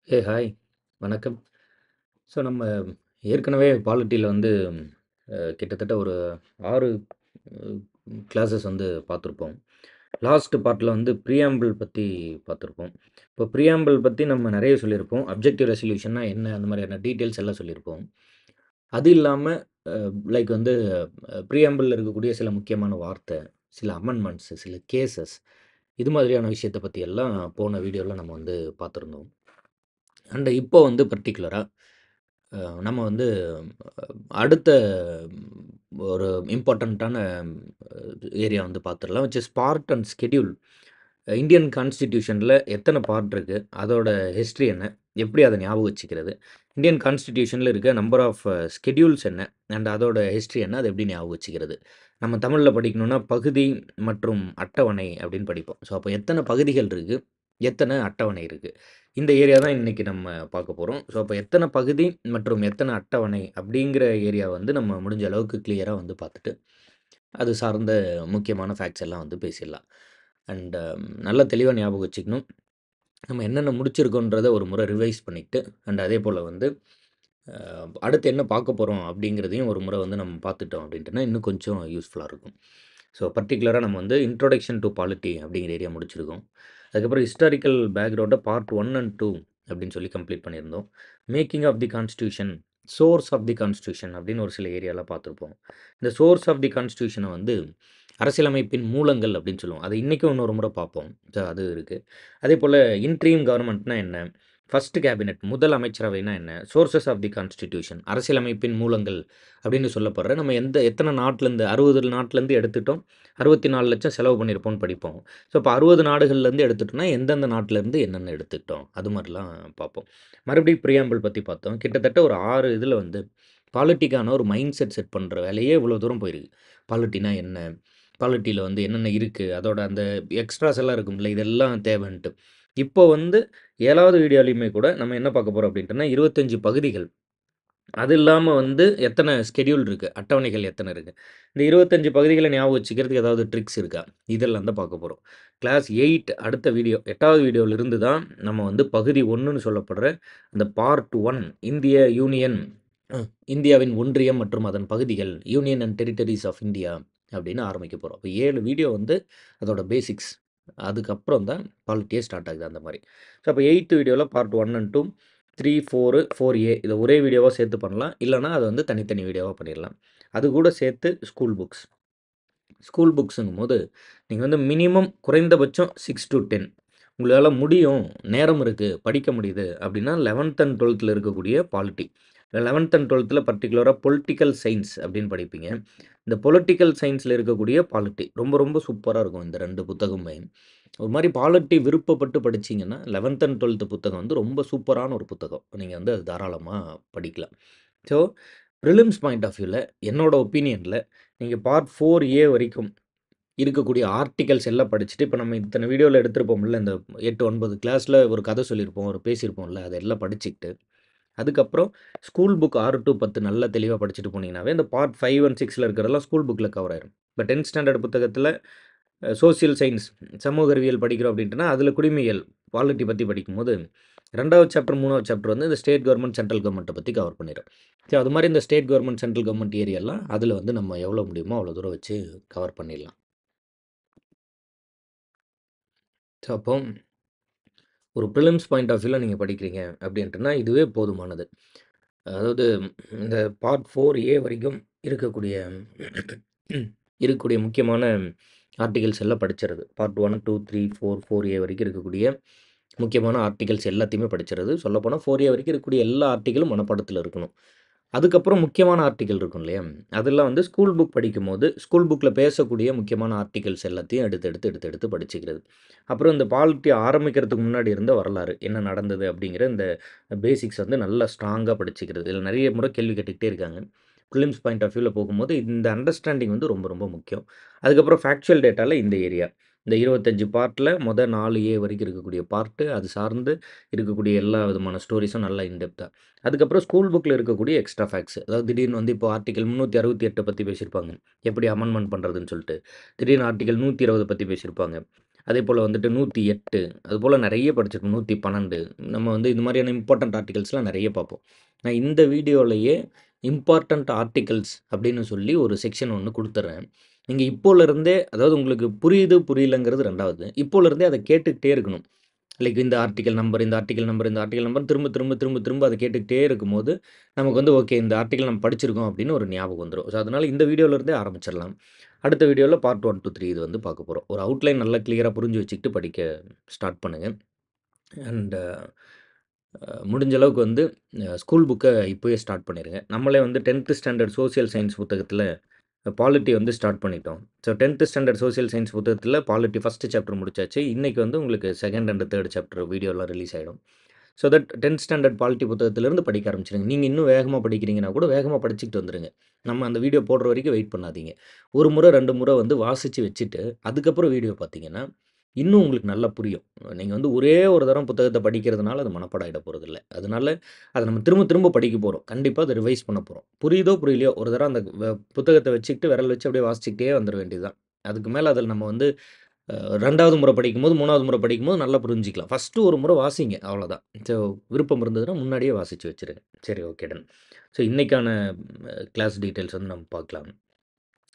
Hi. வணக்கம். So நம்ம ஏற்கனவே பாலிட்டில வந்து கிட்டத்தட்ட ஒரு 6 கிளாஸஸ் வந்து பார்த்துருப்போம். லாஸ்ட் பார்ட்ல வந்து ப்ரியாம்பிள் பத்தி பார்த்துருப்போம். இப்போ ப்ரியாம்பிள் பத்தி நம்ம நெறைய சொல்லியிருப்போம். அப்ஜெக்டிவ் ரெசல்யூஷன்னா என்ன? அந்த மாதிரியான டீட்டெயில்ஸ் எல்லாம் சொல்லியிருப்போம். அது இல்லாம லைக் வந்து ப்ரியாம்பிள்ல இருக்கக்கூடிய சில முக்கியமான வார்த்தை, சில அமெண்ட்மெண்ட்ஸ், சில கேஸஸ் இது மாதிரியான விஷயத்த பத்தி எல்லாம் போன வீடியோல நம்ம வந்து பார்த்துருந்தோம். அண்ட் இப்போ வந்து பர்ட்டிகுலரா நம்ம வந்து அடுத்த ஒரு இம்பார்ட்டண்ட்டான ஏரியா வந்து பார்த்துடலாம். Which is part and schedule. Indian கான்ஸ்டிடியூஷன்ல எத்தன பார்ட் இருக்கு? அதோட ஹிஸ்ட்ரி என்ன? எப்படி அத ஞாபகம் வச்சுக்கிறது? இந்தியன் கான்ஸ்டிடியூஷன்ல இருக்க நம்பர் ஆஃப் ஸ்கெட்யூல்ஸ் என்ன? அண்ட் அதோட ஹிஸ்ட்ரி என்ன? அத எப்படி ஞாபகம் வச்சுக்கிறது? நம்ம தமிழ்ல படிக்கணும்னா, பகுதி மற்றும் அட்டவணை அப்படின்னு படிப்போம். ஸோ, அப்போ எத்தன பகுதிகள் இருக்கு? எத்தன அட்டவணை இருக்கு? இந்த ஏரியா தான் இன்னைக்கு நம்ம பார்க்க போறோம். ஸோ, அப்ப எத்தன பகுதி மற்றும் எத்தன அட்டவணை அப்படிங்கிற ஏரியா வந்து நம்ம முடிஞ்ச அளவுக்கு கிளியரா வந்து பார்த்துட்டு, அது சார்ந்த முக்கியமான ஃபேக்ட்ஸ் எல்லாம் வந்து பேசிடலாம். அண்ட் நல்லா தெளிவா ஞாபகம் வச்சுக்கணும். நம்ம என்னென்ன முடிச்சிருக்கோன்றத ஒரு முறை ரிவைஸ் பண்ணிக்கிட்டு, அண்ட் அதேபோல வந்து அ அடுத்து என்ன பார்க்க போறோம் அப்படிங்கிறதையும் ஒரு முறை வந்து நம்ம பார்த்துட்டோம் அப்படின்ட்டுனா, இன்னும் கொஞ்சம் யூஸ்ஃபுல்லா இருக்கும். ஸோ, பர்ட்டிகுலரா நம்ம வந்து இன்ட்ரோடக்ஷன் டூ பாலிட்டி அப்படிங்கிற ஏரியா முடிச்சிருக்கோம். அதுக்கப்புறம் ஹிஸ்டாரிக்கல் பேக்ரவுண்ட பார்ட் 1 அண்ட் 2 அப்படின்னு சொல்லி கம்ப்ளீட் பண்ணியிருந்தோம். Making of the constitution, source of the constitution அப்படின்னு ஒரு சில ஏரியாலாம் பார்த்துருப்போம். இந்த சோர்ஸ் ஆஃப் தி கான்ஸ்டிடியூஷன வந்து அரசியலமைப்பின் மூலங்கள் அப்படின்னு சொல்லுவோம். அத இன்னைக்கும் இன்னொரு முறை பார்ப்போம். ஸோ, அது இருக்கு. அதேபோல இன்ட்ரீம் கவர்ன்மெண்ட்னா என்ன? ஃபர்ஸ்ட் கேபினெட் முதல் அமைச்சரவைனா என்ன? சோர்சஸ் ஆஃப் தி கான்ஸ்டிடியூஷன் அரசியலமைப்பின் மூலங்கள் அப்படின்னு சொல்லப்படுற நம்ம எத்தனை நாட்டிலேருந்து 60 நாட்டிலேருந்து எடுத்துட்டோம். 64,00,000 செலவு பண்ணியிருப்போம்னு படிப்போம். ஸோ, அப்போ 60 நாடுகள்லேருந்து எடுத்துட்டோம்னா, எந்தெந்த நாட்டிலேருந்து என்னென்ன எடுத்துக்கிட்டோம்? அது மாரிலாம் பார்ப்போம். மறுபடியும் பிரியாம்பிள் பத்தி பார்த்தோம். கிட்டத்தட்ட ஒரு 6 இதில வந்து பாலிட்டிக்கான ஒரு மைண்ட் செட் பண்ற வேலையே இவ்வளோ தூரம் போயிருக்கு. பாலிட்டினா என்ன? பாலிட்டில வந்து என்னென்ன இருக்கு? அதோட அந்த எக்ஸ்ட்ராஸ் எல்லாம் இருக்கும்ல, இதெல்லாம் தேவைன்ட்டு. இப்போ வந்து 7வது வீடியோலயுமே கூட நம்ம என்ன பார்க்க போறோம் அப்படின்ட்டுனா, 25 பகுதிகள். அது இல்லாம வந்து எத்தன ஸ்கெட்யூல் இருக்கு? அட்டவணைகள் எத்தன இருக்கு? இந்த 25 பகுதிகள ஞாபகம் வச்சுக்கிறதுக்கு ஏதாவது ட்ரிக்ஸ் இருக்கா? இதெல்லாம் தான் பார்க்க போறோம். கிளாஸ் 8 அடுத்த வீடியோ 8வது வீடியோல இருந்து தான் நம்ம வந்து பகுதி 1ன்னு சொல்லப்படுற அந்த பார்ட் 1 இந்திய யூனியன் இந்தியாவின் ஒன்றியம் மற்றும் அதன் பகுதிகள் யூனியன் அண்ட் டெரிட்டரீஸ் ஆஃப் இந்தியா அப்படின்னு ஆரம்பிக்க போறோம். அப்ப 7 வீடியோ வந்து அதோட பேசிக்ஸ். அதுக்கப்புறம் தான் பாலிட்டியே ஸ்டார்ட் ஆகுது அந்த மாரி. ஸோ, அப்ப 8த் வீடியோல பார்ட் 1 அண்ட் 2 3, 4, 4A இத ஒரே வீடியோவா சேர்த்து பண்ணலாம். இல்லன்னா அத வந்து தனித்தனி வீடியோவா பண்ணிறலாம். அது கூட சேர்த்து ஸ்கூல் புக்ஸ். ஸ்கூல் புக்ஸுங்கும்போது, நீங்க வந்து மினிமம் குறைந்தபட்சம் 6 டூ 10 உங்களால முடியும், நேரம் இருக்கு, படிக்க முடியுது அப்படின்னா 11த் அண்ட் 12த்ல இருக்கக்கூடிய பாலிட்டி. 11த் அண்ட் 12த்ல பர்ட்டிகுலரா பொலிட்டிக்கல் சயன்ஸ் அப்படின்னு படிப்பீங்க. இந்த பொலிட்டிக்கல் சயன்ஸ்ல இருக்கக்கூடிய பாலிட்டி ரொம்ப ரொம்ப சூப்பரா இருக்கும் இந்த 2 புத்தகமுமே. ஒரு மாரி பாலிட்டி விருப்பப்பட்டு படிச்சீங்கன்னா, 11த் அண்ட் 12த் புத்தகம் வந்து ரொம்ப சூப்பரான ஒரு புத்தகம். நீங்க வந்து அது தாராளமா படிக்கலாம். ஸோ, பிரிலிம்ஸ் பாயிண்ட் ஆஃப் வியூல என்னோட ஒப்பீனியன்ல நீங்க பார்ட் 4A வரைக்கும் இருக்கக்கூடிய ஆர்டிகல்ஸ் எல்லாம் படிச்சுட்டு, இப்ப நம்ம இத்தன வீடியோல எடுத்திருப்போம்ல, இந்த 8, 9 கிளாஸ்ல ஒரு கதை சொல்லியிருப்போம், ஒரு பேசியிருப்போம்ல, அதெல்லாம் படிச்சுக்கிட்டு, அதுக்கப்புறம் ஸ்கூல் புக் 6 டூ 10 நல்லா தெளிவா படிச்சுட்டு போனீங்கன்னாவே, இந்த பார்ட் 5 அண்ட் 6ல இருக்கிறதெல்லாம் ஸ்கூல் புக்ல கவர் ஆயிரும். இப்ப 10த் ஸ்டாண்டர்ட் புத்தகத்தில சோசியல் சயன்ஸ் சமூக அறிவியல் படிக்கிறோம் அப்படின்ட்டுனா, அதில குடிமையியல் பாலிட்டி பத்தி படிக்கும்போது, 2வது சாப்டர், 3வது சாப்டர் வந்து இந்த ஸ்டேட் கவர்ன்மென்ட், சென்ட்ரல் கவர்ன்மென்ட்ட பத்தி கவர் பண்ணிரும். ஸோ, அது மாரி இந்த ஸ்டேட் கவர்ன்மென்ட், சென்ட்ரல் கவர்ன்மென்ட் ஏரியாலாம் அதில வந்து நம்ம எவ்வளோ முடியுமோ அவ்வளோ தூரம் வச்சு கவர் பண்ணிடலாம். ஸோ, அப்போ ஒரு பிரிலிம்ஸ் பாயிண்ட் ஆஃப் வியூல நீங்க படிக்கிறீங்க அப்படின்ட்டுனா, இதுவே போதுமானது. அதாவது இந்த பார்ட் 4A வரைக்கும் இருக்கக்கூடிய இருக்கக்கூடிய முக்கியமான ஆர்டிகல்ஸ் எல்லாம் படிச்சிறது. பார்ட் 1, 2, 3, 4, 4A வரைக்கும் இருக்கக்கூடிய முக்கியமான ஆர்டிகல்ஸ் எல்லாத்தையுமே படிச்சிறது. சொல்லப்போனா 4A வரைக்கும் இருக்கக்கூடிய எல்லா ஆர்டிகளும் மனப்பாடத்துல இருக்கணும். அதுக்கப்புறம் முக்கியமான ஆர்டிகள் இருக்கும் இல்லையா? அதெல்லாம் வந்து ஸ்கூல் புக் படிக்கும்போது, ஸ்கூல் புக்ல பேசக்கூடிய முக்கியமான ஆர்டிகல்ஸ் எல்லாத்தையும் எடுத்து படிச்சுக்கிறது. அப்புறம் இந்த பாலிட்டி ஆரம்பிக்கிறதுக்கு முன்னாடி இருந்த வரலாறு, என்ன நடந்தது அப்படிங்கிற இந்த பேசிக்ஸ் வந்து நல்லா ஸ்ட்ராங்கா படிச்சுக்கிறது. இதில நெறைய முறை கேள்வி கேட்டுக்கிட்டே இருக்காங்க. பிலிம்ஸ் பாயிண்ட் ஆஃப் வியூல போகும்போது இந்த அண்டர்ஸ்டாண்டிங் வந்து ரொம்ப ரொம்ப முக்கியம். அதுக்கப்புறம் ஃபேக்சுவல் டேட்டால இந்த ஏரியா. இந்த 25 பார்ட்ல 4A வரைக்கும் இருக்கக்கூடிய பார்ட்டு, அது சார்ந்து இருக்கக்கூடிய எல்லா விதமான ஸ்டோரீஸும் நல்லா இன் டெப்த்தா. அதுக்கப்புறம் ஸ்கூல் புக்ல இருக்கக்கூடிய எக்ஸ்ட்ரா ஃபேக்ட்ஸ். அதாவது திடீர்னு வந்து இப்போ ஆர்டிகிள் 368 பத்தி பேசியிருப்பாங்க. எப்படி அமெண்ட்மென்ட் பண்றதுன்னு சொல்ட்டு. திடீர்னு ஆர்டிகிள் 120 பத்தி பேசியிருப்பாங்க. அதேபோல வந்துட்டு 108 அதுபோல நெறைய படிச்சிருப்போம். 112 நம்ம வந்து இது மாதிரியான இம்பார்ட்டன்ட் ஆர்டிகல்ஸ்லாம் நெறைய பார்ப்போம். நான் இந்த வீடியோலயே இம்பார்ட்டன்ட் ஆர்டிகல்ஸ் அப்படின்னு சொல்லி ஒரு செக்ஷன் ஒண்ணு குடுத்துர்றேன். நீங்க இப்போலருந்தே அதாவது உங்களுக்கு புரியுது, புரியலங்கிறது 2வது. இப்போலருந்தே அத கேட்டுக்கிட்டே இருக்கணும். லைக் இந்த ஆர்டிக்கிள் நம்பர், இந்த ஆர்டிக்கிள் நம்பர், இந்த ஆர்டிக்கிள் நம்பர் திரும்ப, திரும்ப, திரும்ப, திரும்ப அத கேட்டுக்கிட்டே இருக்கும்போது, நமக்கு வந்து ஓகே இந்த ஆர்டிக்கிள் நம்ம படிச்சிருக்கோம் அப்படின்னு ஒரு ஞாபகம் வந்துரும். ஸோ, அதனால இந்த வீடியோல இருந்தே ஆரம்பிச்சிடலாம். அடுத்த வீடியோல பார்ட் 1 டூ 3 இது வந்து பார்க்க போறோம். ஒரு அவுட்லைன் நல்லா கிளியரா புரிஞ்சு வச்சுக்கிட்டு படிக்க ஸ்டார்ட் பண்ணுங்க. அண்ட் முடிஞ்ச அளவுக்கு வந்து ஸ்கூல் புக்க இப்பயே ஸ்டார்ட் பண்ணிருங்க. நம்மளே வந்து 10த் ஸ்டாண்டர்ட் சோசியல் சயன்ஸ் புத்தகத்தில பாலிட்டி வந்து ஸ்டார்ட் பண்ணிட்டோம். ஸோ 10த் ஸ்டாண்டர்ட் சோசியல் சயன்ஸ் புத்தகத்தில பாலிட்டி ஃபர்ஸ்ட் சாப்டர் முடிச்சாச்சு. இன்னைக்கு வந்து உங்களுக்கு 2ண்ட் அண்ட் 3ர்ட் சாப்டர் வீடியோலாம் ரிலீஸ் ஆயிடும். ஸோ தட் 10த் ஸ்டாண்டர்ட் பாலிட்டி புத்தகத்திலிருந்து படிக்க ஆரம்பிச்சுருங்க. நீங்க இன்னும் வேகமா படிக்கிறீங்கன்னா கூட வேகமா படிச்சுக்கிட்டு வந்துருங்க. நம்ம அந்த வீடியோ போடுற வரைக்கும் வெயிட் பண்ணாதீங்க. 1 முறை 2 முறை வந்து வாசிச்சு வச்சுட்டு, அதுக்கப்புறம் வீடியோ பார்த்தீங்கன்னா, இன்னும் உங்களுக்கு நல்லா புரியும். நீங்க வந்து ஒரே ஒரு தரம் புத்தகத்த படிக்கிறதுனால அது மனப்பாடம் ஆயிட போறதில்ல. அதனால அத நம்ம திரும்ப திரும்ப படிக்க போறோம். கண்டிப்பா அத ரிவைஸ் பண்ண போறோம். புரியுதோ புரியலையோ ஒரு தடவ அந்த புத்தகத்த வச்சுக்கிட்டு விரல் வச்சு அப்படியே வாசிச்சுக்கிட்டே வந்துர வேண்டியது தான். அதுக்கு மேல அதில நம்ம வந்து 2வது முறை படிக்கும்போது, 3வது முறை படிக்கும்போது நல்லா புரிஞ்சுக்கலாம். ஃபர்ஸ்ட்டு ஒரு முறை வாசிங்க அவ்வளோதான். ஸோ விருப்பம் இருந்ததுன்னா முன்னாடியே வாசிச்சு வச்சுருங்க. சரி ஓகே டன். ஸோ இன்னைக்கான கிளாஸ் டீட்டெயில்ஸ் வந்து நம்ம பார்க்கலாம்.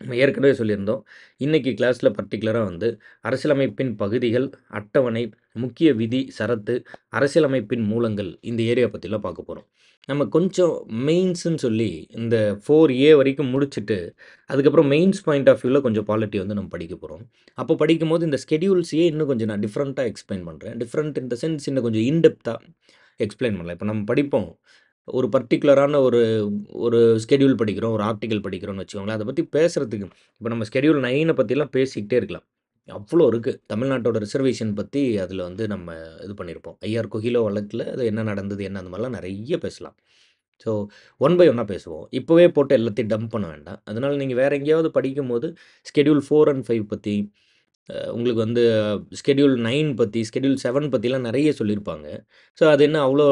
நம்ம ஏற்கனவே சொல்லியிருந்தோம். இன்னைக்கு கிளாஸ்ல பர்ட்டிகுலரா வந்து அரசியலமைப்பின் பகுதிகள், அட்டவணை, முக்கிய விதி, சரத்து, அரசியலமைப்பின் மூலங்கள் இந்த ஏரியா பத்திலாம் பார்க்க போறோம். நம்ம கொஞ்சம் மெயின்ஸ்ன்னு சொல்லி இந்த 4A வரைக்கும் முடிச்சுட்டு, அதுக்கப்புறம் மெயின்ஸ் பாயிண்ட் ஆஃப் வியூல கொஞ்சம் பாலிட்டி வந்து நம்ம படிக்க போறோம். அப்போ படிக்கும்போது இந்த ஸ்கெட்யூல்ஸயே இன்னும் கொஞ்சம் நான் டிஃபரெண்ட்டா எக்ஸ்ப்ளைன் பண்றேன். டிஃபரெண்ட் இன் த சென்ஸ் இன்னும் கொஞ்சம் இன் டெப்த்தா எக்ஸ்ப்ளைன் பண்ணலாம். இப்ப நம்ம படிப்போம். ஒரு பர்ட்டிகுலரான ஒரு ஒரு ஸ்கெட்யூல் படிக்கிறோம், ஒரு ஆர்டிக்கிள் படிக்கிறோம்னு வச்சுக்கோங்களேன். அத பத்தி பேசுறதுக்கு இப்ப நம்ம ஸ்கெட்யூல் 9 பத்திலாம் பேசிக்கிட்டே இருக்கலாம். அவ்ளோ இருக்கு. தமிழ்நாட்டோட ரிசர்வேஷன் பத்தி அதில வந்து நம்ம இது பண்ணியிருப்போம். ஐஆர் கொகிலோ வழக்குல அது என்ன நடந்தது, என்ன அந்த மாரிலாம் நெறைய பேசலாம். ஸோ, ஒன் பை ஒன்னா பேசுவோம். இப்பவே போட்டு எல்லாத்தையும் டம்ப் பண்ண வேண்டாம். அதனால நீங்க வேற எங்கேயாவது படிக்கும்போது ஸ்கெட்யூல் 4 அண்ட் 5 பத்தி உங்களுக்கு வந்து ஸ்கெட்யூல் 9 பத்தி, ஸ்கெட்யூல் 7 பத்திலாம் நெறைய சொல்லியிருப்பாங்க. ஸோ, அது என்ன அவ்ளோ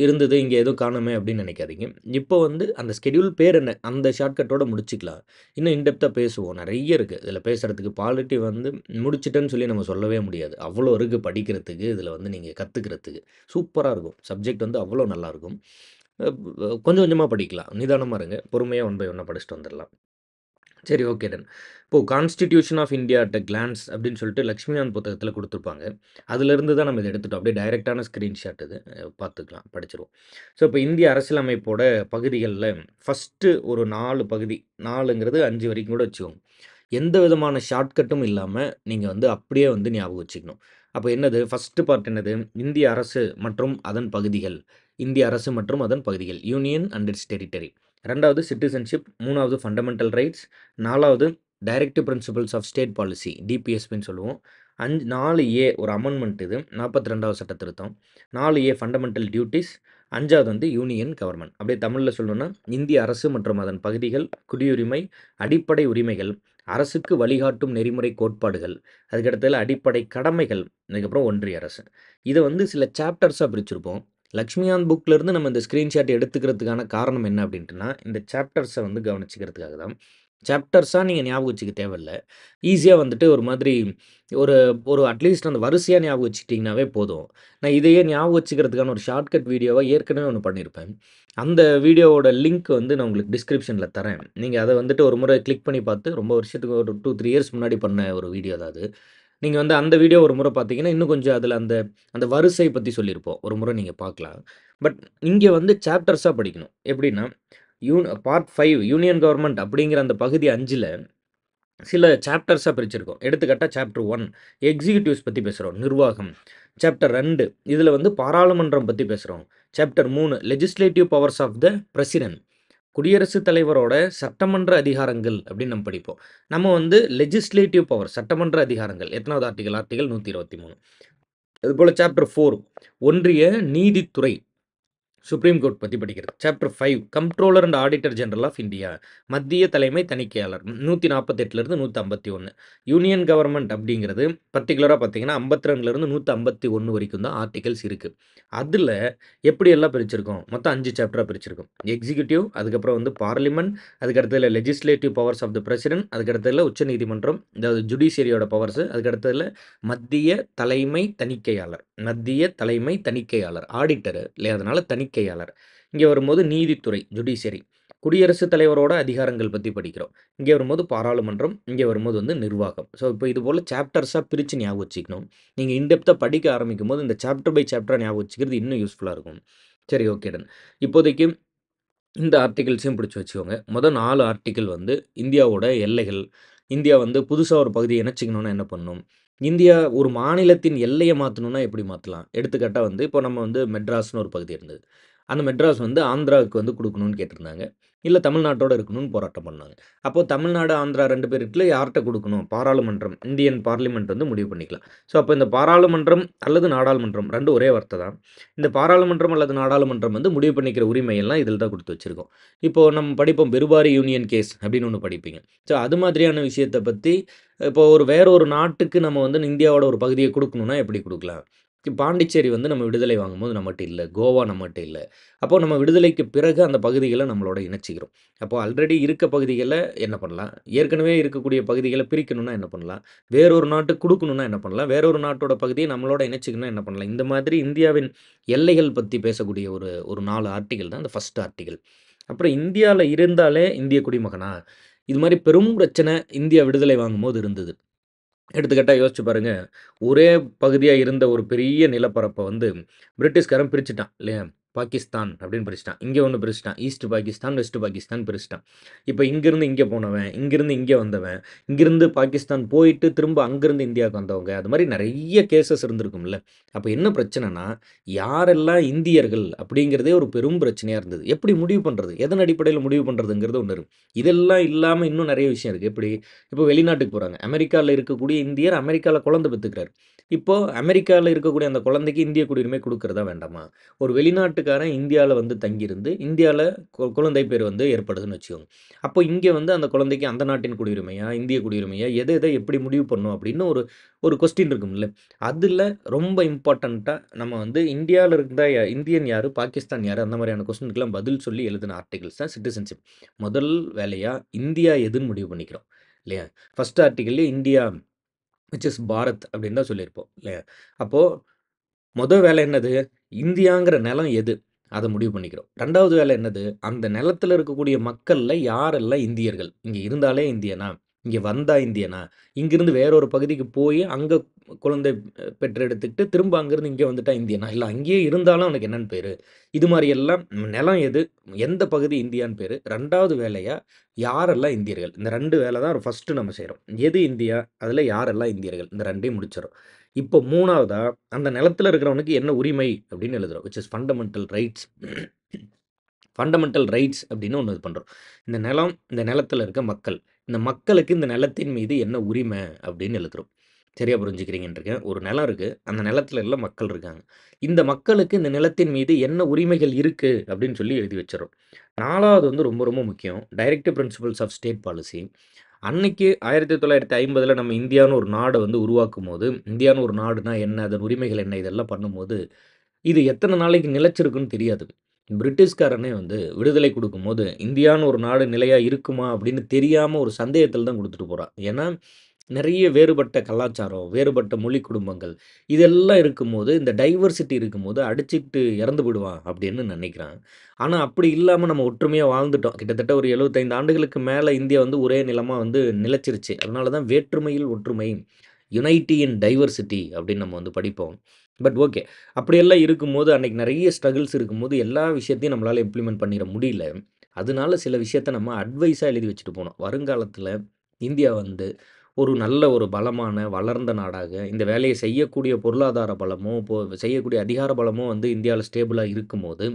இருந்தது, இங்க எதுவும் காணோமே அப்படின்னு நெனைக்காதீங்க. இப்போ வந்து அந்த ஸ்கெட்யூல் பேர் என்ன? அந்த ஷார்ட்கட்டோட முடிச்சுக்கலாம். இன்னும் இன் டெப்த்தா பேசுவோம். நெறைய இருக்கு. இதில பேசுறதுக்கு பாலிட்டி வந்து முடிச்சுட்டேன்னு சொல்லி நம்ம சொல்லவே முடியாது. அவ்ளோ இருக்கு படிக்கிறதுக்கு. இதில வந்து நீங்க கத்துக்கிறதுக்கு. சூப்பரா இருக்கும். சப்ஜெக்ட் வந்து அவ்ளோ நல்லாருக்கும். கொஞ்சம் கொஞ்சமா படிக்கலாம். நிதானமா இருங்க. பொறுமையா ஒன் பை ஒன்னா படிச்சுட்டு வந்துரலாம். சரி ஓகே டன். இப்போ constitution of India at a glance அப்படின்னு சொல்லிட்டு லக்ஷ்மிகாந்த் புத்தகத்தில குடுத்துருப்பாங்க. அதிலிருந்து தான் நம்ம இத எடுத்துட்டோம். அப்படியே டைரக்ட்டான ஸ்கிரீன்ஷாட் இது. பார்த்துக்கலாம். படிச்சுருவோம். ஸோ, இப்போ இந்திய அரசியலமைப்போட பகுதிகள்ல ஃபர்ஸ்ட்டு ஒரு 4 பகுதி. 4ங்கிறது 5 வரைக்கும் கூட வச்சுக்கோங்க. எந்த விதமான ஷார்ட்கட்டும் இல்லாம நீங்க வந்து அப்படியே வந்து ஞாபகம் வச்சுக்கணும். அப்ப என்னது? ஃபர்ஸ்ட்டு பார்ட் என்னது? இந்திய அரசு மற்றும் அதன் பகுதிகள். இந்திய அரசு மற்றும் அதன் பகுதிகள். Union and its territory. 2வது சிட்டிசன்ஷிப். 3வது ஃபண்டமெண்டல் ரைட்ஸ். 4வது directive principles of state policy. டிபிஎஸ்பின்னு சொல்லுவோம். 4A ஒரு அமெண்ட்மென்ட் இது. 42வது சட்ட திருத்தம். 4A fundamental duties. 5வது வந்து யூனியன் கவர்ன்மென்ட். அப்படியே தமிழ்ல சொல்லணும்னா, இந்திய அரசு மற்றும் அதன் பகுதிகள், குடியுரிமை, அடிப்படை உரிமைகள், அரசுக்கு வழிகாட்டும் நெறிமுறை கோட்பாடுகள், அதுக்கடுத்ததுல அடிப்படை கடமைகள், அதுக்கப்புறம் ஒன்றிய அரசு. இத வந்து சில சாப்டர்ஸா பிரிச்சிருப்போம். லக்ஷ்மிகாந்த் புக்ல இருந்து நம்ம இந்த ஸ்கிரீன்ஷாட் எடுத்துக்கிறதுக்கான காரணம் என்ன அப்படின்ட்டுனா, இந்த சாப்டர்ஸ வந்து கவனிச்சுக்கிறதுக்காக தான். சாப்டர்ஸா நீங்க ஞாபகம் வச்சுக்க தேவையில்ல. ஈஸியா வந்துட்டு ஒரு மாதிரி ஒரு ஒரு அட்லீஸ்ட் அந்த வரிசையா ஞாபகம் வச்சுக்கிட்டீங்கனாவே போதும். நான் இதையே ஞாபகம் வச்சுக்கிறதுக்கான ஒரு ஷார்ட்கட் வீடியோவா ஏற்கனவே ஒண்ணு பண்ணியிருப்பேன். அந்த வீடியோவோட லிங்க் வந்து நான் உங்களுக்கு டிஸ்கிரிப்ஷன்ல தரேன். நீங்க அத வந்துட்டு ஒரு முறை கிளிக் பண்ணி பார்த்து ரொம்ப வருஷத்துக்கு ஒரு 2, 3 இயர்ஸ் முன்னாடி பண்ண ஒரு வீடியோ தான் அது. நீங்க வந்து அந்த வீடியோ ஒரு முறை பார்த்தீங்கன்னா, இன்னும் கொஞ்சம் அதில அந்த அந்த வரிசை பத்தி சொல்லியிருப்போம். ஒரு முறை நீங்க பார்க்கலாம். பட் இங்க வந்து சாப்டர்ஸா படிக்கணும். எப்படின்னா, பார்ட் 5 யூனியன் கவர்ன்மென்ட் அப்படிங்கிற அந்த பகுதி 5ல சில சாப்டர்ஸா பிரிச்சிருக்கோம். எடுத்துக்காட்டா சாப்டர் 1 எக்ஸிக்யூட்டிவ்ஸ் பத்தி பேசுறோம். நிர்வாகம். சாப்டர் 2 இதில வந்து பாராளுமன்றம் பத்தி பேசுறோம். Chapter 3 legislative powers of the president. குடியரசுத் தலைவரோட சட்டமன்ற அதிகாரங்கள் அப்படின்னு நம்ம படிப்போம். நம்ம வந்து லெஜிஸ்லேட்டிவ் பவர் சட்டமன்ற அதிகாரங்கள். எத்தனாவது ஆர்டிகிள்? ஆர்டிகிள் 123. அதுபோல சாப்டர் 4 ஒன்றிய நீதித்துறை. சுப்ரீம் கோர்ட் பத்தி படிக்கிறது. Chapter 5 comptroller and auditor general of India. மத்திய தலைமை தணிக்கையாளர் 148லிருந்து 151. யூனியன் கவர்ன்மென்ட் அப்படிங்கிறது பர்ட்டிகுலரா பார்த்தீங்கன்னா 52லிருந்து 151 வரைக்கும் தான் ஆர்டிகல்ஸ் இருக்கு. அதுல எப்படி எல்லாம் பிரிச்சிருக்கோம்? மொத்தம் 5 சாப்டரா பிரிச்சிருக்கோம். எக்ஸிக்யூட்டிவ், அதுக்கப்புறம் வந்து பார்லிமென்ட், அதுக்கு அடுத்ததுல legislative powers of the president, அதுக்கு அடுத்ததுல உச்சநீதிமன்றம், அதாவது ஜுடிஷியரியோட பவர்ஸ், அதுக்கு அடுத்ததுல மத்திய தலைமை தணிக்கையாளர். மத்திய தலைமை தணிக்கையாளர். ஆடிட்டர் இல்லையா? அதனால தணிக்கையாளர். இங்க வரும்போது நீதித்துறை, ஜுடிஷியரி. குடியரசுத் தலைவரோட அதிகாரங்கள் பத்தி படிக்கிறோம். இங்க வரும்போது பாராளுமன்றம், இங்க வரும்போது வந்து நிர்வாகம். ஸோ, இப்போ இது போல சாப்டர்ஸா பிரிச்சு ஞாபகம் வச்சுக்கணும். நீங்க இன் டெப்த்தா படிக்க ஆரம்பிக்கும்போது, இந்த சாப்டர் பை சாப்டரா ஞாபகம் வச்சுக்கிறது இன்னும் யூஸ்ஃபுல்லா இருக்கும். சரி, ஓகே டன். இப்போதைக்கு இந்த ஆர்டிகிள்ஸையும் பிடிச்சு வச்சுக்கோங்க. மொத 4 ஆர்டிக்கிள் வந்து இந்தியாவோட எல்லைகள். இந்தியா வந்து புதுசா ஒரு பகுதிய இணைச்சுக்கணும்னா என்ன பண்ணணும்? இந்தியா ஒரு மாநிலத்தின் எல்லைய மாத்தணும்னா எப்படி மாத்தலாம்? எடுத்துக்காட்டா வந்து இப்போ நம்ம வந்து மெட்ராஸ்னு ஒரு பகுதி இருந்தது. அந்த மெட்ராஸ் வந்து ஆந்திராவுக்கு வந்து குடுக்கணும்னு கேட்டிருந்தாங்க. இல்ல தமிழ்நாட்டோட இருக்கணும்னு போராட்டம் பண்ணாங்க. அப்போ தமிழ்நாடு, ஆந்திரா 2 பேருக்குள்ள யார்ட்ட குடுக்கணும்? பாராளுமன்றம், இந்தியன் பார்லிமென்ட் வந்து முடிவு பண்ணிக்கலாம். ஸோ, அப்போ இந்த பாராளுமன்றம் அல்லது நாடாளுமன்றம் 2ம் ஒரே வார்த்த தான். இந்த பாராளுமன்றம் அல்லது நாடாளுமன்றம் வந்து முடிவு பண்ணிக்கிற உரிமையெல்லாம் இதில தான் குடுத்து வச்சிருக்கோம். இப்போ நம்ம படிப்போம் பெருவாரி யூனியன் கேஸ் அப்படின்னு ஒண்ணு படிப்பீங்க. ஸோ, அது மாதிரியான விஷயத்த பத்தி இப்போ வேற ஒரு நாட்டுக்கு நம்ம வந்து இந்தியாவோட ஒரு பகுதிய குடுக்கணும்னா எப்படி குடுக்கலாம்? பாண்டிச்சேரி வந்து நம்ம விடுதலை வாங்கும்போது நம்மட்ட இல்ல. கோவா நம்மட்ட இல்ல. அப்போ நம்ம விடுதலைக்கு பிறகு அந்த பகுதிகள நம்மளோட இணைச்சுக்கிறோம். அப்போ ஆல்ரெடி இருக்க பகுதிகள என்ன பண்ணலாம்? ஏற்கனவே இருக்கக்கூடிய பகுதிகள பிரிக்கணும்னா என்ன பண்ணலாம்? வேறொரு நாட்டுக்கு குடுக்கணும்னா என்ன பண்ணலாம்? வேறொரு நாட்டோட பகுதிய நம்மளோட இணைச்சுக்கணும்னா என்ன பண்ணலாம்? இந்த மாதிரி இந்தியாவின் எல்லைகள் பத்தி பேசக்கூடிய ஒரு 4 ஆர்டிகிள் தான் இந்த ஃபர்ஸ்ட் ஆர்டிகிள். அப்புறம் இந்தியால இருந்தாலே இந்திய குடிமகனா? இது மாரி பெரும் பிரச்சனை இந்தியா விடுதலை வாங்கும்போது இருந்தது. எடுத்துக்காட்டா யோசிச்சு பாருங்க. ஒரே பகுதியா இருந்த ஒரு பெரிய நிலப்பரப்ப வந்து பிரிட்டிஷ்காரன் பிரிச்சுட்டான் இல்லையா? பாகிஸ்தான் அப்படின்னு பிரிச்சுட்டான். இங்க ஒண்ணு பிரிச்சுட்டான். ஈஸ்ட் பாகிஸ்தான், வெஸ்ட் பாகிஸ்தான் பிரிச்சுட்டான். இப்ப இங்கிருந்து இங்க போனவன், இங்கிருந்து இங்க வந்தவன், இங்கிருந்து பாகிஸ்தான் போயிட்டு திரும்ப அங்கிருந்து இந்தியாவுக்கு வந்தவங்க, அது மாரி நெறைய கேஸஸ் இருந்திருக்கும்ல. அப்ப என்ன பிரச்சனைன்னா, யாரெல்லாம் இந்தியர்கள் அப்படிங்கிறதே ஒரு பெரும் பிரச்சனையா இருந்தது. எப்படி முடிவு பண்றது? எதன் அடிப்படையில முடிவு பண்றதுங்கிறது ஒண்ணு இருக்கு. இதெல்லாம் இல்லாம இன்னும் நெறைய விஷயம் இருக்கு. எப்படி? இப்போ வெளிநாட்டுக்கு போறாங்க. அமெரிக்கால இருக்கக்கூடிய இந்தியர் அமெரிக்கால குழந்தை பெத்துக்கிறாரு. இப்போ அமெரிக்கால இருக்கக்கூடிய அந்த குழந்தைக்கு இந்திய குடியுரிமை குடுக்கிறதா வேண்டாமா? ஒரு வெளிநாட்டுக்காரன் இந்தியால வந்து தங்கியிருந்து, இந்தியால குழந்தை பேர் வந்து ஏற்படுதுன்னு வச்சுக்கோங்க. அப்போ இங்க வந்து அந்த குழந்தைக்கு அந்த நாட்டின் குடியுரிமையா? இந்திய குடியுரிமையா? எத எப்படி முடிவு பண்ணும் அப்படின்னு ஒரு ஒரு கொஸ்டின் இருக்கும்ல. அதுல ரொம்ப இம்பார்ட்டன்ட்டா நம்ம வந்து இந்தியால இருந்தா இந்தியன் யாரு? பாகிஸ்தான் யாரு? அந்த மாரியான கொஸ்டினுக்குலாம் பதில் சொல்லி எழுதின ஆர்டிகிள்ஸ் தான் சிட்டிசன்ஷிப். முதல் வேலையா இந்தியா எதுன்னு முடிவு பண்ணிக்கிறோம். இல்லையா? ஃபர்ஸ்ட் ஆர்டிகில்லே இந்தியா விச் இஸ் பாரத் அப்படின்னு தான் சொல்லியிருப்போம். இல்லையா? அப்போ வேலை என்னது? இந்தியாங்கிற நிலம் எது? அத முடிவு பண்ணிக்கிறோம். 2வது வேலை என்னது? அந்த நிலத்தில இருக்கக்கூடிய மக்கள்ல யாரெல்லாம் இந்தியர்கள்? இங்க இருந்தாலே இந்தியனா? இங்க வந்தா இந்தியனா? இங்கிருந்து வேற ஒரு பகுதிக்கு போயி அங்க குழந்தை பெற்றெடுத்துக்கிட்டு திரும்ப அங்கிருந்து இங்க வந்துட்டா இந்தியனா? இல்ல அங்கேயே இருந்தாலும் அவனுக்கு என்னன்னு பேரு? இது மாரி எல்லாம் நிலம் எது? எந்த பகுதி இந்தியான்னு பேரு? 2வது வேலையா யாரெல்லாம் இந்தியர்கள்? இந்த 2 வேலை தான் ஃபர்ஸ்ட்டு நம்ம செய்றோம். எது இந்தியா? அதுல யாரெல்லாம் இந்தியர்கள்? இந்த 2யும் முடிச்சிடுறோம். இப்போ 3வதா அந்த நிலத்தில இருக்கிறவனுக்கு என்ன உரிமை அப்படின்னு எழுதுறோம். Which is fundamental rights. Fundamental rights அப்படின்னு ஒண்ணு இது பண்றோம். இந்த நிலம், இந்த நிலத்தில இருக்க மக்கள். இந்த மக்களுக்கு இந்த நிலத்தின் மீது என்ன உரிமை அப்படின்னு எழுதுறோம். சரியா புரிஞ்சுக்கிறீங்கன்னு இருக்கேன். ஒரு நிலம் இருக்கு. அந்த நிலத்தில எல்லாம் மக்கள் இருக்காங்க. இந்த மக்களுக்கு இந்த நிலத்தின் மீது என்ன உரிமைகள் இருக்கு அப்படின்னு சொல்லி எழுதி வச்சுர்றோம். 4வது வந்து ரொம்ப ரொம்ப முக்கியம். Directive principles of state policy. அன்னைக்கு 1950ல நம்ம இந்தியான்னு ஒரு நாட வந்து உருவாக்கும்போது, இந்தியான்னு ஒரு நாடுனா என்ன? அதன் உரிமைகள் என்ன? இதெல்லாம் பண்ணும்போது, இது எத்தன நாளைக்கு நிலைச்சிருக்குன்னு தெரியாது. பிரிட்டிஷ்காரனே வந்து விடுதலை குடுக்கும்போது, இந்தியான்னு ஒரு நாடு நிலையா இருக்குமா? அப்படின்னு தெரியாம ஒரு சந்தேகத்தில தான் குடுத்துட்டு போறான். ஏன்னா, நெறைய வேறுபட்ட கலாச்சாரம், வேறுபட்ட மொழி குடும்பங்கள், இதெல்லாம் இருக்கும்போது, இந்த டைவர்சிட்டி இருக்கும்போது அடிச்சுட்டு இறந்து போயிடுவான் அப்படின்னு நெனைக்கிறான். ஆனா, அப்படி இல்லாம நம்ம ஒற்றுமையா வாழ்ந்துட்டோம். கிட்டத்தட்ட ஒரு 75 ஆண்டுகளுக்கு மேல இந்தியா வந்து ஒரே நிலமா வந்து நிலைச்சிருச்சு. அதனால தான் வேற்றுமையில் ஒற்றுமை, யுனைட்டி இன் டைவர்சிட்டி அப்படின்னு நம்ம வந்து படிப்போம். But okay. அப்படியெல்லாம் இருக்கும்போது, அன்னைக்கு நெறைய ஸ்ட்ரகிள்ஸ் இருக்கும்போது, எல்லா விஷயத்தையும் நம்மளால இம்ப்ளிமெண்ட் பண்ணிற முடியல. அதனால சில விஷயத்த நம்ம அட்வைஸா எழுதி வச்சுட்டு போனோம். வருங்காலத்தில இந்தியா வந்து ஒரு நல்ல ஒரு பலமான, வளர்ந்த நாடாக, இந்த வேலைய செய்யக்கூடிய பொருளாதார பலமோ, செய்யக்கூடிய அதிகார பலமோ வந்து இந்தியால ஸ்டேபிளா இருக்கும்போது,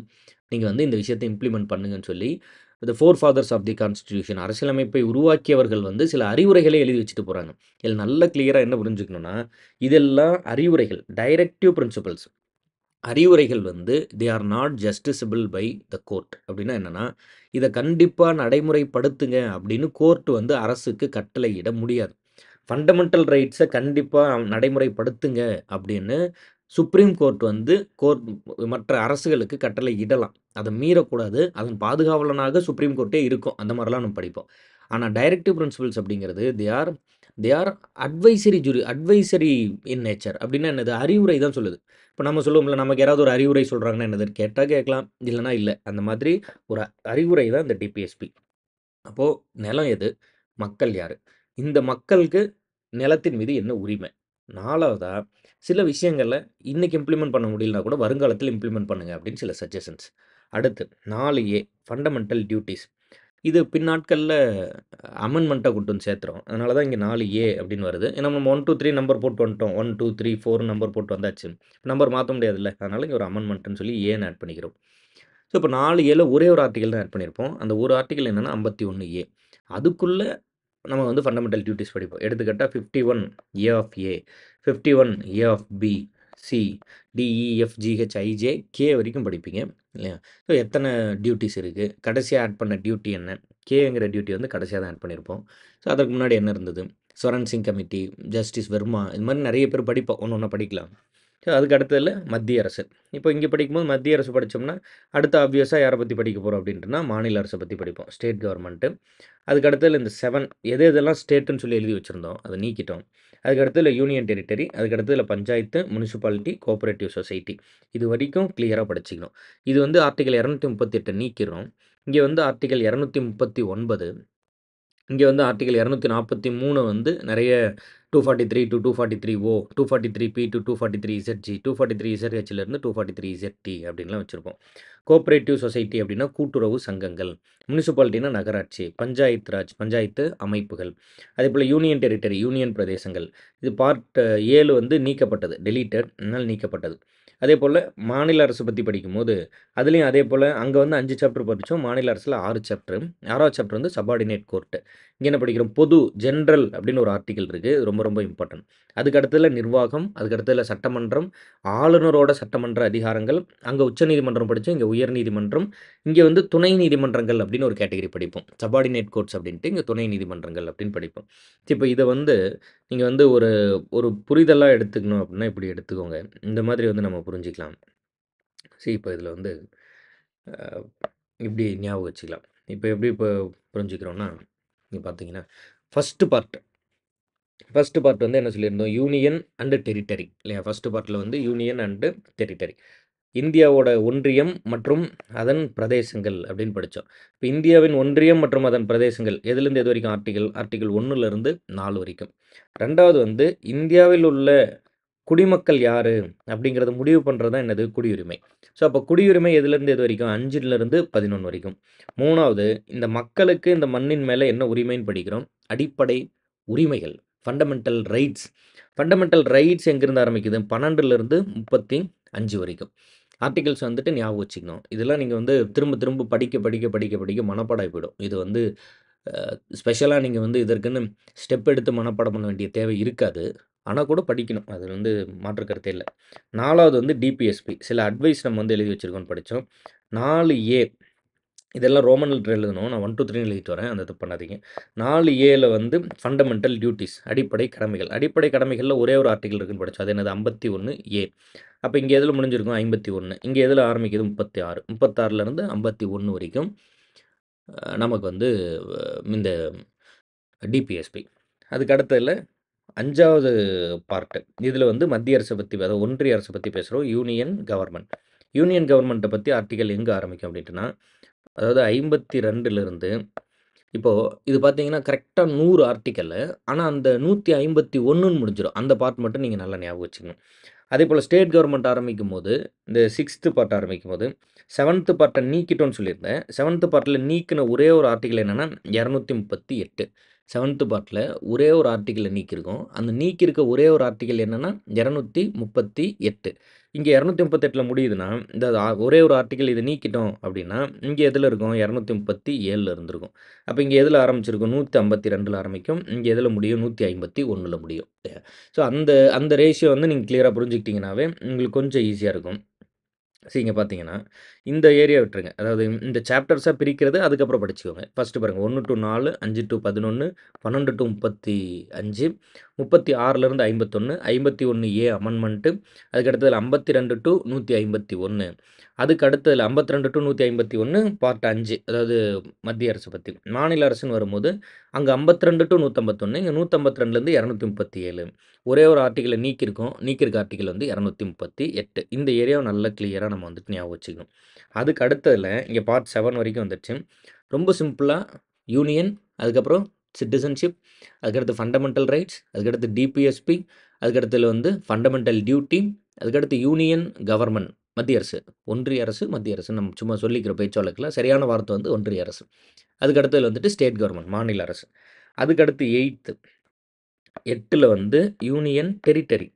நீங்க வந்து இந்த விஷயத்த இம்ப்ளிமெண்ட் பண்ணுங்கன்னு சொல்லி, the forefathers of the constitution அரசியலமைப்பை உருவாக்கியவர்கள் வந்து சில அறிவுரைகளே எழுதி வச்சுட்டு போறாங்க. இதில நல்ல கிளியரா என்ன புரிஞ்சுக்கணும்னா, இதெல்லாம் அறிவுரைகள், டைரக்டிவ் பிரின்சிபிள்ஸ். அறிவுரைகள் வந்து they are not justiciable by the court. அப்படின்னா என்னன்னா, இத கண்டிப்பா நடைமுறைப்படுத்துங்க அப்படின்னு கோர்ட் வந்து அரசுக்கு கட்டளையிட முடியாது. ஃபண்டமெண்டல் ரைட்ஸ கண்டிப்பா நடைமுறைப்படுத்துங்க அப்படின்னு சுப்ரீம் கோர்ட் வந்து மற்ற அரசுகளுக்கு கட்டளை இடலாம். அத மீறக்கூடாது. அதன் பாதுகாவலனாக சுப்ரீம் கோர்ட்டே இருக்கும். அந்த மாரிலாம் நம்ம படிப்போம். ஆனா டைரக்டிவ் பிரின்சிபிள்ஸ் அப்படிங்கிறது they are advisory in nature. அப்படின்னா என்னது? அறிவுரை தான் சொல்லுது. இப்ப நம்ம சொல்லுவோம்ல, நமக்கு யாராவது ஒரு அறிவுரை சொல்றாங்கன்னா என்னது? கேட்டா கேட்கலாம், இல்லன்னா இல்ல. அந்த மாதிரி ஒரு அறிவுரை தான் இந்த டிபிஎஸ்பி. அப்போ நிலம் எது? மக்கள் யாரு? இந்த மக்களுக்கு நிலத்தின் மீது என்ன உரிமை? 4வதா சில விஷயங்கள இன்னைக்கு இம்ப்ளிமெண்ட் பண்ண முடியலனா கூட வருங்காலத்தில இம்ப்ளிமெண்ட் பண்ணுங்க அப்படின்னு சில சஜஷன்ஸ். அடுத்து 4 ஃபண்டமெண்டல் டியூட்டீஸ். இது பின்னாட்கள்ல அமெண்ட்மென்ட்டா கொண்டு வந்து சேர்த்துறோம். அதனால தான் இங்க 4 அப்படின்னு வருது. ஏன்னா நம்ம 1, 2, 3 நம்பர் போட்டு வந்துட்டோம். 1, 2, 3, 4 நம்பர் போட்டு வந்தாச்சு. நம்பர் மாத்த முடியாதுல்ல. அதனால இங்க ஒரு அமெண்ட்மென்ட்ன்னு சொல்லி ஏன்னு ஆட் பண்ணிக்கிறோம். ஸோ இப்போ 4 ஒரே ஒரு ஆர்டிக்கிள் தான் ஆட் பண்ணியிருப்போம். அந்த ஒரு ஆர்டிக்கிள் என்னன்னா 51 அதுக்குள்ள நம்ம வந்து ஃபண்டமெண்டல் டியூட்டீஸ் படிப்போம். எடுத்துக்காட்டா 51 of A, 51 of B, C, D, E, F, G, H, I, J, K வரைக்கும் படிப்பீங்க இல்லையா? ஸோ எத்தனை டியூட்டீஸ் இருக்கு? கடைசியா ஆட் பண்ண டியூட்டி என்ன? கேங்கிற டியூட்டி வந்து கடைசியா தான் ஆட் பண்ணியிருப்போம். ஸோ அதற்கு முன்னாடி என்ன இருந்தது? ஸ்வரன் சிங் கமிட்டி, ஜஸ்டிஸ் வெர்மா இது மாரி நெறைய பேர் படிப்போம். ஒண்ணு ஒண்ணா படிக்கலாம். ஸோ அதுக்கு அடுத்ததுல மத்திய அரசு. இப்போ இங்க படிக்கும்போது மத்திய அரசு படிச்சோம்னா, அடுத்து ஆப்வியஸா யார பத்தி படிக்க போறோம் அப்படின்ட்டுனா, மாநில அரச பத்தி படிப்போம். State government. அதுக்கு அடுத்ததுல இந்த 7 எதெல்லாம் ஸ்டேட்டுன்னு சொல்லி எழுதி வச்சிருந்தோம், அத நீக்கிட்டோம். அதுக்கு அடுத்ததுல யூனியன் டெரிட்டரி, அதுக்கு அடுத்ததுல பஞ்சாயத்து, முனிசிபாலிட்டி, கோஆப்பரேட்டிவ் சொசைட்டி. இது வரைக்கும் கிளியரா படிச்சுக்கணும். இது வந்து ஆர்டிகிள் 238 நீக்கிறோம். இங்க வந்து ஆர்டிகிள் 239 இங்க வந்து ஆர்டிகிள் 243 வந்து நெறைய 243 டூ 243 ஓ, 243 பி டூ 243 இசட்ஜி, 243 இசட்ஹெச்லேருந்து 243 இசட்டி அப்படின்லாம் வச்சிருப்போம். கோஆப்பரேட்டிவ் சொசைட்டி அப்படின்னா கூட்டுறவு சங்கங்கள், முனிசிபாலிட்டினா நகராட்சி, பஞ்சாயத்து ராஜ் பஞ்சாயத்து அமைப்புகள், அதேபோல யூனியன் டெரிட்டரி யூனியன் பிரதேசங்கள். இது பார்ட் 7 வந்து நீக்கப்பட்டது. டெலீட்டட் அதனால நீக்கப்பட்டது. அதேபோல மாநில அரசு பத்தி படிக்கும்போது, அதுலயும் அதேபோல அங்க வந்து 5 சாப்டர் படிச்சோம். மாநில அரசுல 6 சாப்டர். 6வது சாப்டர் வந்து சப்பார்டினேட் கோர்ட். இங்க என்ன படிக்கிறோம்? பொது ஜெனரல் அப்படின்னு ஒரு ஆர்டிக்கிள் இருக்கு. ரொம்ப ரொம்ப இம்பார்ட்டன்ட். அதுக்கு அடுத்ததுல நிர்வாகம், அதுக்கு அடுத்ததுல சட்டமன்றம், ஆளுநரோட சட்டமன்ற அதிகாரங்கள். அங்க உச்சநீதிமன்றம் படிச்சோம். இங்க உயர்நீதிமன்றம். இங்க வந்து துணை நீதிமன்றங்கள் அப்படின்னு ஒரு கேட்டகரி படிப்போம். சப்பார்டினேட் கோர்ட்ஸ் அப்படின்ட்டு இங்க துணை நீதிமன்றங்கள் அப்படின்னு படிப்போம். இப்ப இத வந்து நீங்க வந்து ஒரு ஒரு புரிதலா எடுத்துக்கணும் அப்படின்னா இப்படி எடுத்துக்கோங்க. இந்த மாதிரி வந்து நம்ம புரிஞ்சுக்கலாம். இப்ப இதுல வந்து அ இப்படி ஞாபகம் வச்சுக்கலாம். இப்ப எப்படி புரிஞ்சுக்கிறோம்னா, இங்க பார்த்தீங்கன்னா, ஃபர்ஸ்ட் பார்ட் ஃபர்ஸ்ட் பார்ட் வந்து என்ன சொல்லியிருந்தோம்? யூனியன் அண்ட் டெரிட்டரி இல்லையா? ஃபர்ஸ்ட் பார்ட்ல வந்து யூனியன் அண்ட் டெரிட்டரி. இந்தியாவோட ஒன்றியம் மற்றும் அதன் பிரதேசங்கள் அப்படின்னு படிச்சோம். இப்ப இந்தியாவின் ஒன்றியம் மற்றும் அதன் பிரதேசங்கள் எதிலிருந்து எது வரைக்கும் ஆர்டிகிள் 1லிருந்து 4 வரைக்கும். 2வது வந்து இந்தியாவில் உள்ள குடிமக்கள் யாரு? அப்படிங்கிறத முடிவு பண்றது தான் என்னது? குடியுரிமை. ஸோ, அப்ப குடியுரிமை எதிலிருந்து எது வரைக்கும்? 5லிருந்து 11 வரைக்கும். 3வது இந்த மக்களுக்கு இந்த மண்ணின் மேல என்ன உரிமைன்னு படிக்கிறோம்? அடிப்படை உரிமைகள். Fundamental rights. ஃபண்டமெண்டல் ரைட்ஸ் எங்கிருந்து ஆரம்பிக்குது? 12லிருந்து 35 வரைக்கும். ஆர்டிகிள்ஸ் வந்துட்டு ஞாபகம் வச்சுக்கணும். இதெல்லாம் நீங்க வந்து திரும்ப திரும்ப படிக்க மனப்பாடம் ஆகி போயிடும். இது வந்து ஸ்பெஷலா நீங்க வந்து இதற்குன்னு ஸ்டெப் எடுத்து மனப்பாடம் பண்ண வேண்டிய தேவை இருக்காது. ஆனா கூட படிக்கணும். அது வந்து மாற்று கருத்தே இல்ல. 4வது வந்து டிபிஎஸ்பி. சில அட்வைஸ் நம்ம வந்து எழுதி வச்சிருக்கோம்னு படிச்சோம். 4 இதெல்லாம் ரோமன் லெட்டர் எழுதணும். நான் 1, 2, 3ன்னு எழுதிட்டு வரேன். அந்த தப்பு பண்ணாதீங்க. 4 வந்து ஃபண்டமெண்டல் டியூட்டீஸ் அடிப்படை கடமைகள். அடிப்படை கடமைகள்ல ஒரே ஒரு ஆர்டிகிள் இருக்குன்னு படிச்சோம். அது என்னது? 51 அப்ப இங்க எதுல முடிஞ்சிருக்கும்? 51. இங்க எதுல ஆரம்பிக்குது? 36. 36லேருந்து 51 வரைக்கும் நமக்கு வந்து இந்த டிபிஎஸ்பி. அதுக்கு அடுத்ததுல 5வது பார்ட். இதுல வந்து மத்திய அரச பத்தி அதாவது ஒன்றிய அரச பத்தி பேசுறோம். Union government. யூனியன் கவர்ன்மென்ட்ட பத்தி ஆர்டிகிள் எங்க ஆரம்பிக்கும் அப்டின்ட்டுனா, அதாவது 52லிருந்து இப்போ இது பார்த்தீங்கன்னா, கரெக்ட்டா 100 ஆர்டிக்கிள். ஆனா அந்த 151ன்னு முடிஞ்சிரும். அந்த பார்ட் மட்டும் நீங்க நல்லா ஞாபகம் வச்சுக்கணும். அதேபோல ஸ்டேட் கவர்ன்மென்ட் ஆரம்பிக்கும்போது, இந்த 6த் பார்ட் ஆரம்பிக்கும்போது, 7த் பார்ட்ட நீக்கிட்டோம்னு சொல்லியிருந்தேன். 7த் பார்ட்ல நீக்குன ஒரே ஒரு ஆர்டிகிள் என்னன்னா, 238. 7த் பார்ட்ல ஒரே ஒரு ஆர்டிகிள நீக்கியிருக்கோம். அந்த நீக்கியிருக்க ஒரே ஒரு ஆர்டிகிள் என்னன்னா, 238. இங்க 238ல முடியுதுன்னா, இந்த ஒரே ஒரு ஆர்டிகிள் இத நீக்கிட்டோம் அப்டின்னா, இங்க எதுல இருக்கும்? 237ல இருந்திருக்கும். அப்ப இங்க எதுல ஆரம்பிச்சிருக்கும்? 152ல ஆரம்பிக்கும். இங்க எதுல முடியும்? 151ல முடியும். ஸோ அந்த அந்த ரேஷியோ வந்து நீங்க கிளியரா புரிஞ்சுக்கிட்டீங்கனாவே, உங்களுக்கு கொஞ்சம் ஈஸியா இருக்கும். இங்க பார்த்தீங்கன்னா, இந்த ஏரியா விட்டுருங்க. அதாவது இந்த சாப்டர்ஸா பிரிக்கிறது அதுக்கப்புறம் படிச்சுக்கோங்க. ஃபர்ஸ்ட்டு பாருங்க 1 டூ 4, 5 டூ 11, 12 டூ 35, 36லேருந்து 51, 51 ஏ அமெண்ட்மென்ட், அதுக்கு அடுத்ததுல 52 டூ 151, அதுக்கு அடுத்ததுல 52 டூ 151 பார்ட் 5, அதாவது மத்திய அரசு பத்தி. மாநில அரசுன்னு வரும்போது, அங்க 52 டூ 151, இங்க 152லேருந்து 237. ஒரே ஒரு ஆர்டிகிள நீக்கியிருக்கோம். நீக்கியிருக்க ஆர்டிகிள் வந்து 238. இந்த ஏரியாவ நல்லா கிளியரா நம்ம வந்துட்டு ஞாபகம் வச்சுக்கணும். அதுக்கு அடுத்ததுல இங்க பார்ட் 7 வரைக்கும் வந்துருச்சு. ரொம்ப சிம்பிளா யூனியன், அதுக்கப்புறம் சிட்டிசன்ஷிப், அதுக்கடுத்து ஃபண்டமெண்டல் ரைட்ஸ், அதுக்கடுத்து டிபிஎஸ்பி, அதுக்கடுத்ததுல வந்து ஃபண்டமெண்டல் டியூட்டி, அதுக்கடுத்து யூனியன் கவர்ன்மென்ட், மத்திய அரசு. ஒன்றிய அரசு, மத்திய அரசு நம்ம சும்மா சொல்லிக்கிற பேச்சு வழக்குல சரியான வார்த்தை வந்து ஒன்றிய அரசு. அதுக்கு அடுத்ததுல வந்துட்டு ஸ்டேட் கவர்ன்மென்ட், மாநில அரசு. அதுக்கடுத்து 8ல வந்து யூனியன் டெரிட்டரி.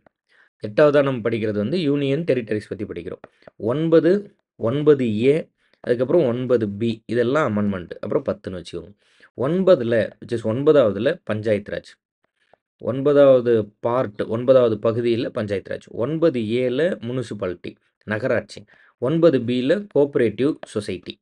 8வதா நம்ம படிக்கிறது வந்து யூனியன் டெரிட்டரிஸ் பத்தி படிக்கிறோம். 9, 9 ஏ, அதுக்கப்புறம் 9 பி இதெல்லாம் அமெண்ட்மென்ட். அப்புறம் 10ன்னு வச்சுக்கோங்க. 9ல விச் இஸ் 9வதுல பஞ்சாயத்து ராஜ். 9வது பார்ட் 9வது பகுதியில பஞ்சாயத்து ராஜ். 9ஏல முனிசிபாலிட்டி, நகராட்சி. 9பில கோஆப்பரேட்டிவ் சொசைட்டி.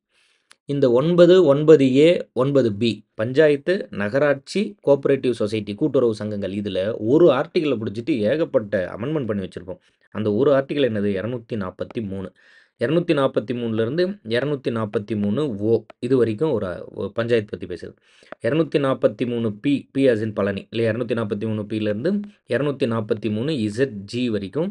இந்த 9, 9ஏ, 9பி பஞ்சாயத்து, நகராட்சி, கோஆப்பரேட்டிவ் சொசைட்டி கூட்டுறவு சங்கங்கள். இதில ஒரு ஆர்டிகிள பிடிச்சிட்டு ஏகப்பட்ட அமெண்ட்மென்ட் பண்ணி வச்சிருப்போம். அந்த ஒரு ஆர்டிகிள் என்னது 243. 243லேருந்து 243 ஓ இதுவரைக்கும் ஒரு பஞ்சாயத்து பத்தி பேசுது. 243 B, B as in Palani இல்லையா? 243 பிலேருந்து 243 இசட்ஜி வரைக்கும்,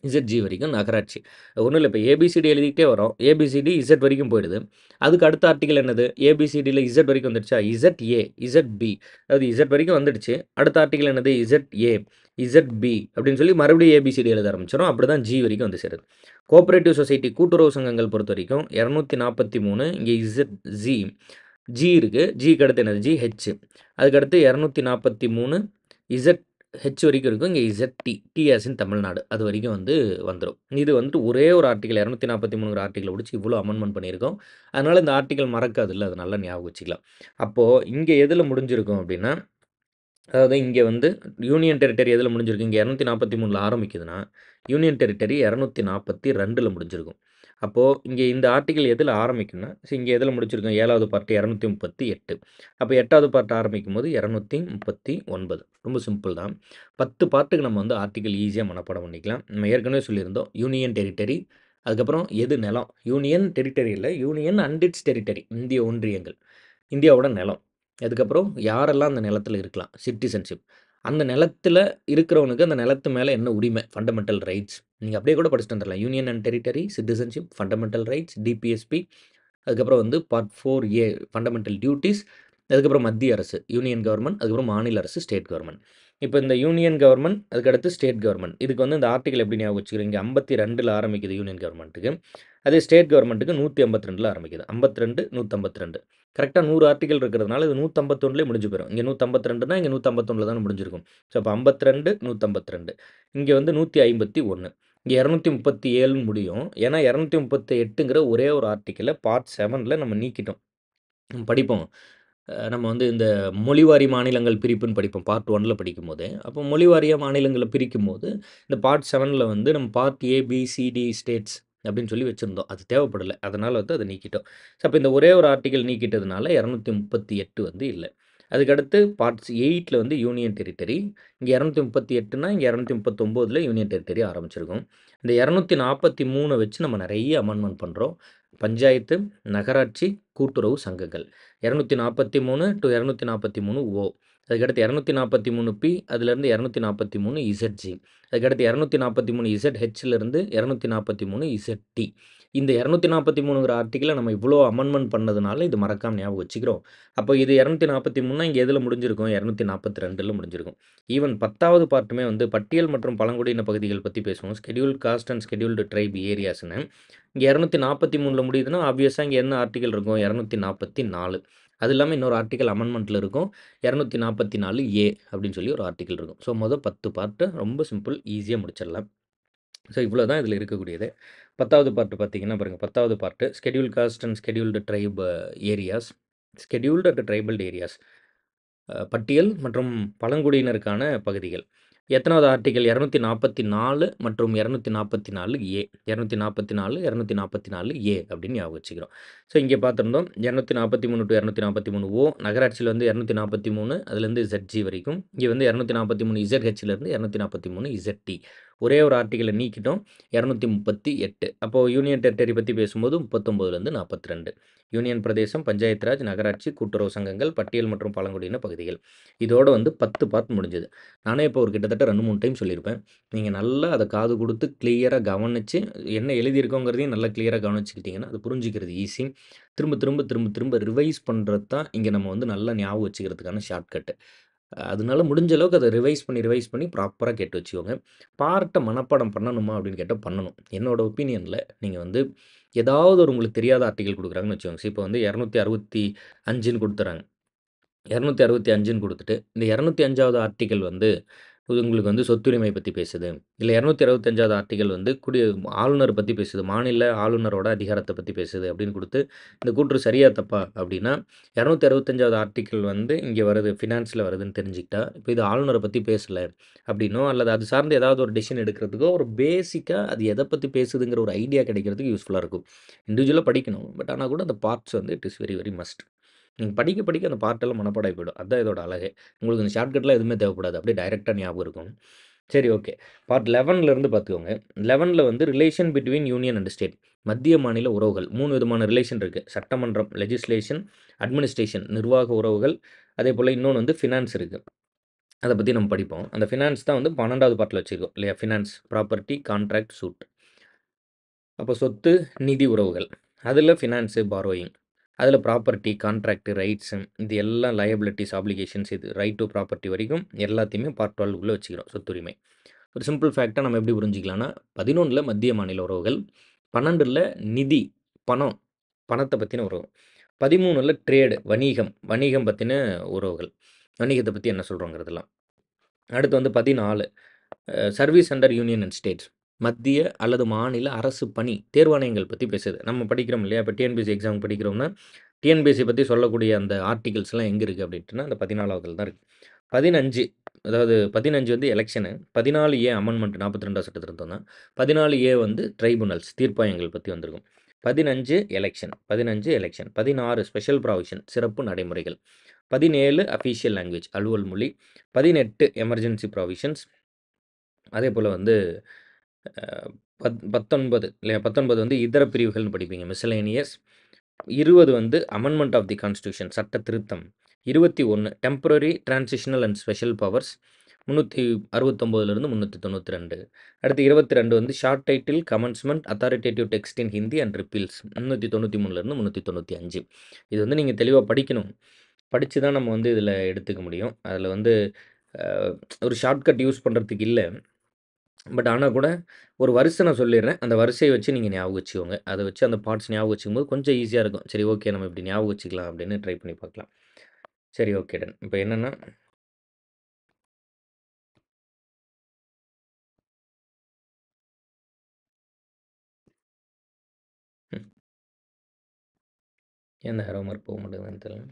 இசட்ஜி வரைக்கும் நகராட்சி. ஒண்ணும் இல்ல. இப்ப ஏபிசிடி எழுதிக்கிட்டே வரோம். ஏபிசிடி இசட் வரைக்கும் போயிடுது. அதுக்கு அடுத்த ஆர்டிகிள் என்னது? ஏபிசிடில இசட் வரைக்கும் வந்துடுச்சா? இசட்ஏ, இசட்பி, அதாவது இசட் வரைக்கும் வந்துடுச்சு. அடுத்த ஆர்டிகிள் என்னது? இசட்ஏ, இசட்பி அப்படின்னு சொல்லி மறுபடியும் ஏபிசிடி எழுத ஆரம்பிச்சிரும். அப்படிதான் ஜி வரைக்கும் வந்து சேருது. கோஆப்பரேட்டிவ் சொசைட்டி கூட்டுறவு சங்கங்கள் பொறுத்தவரைக்கும் 243, இங்க இசட்ஜி, ஜி இருக்கு. ஜிக்கு அடுத்து என்னது? ஜிஹெச். அதுக்கு அடுத்து 243 இசட் ஹெச் வரைக்கும் இருக்கும். இங்க Z D as in Tamil Nadu. அது வரைக்கும் வந்து வந்துரும். இது வந்துட்டு ஒரே ஒரு ஆர்டிகிள் 243ங்கிற ஆர்டிகிள புடிச்சு இவ்ளோ அமெண்ட்மென்ட் பண்ணியிருக்கோம். அதனால இந்த ஆர்டிகிள் மறக்காதுல்ல. அது நல்லா ஞாபகம் வச்சுக்கலாம். அப்போ இங்க எதுல முடிஞ்சிருக்கும் அப்டின்னா, அதாவது இங்க வந்து யூனியன் டெரிட்டரி எதுல முடிஞ்சிருக்கு? இங்க 243ல ஆரம்பிக்குதுன்னா, யூனியன் டெரிட்டரி 242ல முடிஞ்சிருக்கும். அப்போ இங்க இந்த ஆர்டிகிள் எதுல ஆரம்பிக்கும்னா, இங்க எதுல முடிச்சிருக்கும்? 7வது பார்ட் 238. அப்ப 8வது பார்ட் ஆரம்பிக்கும்போது 239. ரொம்ப சிம்பிள் தான். 10 பார்ட்டுக்கு நம்ம வந்து ஆர்டிகிள் ஈஸியா மனப்பாடம் பண்ணிக்கலாம். நம்ம ஏற்கனவே சொல்லியிருந்தோம். யூனியன் டெரிட்டரி, அதுக்கப்புறம் எது நிலம்? யூனியன் டெரிட்டரி இல்ல. Union and its territory. இந்திய ஒன்றியங்கள். இந்தியாவோட நிலம். அதுக்கப்புறம் யாரெல்லாம் அந்த நிலத்தில இருக்கலாம்? சிட்டிசன்ஷிப். அந்த நிலத்தில இருக்கிறவனுக்கு அந்த நிலத்து மேல என்ன உரிமை? Fundamental rights. நீங்க அப்படியே கூட படிச்சுட்டு வந்துரலாம். Union and territory, citizenship, fundamental rights, DPSP, அதுக்கப்புறம் வந்து பார்ட் 4ஏ ஃபண்டமெண்டல் டியூட்டீஸ், அதுக்கப்புறம் மத்திய அரசு, யூனியன் கவர்ன்மென்ட், அதுக்கப்புறம் மாநில அரசு, ஸ்டேட் கவர்ன்மென்ட். இப்ப இந்த யூனியன் கவர்ன்மென்ட், அதுக்கு அடுத்து ஸ்டேட் கவர்ன்மென்ட். இதுக்கு வந்து இந்த ஆர்டிகிள் எப்படி ஞாபகம் வச்சுக்கிறீங்க? 52ல ஆரம்பிக்குது யூனியன் கவர்ன்மென்ட்க்கு. அதே ஸ்டேட் கவர்ன்மென்ட்க்கு 152ல ஆரம்பிக்குது. 52, 152. கரெக்ட்டா 100 ஆர்டிகிள் இருக்கிறதுனால இது 151லயே முடிஞ்சு போயிரும். இங்க 152னா இங்க 151ல தானே முடிஞ்சிருக்கும். ஸோ அப்ப 52, 152. இங்க வந்து 151. இங்க 237ன்னு முடியும். ஏன்னா 238ங்கிற ஒரே ஒரு ஆர்டிகிள பார்ட் 7ல நம்ம நீக்கிட்டோம். படிப்போம். நம்ம வந்து இந்த மொழிவாரி மாநிலங்கள் பிரிப்புன்னு படிப்போம். பார்ட் 1ல படிக்கும்போதே. அப்போ மொழிவாரியா மாநிலங்கள பிரிக்கும்போது, இந்த பார்ட் 7ல வந்து நம்ம part A, B, C, D states அப்படின்னு சொல்லி வச்சிருந்தோம். அது தேவைப்படல. அதனால வந்து அத நீக்கிட்டோம். ஸோ அப்ப இந்த ஒரே ஒரு ஆர்டிகிள் நீக்கிட்டதுனால 238 வந்து இல்ல. அதுக்கடுத்து பார்ட்ஸ் 8ல வந்து யூனியன் டெரிட்டரி. இங்க 238னா இங்க 239ல யூனியன் டெரிட்டரி ஆரம்பிச்சிருக்கும். இந்த 243 வச்சு நம்ம நெறைய அமெண்ட்மென்ட் பண்றோம். பஞ்சாயத்து, நகராட்சி, கூட்டுறவு சங்கங்கள். 243 டூ 243 ஓ. அதுக்கடுத்து 243 பி, அதிலிருந்து 243 இசட்ஜி. அதுக்கடுத்து 243 இசட்ஹெச்லேருந்து 243 இசட்டி. இந்த 243ங்கிற ஆர்டிகிள நம்ம இவ்ளோ அமெண்ட்மென்ட் பண்ணதுனால இது மறக்காம ஞாபகம் வச்சுக்கிறோம். அப்போ இது 243னா இங்க எதுல முடிஞ்சிருக்கும்? 242ல முடிஞ்சிருக்கும். ஈவன் 10வது பார்ட்டுமே வந்து பட்டியல் மற்றும் பழங்குடியின பகுதிகள் பத்தி பேசுவோம். Scheduled caste and scheduled tribe ஏரியாஸ்ன்னு. இங்க 243ல முடியுதுன்னா, ஆப்வியஸா இங்க என்ன ஆர்டிகிள் இருக்கும்? 244. அது இல்லாம இன்னொரு ஆர்டிகிள் அமெண்ட்மென்ட்ல இருக்கும். 244 ஏ அப்படின்னு சொல்லி ஒரு ஆர்டிகிள் இருக்கும். ஸோ, 10 பார்ட்டு ரொம்ப சிம்பிள். ஈஸியா முடிச்சிடலாம். ஸோ, இவ்வளோ தான் இதில இருக்கக்கூடியது. 10வது பார்ட் பார்த்தீங்கன்னா பாருங்க, 10வது part scheduled caste and scheduled tribe areas. Scheduled and tribal areas. பட்டியல் மற்றும் பழங்குடியினருக்கான பகுதிகள். எத்தனாவது ஆர்டிக்கிள் 244 மற்றும் 244 ஏ. 244, 244 ஏ அப்படின்னு ஞாபகம் வச்சுக்கிறோம். ஸோ இங்கே பார்த்துருந்தோம் 243 டு 243 ஓ, நகராட்சியில் வந்து 243 அதுலேருந்து ZG வரைக்கும். இங்கே வந்து 243 ZHலேருந்து 243 ZT. ஒரே ஒரு ஆர்டிக்கிளை நீக்கிட்டோம். 238. அப்போது யூனியன் டெரிட்டரி பற்றி பேசும்போது 39லேருந்து 42. யூனியன் பிரதேசம், பஞ்சாயத்து ராஜ், நகராட்சி, கூட்டுறவு சங்கங்கள், பட்டியல் மற்றும் பழங்குடியின பகுதிகள். இதோட வந்து 10 பார்ட் முடிஞ்சது. நானே இப்போ ஒரு கிட்டத்தட்ட 2, 3 டைம் சொல்லியிருப்பேன். நீங்கள் நல்லா அதை காது கொடுத்து கிளியராக கவனித்து என்ன எழுதியிருக்கோங்கிறதையும் நல்லா கிளியராக கவனிச்சுக்கிட்டிங்கன்னா அது புரிஞ்சிக்கிறது ஈஸி. திரும்ப திரும்ப திரும்ப திரும்ப ரிவைஸ் பண்ணுறது தான் இங்கே நம்ம வந்து நல்லா ஞாபகம் வச்சுக்கிறதுக்கான ஷார்ட்கட்டு. அதனால முடிஞ்ச அளவுக்கு அதை ரிவைஸ் பண்ணி ப்ராப்பராக கேட்டு வச்சுக்கோங்க. பார்ட்டை மனப்பாடம் பண்ணணுமா அப்படின்னு கேட்டால் பண்ணணும். என்னோட ஒப்பீனியனில் நீங்கள் வந்து ஏதாவது ஒரு உங்களுக்கு தெரியாத ஆர்டிக்கல் கொடுக்குறாங்கன்னு வச்சுக்கோங்க. இப்போ வந்து 265ன்னு கொடுத்துறாங்க. 265ன்னு குடுத்துட்டு, இந்த 205வது ஆர்டிக்கிள் வந்து உங்களுக்கு வந்து சொத்துரிமை பத்தி பேசுது. இல்ல 265வது ஆர்டிக்கிள் வந்து ஆளுநர் பத்தி பேசுது. மாநில ஆளுநரோட அதிகாரத்த பத்தி பேசுது அப்படின்னு குடுத்து, இந்த கூற்று சரியா தப்பா அப்படின்னா, 265வது ஆர்டிக்கிள் வந்து இங்க வருது, ஃபினான்ஸ்ல வருதுன்னு தெரிஞ்சுக்கிட்டா, இப்ப இது ஆளுநர பத்தி பேசல அப்படின்னோ, அல்லது அது சார்ந்து ஏதாவது ஒரு டெசிஷன் எடுக்கிறதுக்கோ, ஒரு பேசிக்கா அது எத பத்தி பேசுதுங்கிற ஒரு ஐடியா கிடைக்கிறதுக்கு யூஸ்ஃபுல்லா இருக்கும். இண்டிவிஜுவலா படிக்கணும். பட் ஆனா கூட அந்த பார்ட்ஸ் வந்து it is very very must. நீங்க படிக்க, படிக்க அந்த பார்ட்டெல்லாம் மனப்பாடம் ஆகி போயிடும். அதான் இதோட அழகே. உங்களுக்கு இந்த ஷார்ட்கட்லாம் எதுவுமே தேவைப்படாது. அப்படியே டைரக்ட்டா ஞாபகம் இருக்கும். சரி, ஓகே. பார்ட் 11லேருந்து பார்த்துக்கோங்க. 11ல வந்து relation between union and state. மத்திய, மாநில உறவுகள். 3 விதமான ரிலேஷன் இருக்கு. சட்டமன்றம், லெஜிஸ்லேஷன், அட்மினிஸ்ட்ரேஷன் நிர்வாக உறவுகள். அதேபோல இன்னொன்னு வந்து ஃபினான்ஸ் இருக்கு. அத பத்தி நம்ம படிப்போம். அந்த ஃபினான்ஸ் தான் வந்து 12வது பார்ட்ல வச்சிருக்கோம் இல்லையா? Finance, property, contract, suit. அப்போ சொத்து, நிதி உறவுகள். அதில ஃபினான்ஸு, பாரோயிங். அதில ப்ராப்பர்ட்டி, கான்ட்ராக்ட், ரைட்ஸு இது எல்லாம் லயபிலிட்டீஸ், ஆப்ளிகேஷன்ஸ் இது ரைட் டூ ப்ராப்பர்ட்டி வரைக்கும் எல்லாத்தையுமே பார்ட் 12க்குள்ள வச்சுக்கிறோம் சொத்துரிமை. ஒரு சிம்பிள் ஃபேக்ட்டா நம்ம எப்படி புரிஞ்சுக்கலாம்னா, 11ல மத்திய, மாநில உறவுகள். 12ல நிதி, பணம், பணத்த பத்தின உறவு. 13ல ட்ரேடு, வணிகம், வணிகம் பத்தின உறவுகள். வணிகத்த பத்தி என்ன சொல்றோங்கிறதெல்லாம். அடுத்து வந்து 14 service under union and states. மத்திய அல்லது மாநில அரசு பணி, தேர்வாணையங்கள் பத்தி பேசுது. நம்ம படிக்கிறோம் இல்லையா? இப்ப டிஎன்பிஎஸ்சி எக்ஸாம் படிக்கிறோம்னா, டிஎன்பிஎஸ்சி பத்தி சொல்லக்கூடிய அந்த ஆர்டிகிள்ஸ்லாம் எங்க இருக்கு அப்படின்ட்டுனா, அந்த 14வதுல தான் இருக்கு. 15 அதாவது 15 வந்து எலக்ஷனு. 14 ஏ அமெண்ட்மென்ட் 42வது சட்ட திருத்தம் தான். 14 ஏ வந்து ட்ரைபுனல்ஸ், தீர்ப்பாயங்கள் பத்தி வந்திருக்கும். 15 எலக்ஷன். 15 எலக்ஷன். 16 ஸ்பெஷல் ப்ராவிஷன், சிறப்பு நடைமுறைகள். 17 அஃபிஷியல் லாங்குவேஜ், அலுவல் மொழி. 18 எமர்ஜென்சி ப்ராவிஷன்ஸ். அதேபோல வந்து அ 19 இல்லையா? 19 வந்து இதர பிரிவுகள்னு படிப்பீங்க. மிஸ்செலேனியஸ். 20 வந்து அமெண்ட்மென்ட் ஆஃப் தி கான்ஸ்டிடியூஷன், சட்ட திருத்தம். 21 temporary, transitional and special powers. 369லிருந்து 392. அடுத்து 22 வந்து short title, commencement, authoritative text in Hindi and repeals. 393லிருந்து 395. இது வந்து நீங்க தெளிவா படிக்கணும். படிச்சு தான் நம்ம வந்து இதில எடுத்துக்க முடியும். அதில வந்து அ ஒரு ஷார்ட்கட் யூஸ் பண்றதுக்கு இல்ல. பட் ஆனா கூட ஒரு வரிசை நான் சொல்லிடுறேன். அந்த வரிசைய வச்சு நீங்க ஞாபகம் வச்சுக்கோங்க. அத வச்சு அந்த பார்ட்ஸ் ஞாபகம் வச்சுக்கும்போது கொஞ்சம் ஈஸியா இருக்கும். சரி, ஓகே, நம்ம இப்படி ஞாபகம் வச்சுக்கலாம் அப்படின்னு ட்ரை பண்ணி பார்க்கலாம். சரி, ஓகே, டன். இப்ப என்னன்னா ம். ஏன் இந்த ஆரோ மார்க் போ மாட்டேங்குதுன்னு தெரியல.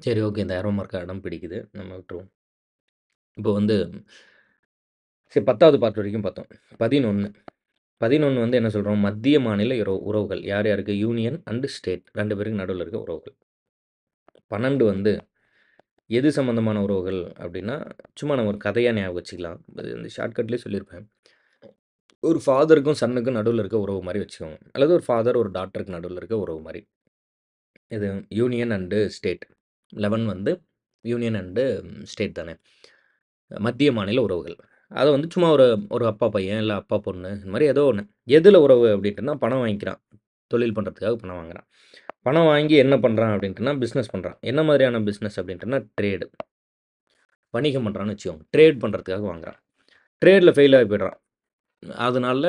சரி, ஓகே. இந்த ஆரோ மார்க் அடம் பிடிக்குது. நம்ம விட்டுருவோம். இப்போ வந்து சரி, 10வது பார்ட் வரைக்கும் பார்த்தோம். 11 11 வந்து என்ன சொல்றோம்? மத்திய, மாநில உறவுகள். யார் யாருக்கு? யூனியன் அண்ட் ஸ்டேட் 2 பேருக்கு நடுவுல இருக்க உறவுகள். 12 வந்து எது சம்மந்தமான உறவுகள் அப்படின்னா, சும்மா நம்ம ஒரு கதையா ஞாபகம் வச்சுக்கலாம். அது இந்த ஷார்ட்கட்லயே சொல்லியிருப்பேன். ஒரு ஃபாதருக்கும் சன்னுக்கும் நடுவுல இருக்க உறவு மாரி வச்சுக்கோங்க. அல்லது ஒரு ஃபாதர் ஒரு டாட்டருக்கு நடுவுல இருக்க உறவு மாரி. இது யூனியன் அண்டு ஸ்டேட். 11 வந்து யூனியன் அண்டு ஸ்டேட் தானே. மத்திய, மாநில உறவுகள். அத வந்து சும்மா ஒரு ஒரு அப்பா பையன், இல்ல அப்பா பொண்ணு இந்த மாரி ஏதோ ஒண்ணு. எதுல உறவு அப்படின்ட்டுனா பணம் வாங்கிக்கிறான். தொழில் பண்றதுக்காக பணம் வாங்குறான். பணம் வாங்கி என்ன பண்றான் அப்படின்ட்டுனா, பிசினஸ் பண்றான். என்ன மாதிரியான பிசினஸ் அப்படின்ட்டுனா, ட்ரேடு. வணிகம் பண்றான்னு வச்சுக்கோங்க. ட்ரேட் பண்றதுக்காக வாங்குறான். ட்ரேட்ல ஃபெயில் ஆகி போயிடுறான். அதனால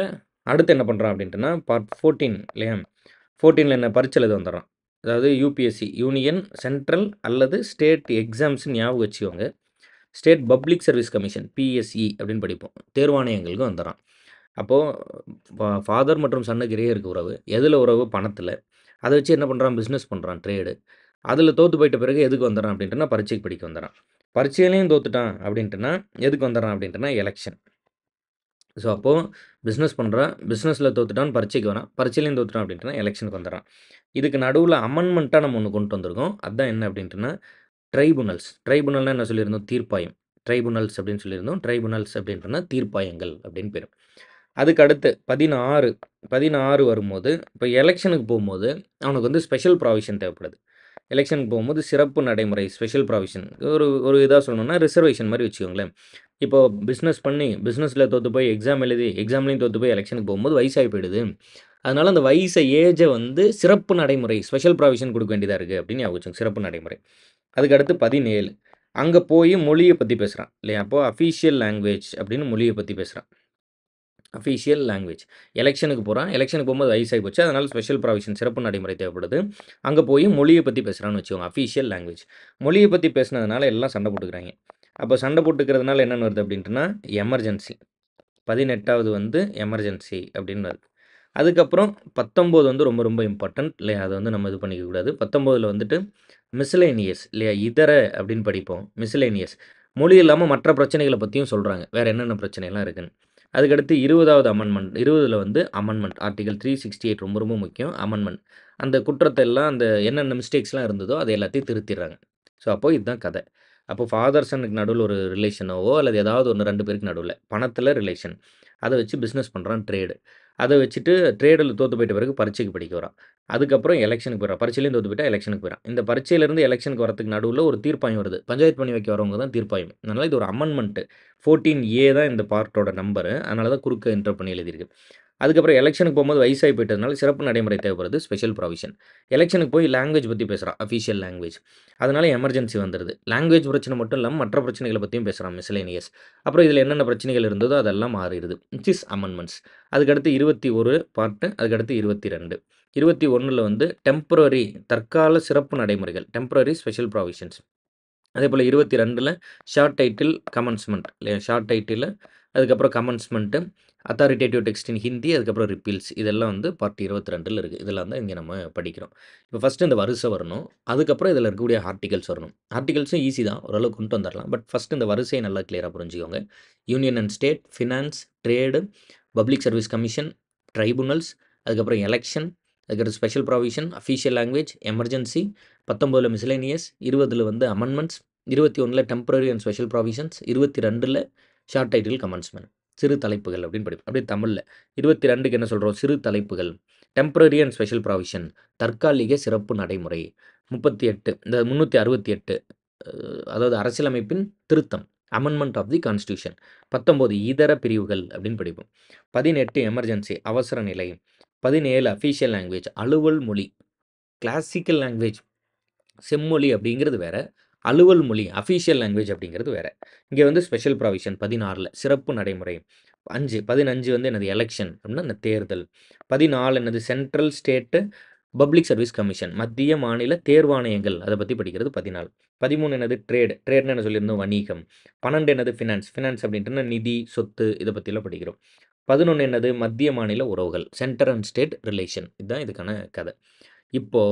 அடுத்து என்ன பண்றான் அப்படின்ட்டுனா, பார்ட் 14 இல்லையா? 14ல என்ன பரீட்சை எழுத வந்துர்றான். அதாவது யுபிஎஸ்சி, யூனியன், சென்ட்ரல் அல்லது ஸ்டேட் எக்ஸாம்ஸ் ஞாபகம் வச்சுக்கோங்க. State public service commission, BSE அப்படின்னு படிப்போம். தேர்வாணையங்களுக்கு வந்துர்றான். அப்போ ஃபாதர் மற்றும் சன்னுக்கு இடையே இருக்க உறவு. எதுல உறவு? பணத்தில. அத வச்சு என்ன பண்றான்? பிசினஸ் பண்றான், ட்ரேடு. அதில தோத்து போயிட்ட பிறகு எதுக்கு வந்துடுறான் அப்படின்ட்டுனா, பரீட்சைக்கு படிக்க வந்துடுறான். பரீட்சையிலயும் தோத்துட்டான் அப்படின்ட்டுனா, எதுக்கு வந்துடுறான் அப்படின்ட்டுனா, எலக்ஷன். ஸோ, அப்போ பிசினஸ் பண்றான். பிசினஸ்ல தோத்துட்டான், பரீட்சைக்கு வரான். பரீட்சையிலயும் தோத்துட்டான் அப்படின்ட்டுனா, எலக்ஷனுக்கு வந்துடுறான். இதுக்கு நடுவுல அமெண்ட்மென்ட்டா நம்ம ஒண்ணு கொண்டு வந்திருக்கோம். அதான் என்ன அப்படின்ட்டுனா, ட்ரைபுனல்ஸ். ட்ரைபுனல்னா என்ன சொல்லியிருந்தோம்? தீர்ப்பாயம். ட்ரைபுனல்ஸ் அப்படின்னு சொல்லியிருந்தோம். ட்ரைபுனல்ஸ் அப்படின்ட்டுனா, தீர்ப்பாயங்கள் அப்படின்னு பேரு. அதுக்கு அடுத்து 16 16 வரும்போது, இப்ப எலக்ஷனுக்கு போம்போது, அவனுக்கு வந்து ஸ்பெஷல் ப்ராவிஷன் தேவைப்படுது. எலக்ஷனுக்கு போகும்போது சிறப்பு நடைமுறை, ஸ்பெஷல் ப்ராவிஷன். ஒரு ஒரு இதா சொல்லணும்னா, ரிசர்வேஷன் மாரி வச்சுக்கோங்களேன். இப்போ பிசினஸ் பண்ணி, பிசினஸ்ல தோத்து போய் எக்ஸாம் எழுதி, எக்ஸாம்லயும் தோத்து போய் எலக்ஷனுக்கு போகும்போது வயசாகி போயிடுது. அதனால அந்த ஏஜ வந்து சிறப்பு நடைமுறை, ஸ்பெஷல் ப்ராவிஷன் குடுக்க வேண்டியதா இருக்கு அப்படின்னு ஞாபகம் வச்சுக்கோங்க. சிறப்பு நடைமுறை. அதுக்கு அடுத்து 17 அங்க போய் மொழிய பத்தி பேசுறான் இல்லையா? அப்போ அஃபிஷியல் லாங்குவேஜ் அப்படின்னு மொழிய பத்தி பேசுறான். Official language. எலக்ஷனுக்கு போறான். எலக்ஷனுக்கு போம்போது வயசாகி போச்சு. அதனால ஸ்பெஷல் ப்ராவிஷன் சிறப்பு நடைமுறை தேவைப்படுது. அங்க போய் மொழிய பத்தி பேசுறான்னு வச்சுக்கோங்க. Official language. மொழிய பத்தி பேசினதுனால எல்லாம் சண்டை போட்டுக்கிறாய்ங்க. அப்ப சண்டை போட்டுக்கிறதுனால என்னன்னு வருது அப்படின்ட்டுனா, எமர்ஜென்சி. 18வது வந்து எமர்ஜென்சி அப்படின்னு வருது. அதுக்கப்புறம் 19 வந்து ரொம்ப ரொம்ப இம்பார்ட்டன்ட் இல்லையா? அத வந்து நம்ம இது பண்ணிக்க கூடாது. 19ல வந்துட்டு மிஸ்செலேனியஸ் இல்லையா? இதர அப்படின்னு படிப்போம். மிஸ்செலேனியஸ். மொழி இல்லாம மற்ற பிரச்சனைகள பத்தியும் சொல்றாங்க. வேற என்னென்ன பிரச்சனைலாம் இருக்குன்னு. அதுக்கடுத்து 20வது அமெண்ட்மென்ட். 20ல வந்து அமெண்ட்மென்ட். ஆர்டிகிள் 368 ரொம்ப ரொம்ப முக்கியம். அமெண்ட்மென்ட். அந்த குற்றத்த எல்லாம் அந்த என்னென்ன மிஸ்டேக்ஸ்லாம் இருந்ததோ, அத எல்லாத்தையும் திருத்திர்றாங்க. ஸோ, அப்போ இதுதான் கதை. அப்போ ஃபாதர் சன்னுக்கு நடுவுல ஒரு ரிலேஷனோவோ அல்லது ஏதாவது ஒண்ணு 2 பேருக்கு நடுவுல. பணத்தில ரிலேஷன். அத வச்சு பிசினஸ் பண்றான் ட்ரேடு. அத வச்சுட்டு ட்ரேடுல தோத்து போயிட்ட பிறகு பரீட்சைக்கு படிக்க வரான். அதுக்கப்புறம் எலக்ஷனுக்கு போயிறான். பரீட்சையிலயும் தோத்து போயிட்டா எலக்ஷனுக்கு போயிறான். இந்த பரீட்சையிலிருந்து எலக்ஷனுக்கு வரதுக்கு நடுவுல ஒரு தீர்ப்பாயம் வருது. பஞ்சாயத்து பண்ணி வைக்க வரவங்க தான் தீர்ப்பாயம். அதனால இது ஒரு அமெண்ட்மென்ட். 14 தான் இந்த பார்ட்டோட நம்பரு. அதனால தான் குறுக்க என்டர் பண்ணி எழுதியிருக்கு. அதுக்கப்புறம் எலக்ஷனுக்கு போம்போது வயசாகி போயிட்டதுனால சிறப்பு நடைமுறை தேவைப்படுது. Special provision. எலக்ஷனுக்கு போய் லாங்குவேஜ் பத்தி பேசுறான். Official language. அதனால எமர்ஜென்சி வந்துருது. லாங்குவேஜ் பிரச்சனை மட்டும் இல்லாம மற்ற பிரச்சனைகள பத்தியும் பேசுறான் மிஸ்செலேனியஸ். அப்புறம் இதில என்னென்ன பிரச்சனைகள் இருந்ததோ அதெல்லாம் மாறிருது. Which is அமெண்ட்மென்ட்ஸ். அதுக்கடுத்து 21 பார்ட். அதுக்கடுத்து 22. 21ல வந்து டெம்பரரி தற்கால சிறப்பு நடைமுறைகள். Temporary special provisions. அதேபோல 22ல ஷார்ட் டைட்டில் கமென்ஸ்மென்ட் இல்லையா? ஷார்ட் டைட்டிலு, அதுக்கப்புறம் commencement, authoritative text in Hindi, அதுக்கப்புறம் ரிப்பீல்ஸ் இதெல்லாம் வந்து பார்ட் 22ல இருக்கு. இதெல்லாம் தான் இங்க நம்ம படிக்கிறோம். இப்போ ஃபர்ஸ்ட்டு இந்த வரிசை வரணும். அதுக்கப்புறம் இதில இருக்கக்கூடிய ஆர்டிகிள்ஸ் வரணும். ஆர்டிகிள்ஸும் ஈஸி தான். ஓரளவுக்கு கொண்டு வந்துரலாம். பட் ஃபர்ஸ்ட்டு இந்த வரிசைய நல்லா கிளியரா புரிஞ்சுக்கோங்க. Union and state, finance, trade, public service commission, tribunals, அதுக்கப்புறம் எலக்ஷன், அதுக்கடுத்து special provision, official language, emergency, 19ல மிஸ்செலேனியஸ், 20ல வந்து அமெண்ட்மென்ட்ஸ், 21ல டெம்பரரி அண்ட் ஸ்பெஷல் ப்ராவிஷன்ஸ், 22ல ஷார்ட் டைட்டில் கமென்ஸ்மென்ட். சிறு தலைப்புகள் அப்படின்னு படிப்போம். அப்படியே தமிழ்ல 22க்கு என்ன சொல்றோம்? சிறு தலைப்புகள். Temporary and special provision. தற்காலிக சிறப்பு நடைமுறை. 38 இந்த 368 அதாவது அரசியலமைப்பின் திருத்தம். Amendment of the constitution. 19 இதர பிரிவுகள் அப்படின்னு படிப்போம். 18 எமர்ஜென்சி அவசர நிலை. 17 அஃபிஷியல் லாங்குவேஜ் அலுவல் மொழி. கிளாசிக்கல் லாங்குவேஜ் செம்மொழி அப்படிங்கிறது வேற. அலுவல் மொழி அஃபிஷியல் லாங்குவேஜ் அப்படிங்கிறது வேற. இங்க வந்து ஸ்பெஷல் ப்ராவிஷன் 16ல சிறப்பு நடைமுறை. 15 வந்து என்னது? எலக்ஷன் அப்படின்னா இந்த தேர்தல். 14 என்னது? Central state public service commission. மத்திய, மாநில தேர்வாணையங்கள் அத பத்தி படிக்கிறது 14. 13 என்னது? ட்ரேட். ட்ரேட்னா என்ன சொல்லியிருந்தோம்? வணிகம். 12 என்னது? ஃபினான்ஸ். ஃபினான்ஸ் அப்படின்ட்டுனா நிதி, சொத்து இத பத்திலாம் படிக்கிறோம். 11 என்னது? மத்திய, மாநில உறவுகள். Centre and state relation. இதுதான் இதுக்கான கதை. இப்போ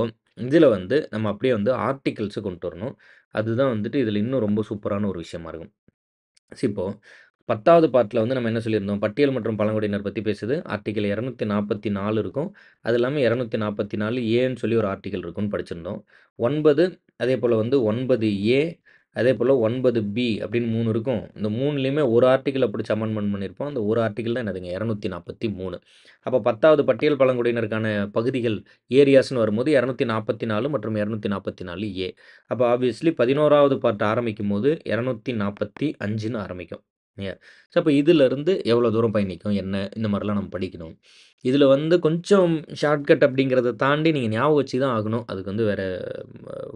இதில வந்து நம்ம அப்படியே வந்து ஆர்டிகிள்ஸ கொண்டு வரணும். அதுதான் வந்துட்டு இதில இன்னும் ரொம்ப சூப்பரான ஒரு விஷயமா இருக்கும். இப்போ 10வது பார்ட்ல வந்து நம்ம என்ன சொல்லியிருந்தோம்? பட்டியல் மற்றும் பழங்குடியினர் பத்தி பேசுது. ஆர்டிகிள் 244 இருக்கும். அது இல்லாம 244 ஏன்னு சொல்லி ஒரு ஆர்டிகிள் இருக்குன்னு படிச்சிருந்தோம். 9 அதேபோல வந்து 9 அதேபோல 9 அப்படின்னு 3 இருக்கும். இந்த 3லயுமே ஒரு ஆர்டிகிள பிடிச்சு அமெண்ட்மென்ட் பண்ணியிருப்போம். அந்த ஒரு ஆர்டிகிள் தான் என்னதுங்க? 243. அப்ப 10வது பட்டியல் பழங்குடியினருக்கான பகுதிகள் ஏரியாஸ்ன்னு வரும்போது 244 மற்றும் 244 அப்ப ஆப்வியஸ்லி 11வது பார்ட் ஆரம்பிக்கும்போது 245ன்னு ஆரம்பிக்கும். ஸோ, அப்ப இதிலருந்து எவ்வளோ தூரம் பயணிக்கும்? என்ன? இந்த மாரிலாம் நம்ம படிக்கணும். இதில வந்து கொஞ்சம் ஷார்ட்கட் அப்படிங்கிறத தாண்டி நீங்க ஞாபகம் வச்சு தான் ஆகணும். அதுக்கு வந்து வேற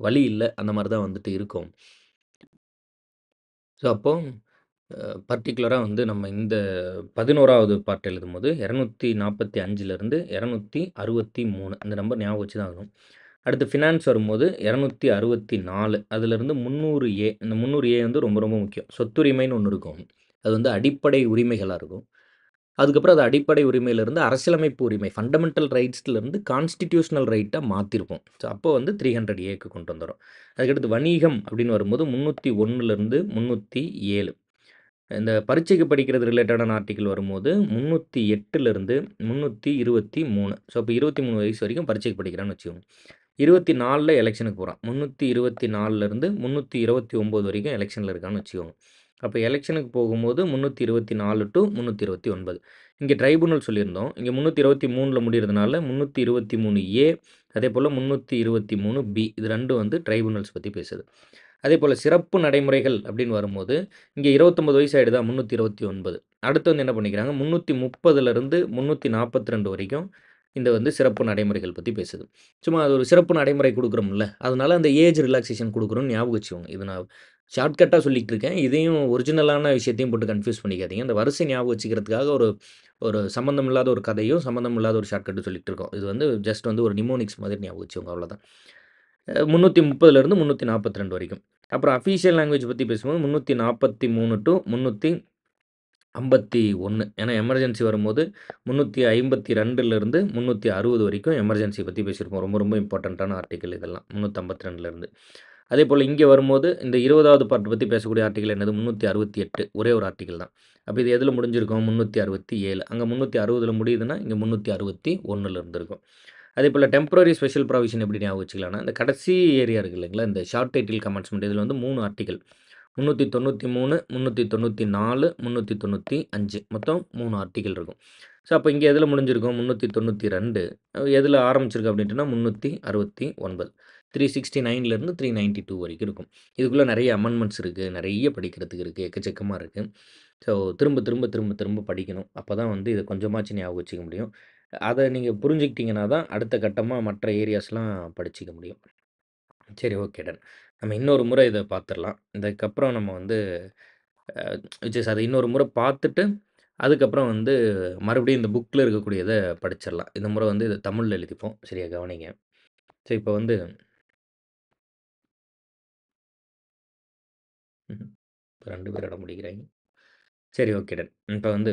வழி இல்ல. அந்த மாரி தான் வந்துட்டு இருக்கும். ஸோ, அப்போ பர்ட்டிகுலரா வந்து நம்ம இந்த 11வது பார்ட் எழுதும்போது 245லிருந்து 263 இந்த நம்பர் ஞாபகம் வச்சு தான் ஆகணும். அடுத்து ஃபினான்ஸ் வரும்போது 264 அதிலிருந்து 300 இந்த 300 வந்து ரொம்ப ரொம்ப முக்கியம். சொத்துரிமைன்னு ஒண்ணு இருக்கும். அது வந்து அடிப்படை உரிமைகளா இருக்கும். அதுக்கப்புறம் அது அடிப்படை உரிமையிலிருந்து அரசியலமைப்பு உரிமை ஃபண்டமெண்டல் ரைட்ஸ்லேருந்து கான்ஸ்டிடியூஷனல் ரைட்டாக மாற்றிருப்போம். ஸோ அப்போ வந்து 300 ஏக்கு கொண்டு வந்துடும். அதுக்கடுத்து வணிகம் அப்படின்னு வரும்போது 301லேருந்து 307. இந்த பரீட்சைக்கு படிக்கிறது ரிலேட்டடான ஆர்டிக்கிள் வரும்போது 308லேருந்து 323. ஸோ அப்போ 23 வயசு வரைக்கும் பரீட்சைக்கு படிக்கிறான்னு வச்சுக்கோங்க. 24ல் எலெக்ஷனுக்கு போகிறான். 324லேருந்து 329 வரைக்கும் எலெக்ஷனில் இருக்கான்னு வச்சுக்கோங்க. அப்போ எலெக்ஷனுக்கு போகும்போது 324 டு 329. இங்கே ட்ரைபுனல் சொல்லியிருந்தோம். இங்கே 323ல் முடிகிறதுனால 323 அதேபோல் 323 இது ரெண்டும் வந்து ட்ரைபுனல்ஸ் பற்றி பேசுது. அதேபோல் சிறப்பு நடைமுறைகள் அப்படின்னு வரும்போது இங்கே 29 வயசு ஆகிடுதா 329. அடுத்து வந்து என்ன பண்ணிக்கிறாங்க 330லேருந்து 342 வரைக்கும் இந்த வந்து சிறப்பு நடைமுறைகள் பற்றி பேசுது. சும்மா அது ஒரு சிறப்பு நடைமுறை கொடுக்குறோம்ல, அதனால அந்த ஏஜ் ரிலாக்சேஷன் கொடுக்குறோம்னு ஞாபகம் வச்சுக்கோங்க. இது நான் ஷார்ட்கட்டாக சொல்லிட்டு இருக்கேன். இதையும் ஒரிஜினலான விஷயத்தையும் போட்டு கன்ஃப்யூஸ் பண்ணிக்காதீங்க. அந்த வரிசை ஞாபகம் வச்சுக்கிறதுக்காக ஒரு ஒரு சம்மந்தம் இல்லாத ஒரு கதையும், சம்மந்தம் இல்லாத ஒரு ஷார்ட்கட்டும் சொல்லிட்டு இருக்கோம். இது வந்து ஜஸ்ட் வந்து ஒரு நிமோனிக்ஸ் மாதிரி ஞாபகம் வச்சுக்கோங்க அவ்வளோதான். 330லேருந்து 342 வரைக்கும். அப்புறம் அஃபீஷியல் லாங்குவேஜ் பற்றி பேசும்போது 343 டு 351. ஏன்னா எமர்ஜென்சி வரும்போது 352லேருந்து 360 வரைக்கும் எமர்ஜென்சி பற்றி பேசியிருப்போம். ரொம்ப ரொம்ப இம்பார்ட்டண்ட்டான ஆர்டிக்கிள் இதெல்லாம் 352லேருந்து. அதேபோல் இங்கே வரும்போது இந்த 20வது பார்ட் பற்றி பேசக்கூடிய ஆர்டிக்கிள் என்னது 368. ஒரே ஒரு ஆர்டிக்கிள் தான். அப்போ இது எதில் முடிஞ்சிருக்கும் 367. அங்கே 360ல் முடியுதுன்னா இங்கே 361ல் இருந்திருக்கும். அதேபோல் டெம்பரரி ஸ்பெஷல் ப்ராவிஷன் எப்படி ஞாபகம் வச்சுக்கலாம்னா, இந்த கடைசி ஏரியா இருக்குது இல்லைங்களா, இந்த ஷார்ட் டைட்டில் கமெண்ட்ஸ்மெண்ட் இதில் வந்து 3 ஆர்டிக்கிள் 393, 394, 395 மொத்தம் 3 ஆர்டிக்கிள் இருக்கும். ஸோ அப்போ இங்கே எதில் முடிஞ்சிருக்கும் 392. எதில் ஆரம்பிச்சிருக்கு அப்படின்ட்டுனா 369. 369லேருந்து 392 வரைக்கும் இருக்கும். இதுக்குள்ளே நிறைய அமெண்ட்மெண்ட்ஸ் இருக்குது, நிறைய படிக்கிறதுக்கு இருக்குது, எக்கச்சக்கமாக இருக்குது. ஸோ திரும்ப திரும்ப திரும்ப திரும்ப படிக்கணும். அப்போ தான் வந்து இதை கொஞ்சமாச்சும் ஞாபகம் வச்சுக்க முடியும். அதை நீங்கள் புரிஞ்சுக்கிட்டீங்கன்னா தான் அடுத்த கட்டமாக மற்ற ஏரியாஸ்லாம் படிச்சுக்க முடியும். சரி, ஓகே, டன். நம்ம இன்னொரு முறை இதை பார்த்துடலாம். இதுக்கப்புறம் நம்ம வந்து அதை இன்னொரு முறை பார்த்துட்டு அதுக்கப்புறம் வந்து மறுபடியும் இந்த புக்கில் இருக்கக்கூடியதை படிச்சிடலாம். இந்த முறை வந்து இதை தமிழில் எழுதிப்போம். சரியா கவனிங்க. சரி, இப்போ வந்து 2 பேர் இடம் பிடிக்கிறாங்க. சரி, ஓகே, டன். இப்போ வந்து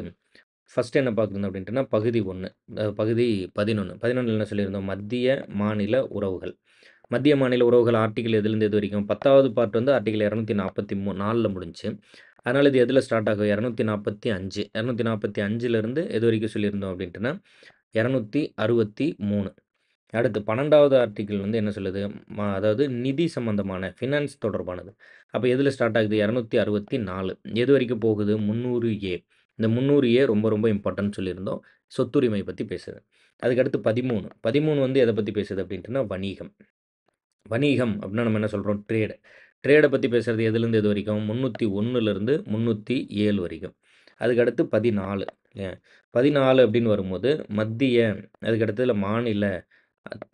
ஃபஸ்ட்டு என்ன பார்க்குறது அப்படின்ட்டுனா பகுதி 1, பகுதி 11. 11ல் என்ன சொல்லியிருந்தோம், மத்திய மாநில உறவுகள். மத்திய மாநில உறவுகள் ஆர்டிக்கிள் எதுலேருந்து எது வரைக்கும் 10வது பார்ட் வந்து ஆர்டிக்கிள் 244ல் முடிஞ்சுச்சு. அதனால் இது எதில் ஸ்டார்ட் ஆகும் 245. 245லேருந்து எது வரைக்கும் சொல்லியிருந்தோம் அப்படின்ட்டுனா 263. அடுத்து 12வது ஆர்டிக்கிள் வந்து என்ன சொல்லுது, அதாவது நிதி சம்பந்தமான ஃபினான்ஸ் தொடர்பானது. அப்போ எதில் ஸ்டார்ட் ஆகுது 264. எது வரைக்கும் போகுது 300 இந்த 300 ரொம்ப ரொம்ப இம்பார்ட்டன்ட் சொல்லியிருந்தோம். சொத்துரிமை பற்றி பேசுது. அதுக்கடுத்து 13. 13 வந்து எதை பற்றி பேசுது அப்படின்ட்டுனா வணிகம். வணிகம் அப்படின்னா நம்ம என்ன சொல்கிறோம் ட்ரேடு. ட்ரேடை பற்றி பேசுகிறது எதுலேருந்து எது வரைக்கும் 301லேருந்து 307 வரைக்கும். அதுக்கடுத்து 14. 14 அப்படின்னு வரும்போது மத்திய, அதுக்கடுத்ததுல மாநில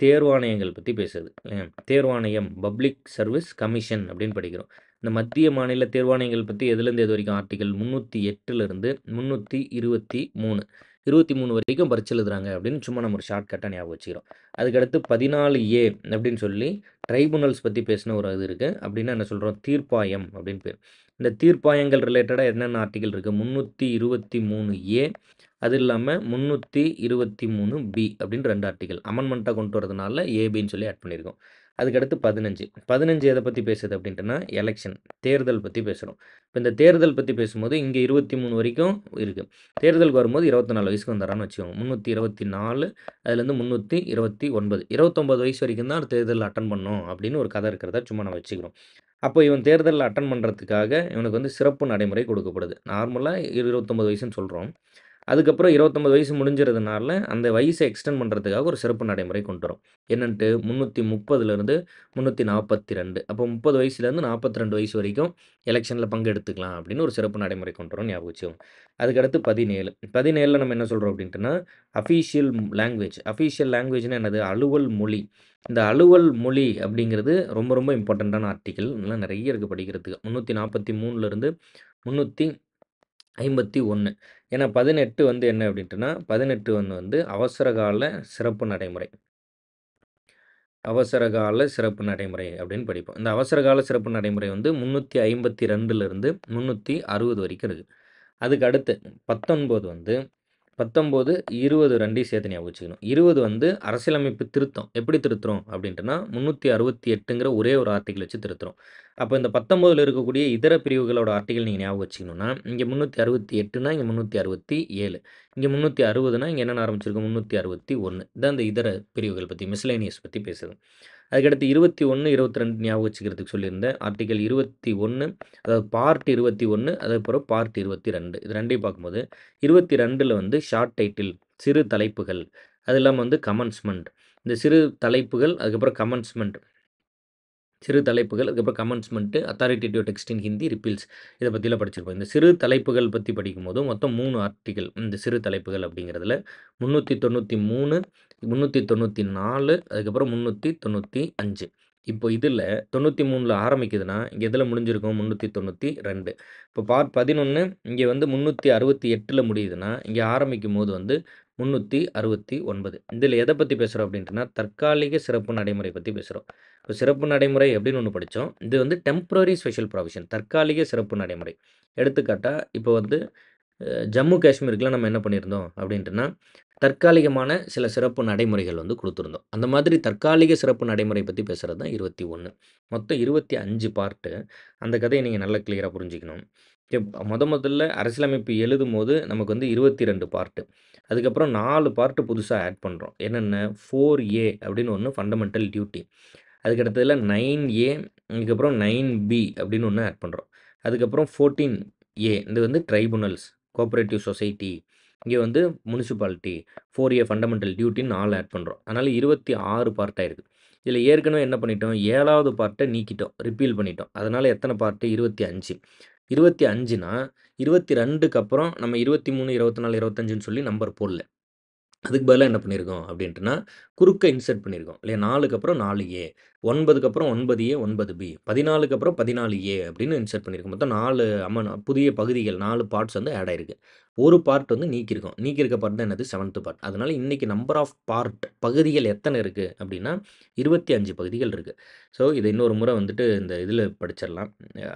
தேர்வாணையங்கள் பற்றி பேசுது. தேர்வாணையம் பப்ளிக் சர்வீஸ் கமிஷன் அப்படின்னு படிக்கிறோம். இந்த மத்திய மாநில தேர்வாணையங்கள் பற்றி எதுலேருந்து எது வரைக்கும் ஆர்டிக்கல் 308லேருந்து 323. 23 வரைக்கும் பரிட்சை எழுதுறாங்க அப்படின்னு சும்மா நம்ம ஒரு ஷார்ட்கட்டாக ஞாபகம் வச்சுக்கிறோம். அதுக்கடுத்து 14A அப்படின்னு சொல்லி ட்ரைபுனல்ஸ் பற்றி பேசின ஒரு இது இருக்குது. அப்படின்னா என்ன சொல்கிறோம் தீர்ப்பாயம் அப்படின்னு பேர். இந்த தீர்ப்பாயங்கள் ரிலேட்டடாக என்னென்ன ஆர்டிக்கல் இருக்குது 323A, அது இல்லாமல் 323B அப்படின்னு 2 ஆர்டிக்கல் அமெண்ட்மெண்ட்டாக கொண்டு வரதுனால ஏபின்னு சொல்லி ஆட் பண்ணியிருக்கோம். அதுக்கடுத்து 15. 15 எதை பற்றி பேசுது அப்படின்ட்டுனா எலெக்ஷன், தேர்தல் பற்றி பேசுகிறோம். இப்போ இந்த தேர்தல் பற்றி பேசும்போது இங்கே 23 வரைக்கும் இருக்குது. தேர்தலுக்கு வரும்போது 24 வயசுக்கு வந்துடுறான்னு வச்சுக்கோங்க. 324 அதுலேருந்து 329. 29 வயசு வரைக்கும் தான் தேர்தல் அட்டன் பண்ணணும் அப்படின்னு ஒரு கதை இருக்கிறதா சும்மா நம்ம வச்சுக்கிறோம். அப்போ இவன் தேர்தலில் அட்டன் பண்ணுறதுக்காக இவனுக்கு வந்து சிறப்பு நடைமுறை கொடுக்கப்படுது. நார்மலாக 29 வயசுன்னு சொல்கிறோம். அதுக்கப்புறம் 29 வயசு முடிஞ்சிறதுனால அந்த வயசை எக்ஸ்டெண்ட் பண்ணுறதுக்காக ஒரு சிறப்பு நடைமுறை கொண்டு வரும். என்னன்ட்டு 330லேருந்து 342. அப்போ 30 வயசுலேருந்து 42 வயசு வரைக்கும் எலெக்ஷனில் பங்கெடுத்துக்கலாம் அப்படின்னு ஒரு சிறப்பு நடைமுறை கொண்டு வரோம்னு ஞாபகம் வச்சுக்கோங்க. அதுக்கடுத்து 17. 17ல் நம்ம என்ன சொல்கிறோம் அப்படின்ட்டுனா அஃபீஷியல் லாங்குவேஜ். அஃபீஷியல் லாங்குவேஜ்னா என்னது அலுவல் மொழி. இந்த அலுவல் மொழி அப்படிங்கிறது ரொம்ப ரொம்ப இம்பார்ட்டண்ட்டான ஆர்டிக்கிள். இதெல்லாம் நிறைய இருக்குது படிக்கிறதுக்கு. 343லேருந்து 351. ஏன்னா 18 வந்து என்ன அப்படின்ட்டுனா 18 வந்து அவசரகால சிறப்பு நடைமுறை. அவசரகால சிறப்பு நடைமுறை அப்படின்னு படிப்போம். இந்த அவசரகால சிறப்பு நடைமுறை வந்து 352லேருந்து 360 வரைக்கும் இருக்குது. அதுக்கு அடுத்து 19 வந்து 19, 20 2யும் சேர்த்து ஞாபகம் வச்சுக்கணும். 20 வந்து அரசியலமைப்பு திருத்தம். எப்படி திருத்துறோம் அப்படின்ட்டுனா, 368ங்கிற ஒரே ஒரு ஆர்டிகிள் வச்சு திருத்துறோம். அப்ப இந்த 19ல இருக்கக்கூடிய இதர பிரிவுகளோட ஆர்டிகிள் நீங்க ஞாபகம் வச்சுக்கணும்னா, இங்க 368னா, இங்க 367. இங்க 360னா, இங்க என்னென்ன ஆரம்பிச்சிருக்கும்? 361. இதான் இந்த இதர பிரிவுகள் பத்தி, மிஸ்செலேனியஸ் பத்தி பேசுது. அதுக்கடுத்து 21, 22 ஞாபகம் வச்சுக்கிறதுக்கு சொல்லியிருந்தேன். ஆர்டிகிள் 21 அதாவது பார்ட் 21 அதுக்கப்புறம் பார்ட் 22 இது 2யும் பார்க்கும்போது 22ல வந்து ஷார்ட் டைட்டில் சிறு தலைப்புகள். அது இல்லாம வந்து கமென்ஸ்மென்ட். இந்த சிறு தலைப்புகள், அதுக்கப்புறம் கமென்ஸ்மென்ட். சிறு தலைப்புகள், அதுக்கப்புறம் கமென்ஸ்மென்ட், அத்தாரிட்டேட்டிவ் டெக்ஸ்ட் இன் ஹிந்தி, ரிப்பீல்ஸ் இத பத்திலாம் படிச்சிருப்போம். இந்த சிறு தலைப்புகள் பத்தி படிக்கும்போது மொத்தம் 3 ஆர்டிகிள் இந்த சிறு தலைப்புகள் அப்படிங்கிறதுல 393, 394 அதுக்கப்புறம் 395. இப்போ இதில 93ல ஆரம்பிக்குதுன்னா, இங்க எதுல முடிஞ்சிருக்கும்? 392. இப்போ பார்ட் 11 இங்க வந்து 368ல முடியுதுன்னா, இங்க ஆரம்பிக்கும்போது வந்து 369. இதில எத பத்தி பேசுறோம் அப்படின்ட்டுனா, தற்காலிக சிறப்பு நடைமுறை பத்தி பேசுறோம். இப்போ சிறப்பு நடைமுறை அப்படின்னு ஒண்ணு படிச்சோம். இது வந்து டெம்பரரி ஸ்பெஷல் ப்ரொவிஷன் தற்காலிக சிறப்பு நடைமுறை. எடுத்துக்காட்டா, இப்போ வந்து ஜம்மு காஷ்மீருக்குலாம் நம்ம என்ன பண்ணியிருந்தோம் அப்படின்ட்டுனா, தற்காலிகமான சில சிறப்பு நடைமுறைகள் வந்து குடுத்திருந்தோம். அந்த மாதிரி தற்காலிக சிறப்பு நடைமுறை பத்தி பேசுறது தான் 21. மொத்தம் 25 பார்ட்டு. அந்த கதைய நீங்க நல்லா கிளியரா புரிஞ்சுக்கணும். முதல்ல அரசியலமைப்பு எழுதும்போது நமக்கு வந்து 22 பார்ட்டு. அதுக்கப்புறம் 4 பார்ட் புதுசா ஆட் பண்றோம். என்னென்ன 4A அப்படின்னு ஒண்ணு ஃபண்டமென்டல் டியூட்டி. அதுக்கு அடுத்ததுல 9A அதுக்கப்புறம் 9B அப்படின்னு ஒண்ணு ஆட் பண்றோம். அதுக்கப்புறம் 14A இது வந்து ட்ரைபுனல்ஸ், கோஆப்பரேட்டிவ் சொசைட்டி, இங்க வந்து முனிசிபாலிட்டி, 4A ஃபண்டமென்டல் டியூட்டின்னு 4 ஆட் பண்றோம். அதனால 26 பார்ட் ஆயிருக்கு. இதில ஏற்கனவே என்ன பண்ணிட்டோம், 7வது பார்ட்ட நீக்கிட்டோம். ரிப்பீல் பண்ணிட்டோம். அதனால எத்தன பார்ட் 25. 25னா 22க்கு அப்புறம் நம்ம 23, 24, 25ன்னு சொல்லி நம்பர் போடல. அதுக்கு பதிலா என்ன பண்ணியிருக்கோம் அப்படின்ட்டுனா, குறுக்க இன்சர்ட் பண்ணியிருக்கோம் இல்லையா? 4க்கு அப்புறம் 4A, 9க்கு அப்புறம் 9A, 9B, 14க்கு அப்புறம் 14A அப்படின்னு இன்சர்ட் பண்ணியிருக்கோம். மொத்தம் 4 புதிய பகுதிகள் 4 பார்ட்ஸ் வந்து ஆட் ஆயிருக்கு. ஒரு பார்ட் வந்து நீக்கியிருக்கோம். நீக்கியிருக்க பார்ட் தான் என்னது? 7த் பார்ட். அதனால இன்னைக்கு நம்பர் ஆஃப் பார்ட் பகுதிகள் எத்தன இருக்கு அப்படின்னா, 25 பகுதிகள் இருக்கு. ஸோ, இத இன்னொரு முறை வந்துட்டு இந்த இதில படிச்சிடலாம்.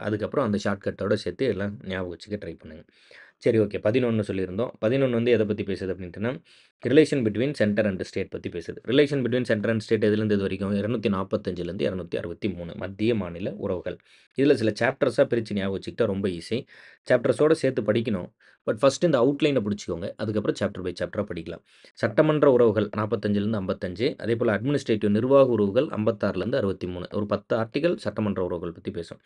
அதுக்கப்புறம் அந்த ஷார்ட்கட்டோட சேர்த்து எல்லாம் ஞாபகம் வச்சுக்க ட்ரை பண்ணுங்க. சரி ஓகே. 11 சொல்லியிருந்தோம். 11 வந்து எத பத்தி பேசுது அப்படின்ட்டுனா, relation between centre and state பத்தி பேசுது. Relation between centre and state எதுலேருந்து எது வரைக்கும்? 245லேருந்து 263 மத்திய, மாநில உறவுகள். இதில சில சாப்டர்ஸா பிரிச்சு ஞாபகம் வச்சுக்கிட்டா ரொம்ப ஈஸி. சாப்டர்ஸோட சேர்த்து படிக்கணும். பட் ஃபர்ஸ்ட் இந்த அவுட்லைன பிடிச்சுக்கோங்க. அதுக்கப்புறம் சாப்டர் பை சாப்டரா படிக்கலாம். சட்டமன்ற உறவுகள் 45லேருந்து 55 அதேபோல அட்மினிஸ்ட்ரேட்டிவ் நிர்வாக உறவுகள் 56லேருந்து 63 ஒரு 10 ஆர்டிகிள் சட்டமன்ற உறவுகள் பத்தி பேசும்.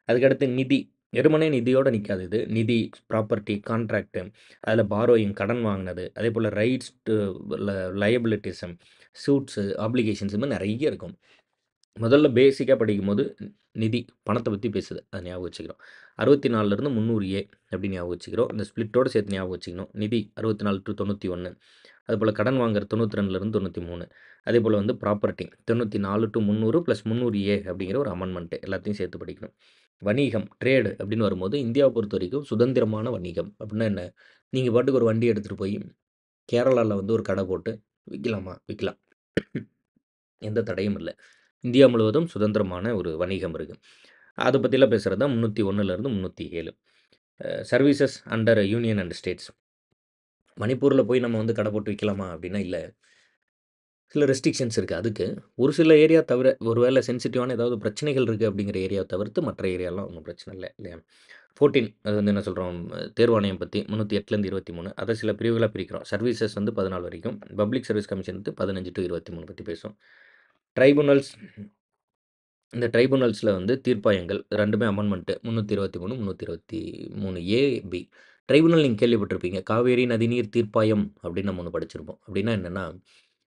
அதுக்கடுத்து நிதி. வெறுமனே நிதியோட நிக்காது இது. நிதி, ப்ராப்பர்ட்டி, கான்ட்ராக்ட் அதில பாரோயிங் கடன் வாங்குனது, அதேபோல ரைட்ஸ் டூ லயபிலிட்டிசம், சூட்ஸ், ஆப்ளிகேஷன்ஸ் இது மாரி நெறைய இருக்கும். முதல்ல பேசிக்கா படிக்கும்போது நிதி, பணத்த பத்தி பேசுது. அத ஞாபகம் வச்சுக்கிறோம். 64லேருந்து 300A அப்படின்னு ஞாபகம் வச்சுக்கிறோம். இந்த ஸ்ப்ளிட்டோட சேர்த்து ஞாபகம் வச்சுக்கணும். நிதி 64 டூ 91 அதுபோல கடன் வாங்குறது 92லேருந்து 93 அதேபோல வந்து ப்ராப்பர்ட்டி 94 டூ 300 + 300A அப்படிங்கிற ஒரு அமெண்ட்மென்ட் எல்லாத்தையும் சேர்த்து படிக்கணும். வணிகம், ட்ரேடு அப்படின்னு வரும்போது இந்தியாவ பொறுத்தவரைக்கும் சுதந்திரமான வணிகம் அப்படின்னா என்ன? நீங்க பாட்டுக்கு ஒரு வண்டி எடுத்துட்டு போய் கேரளால வந்து ஒரு கடை போட்டு விக்கலாமா? விக்கலாம். எந்த தடையும் இல்ல. இந்தியா முழுவதும் சுதந்திரமான ஒரு வணிகம் இருக்கு. அத பத்திலாம் பேசுறது தான் 301லேருந்து 307. Services under union and states. மணிப்பூர்ல போய் நம்ம வந்து கடை போட்டு விக்கலாமா? அப்படின்னா இல்ல. சில ரெஸ்ட்ரிக்ஷன்ஸ் இருக்கு அதுக்கு. ஒரு சில ஏரியா தவிர, ஒரு வேள சென்சிட்டிவான ஏதாவது பிரச்சனைகள் இருக்கு அப்படிங்கிற ஏரியாவ தவிர்த்து மற்ற ஏரியாலாம் ஒண்ணும் பிரச்சனை இல்ல, இல்லையா? 14 அது வந்து என்ன சொல்றோம், தேர்வாணையம் பத்தி 308லேருந்து 23 அத சில பிரிவுகளா பிரிக்கிறோம். சர்வீசஸ் வந்து 14 வரைக்கும். பப்ளிக் சர்வீஸ் கமிஷன் வந்து 15 டூ 23 பத்தி பேசும். ட்ரைபுனல்ஸ் இந்த ட்ரைபுனல்ஸ்ல வந்து தீர்ப்பாயங்கள் 2மே அமெண்ட்மென்ட் 323, 323 ஏ, பி. ட்ரைபுனல் நீங்க கேள்விப்பட்டிருப்பீங்க. காவேரி நதிநீர் தீர்ப்பாயம் அப்படின்னு நம்ம ஒண்ணு படிச்சிருப்போம். அப்படின்னா என்னன்னா,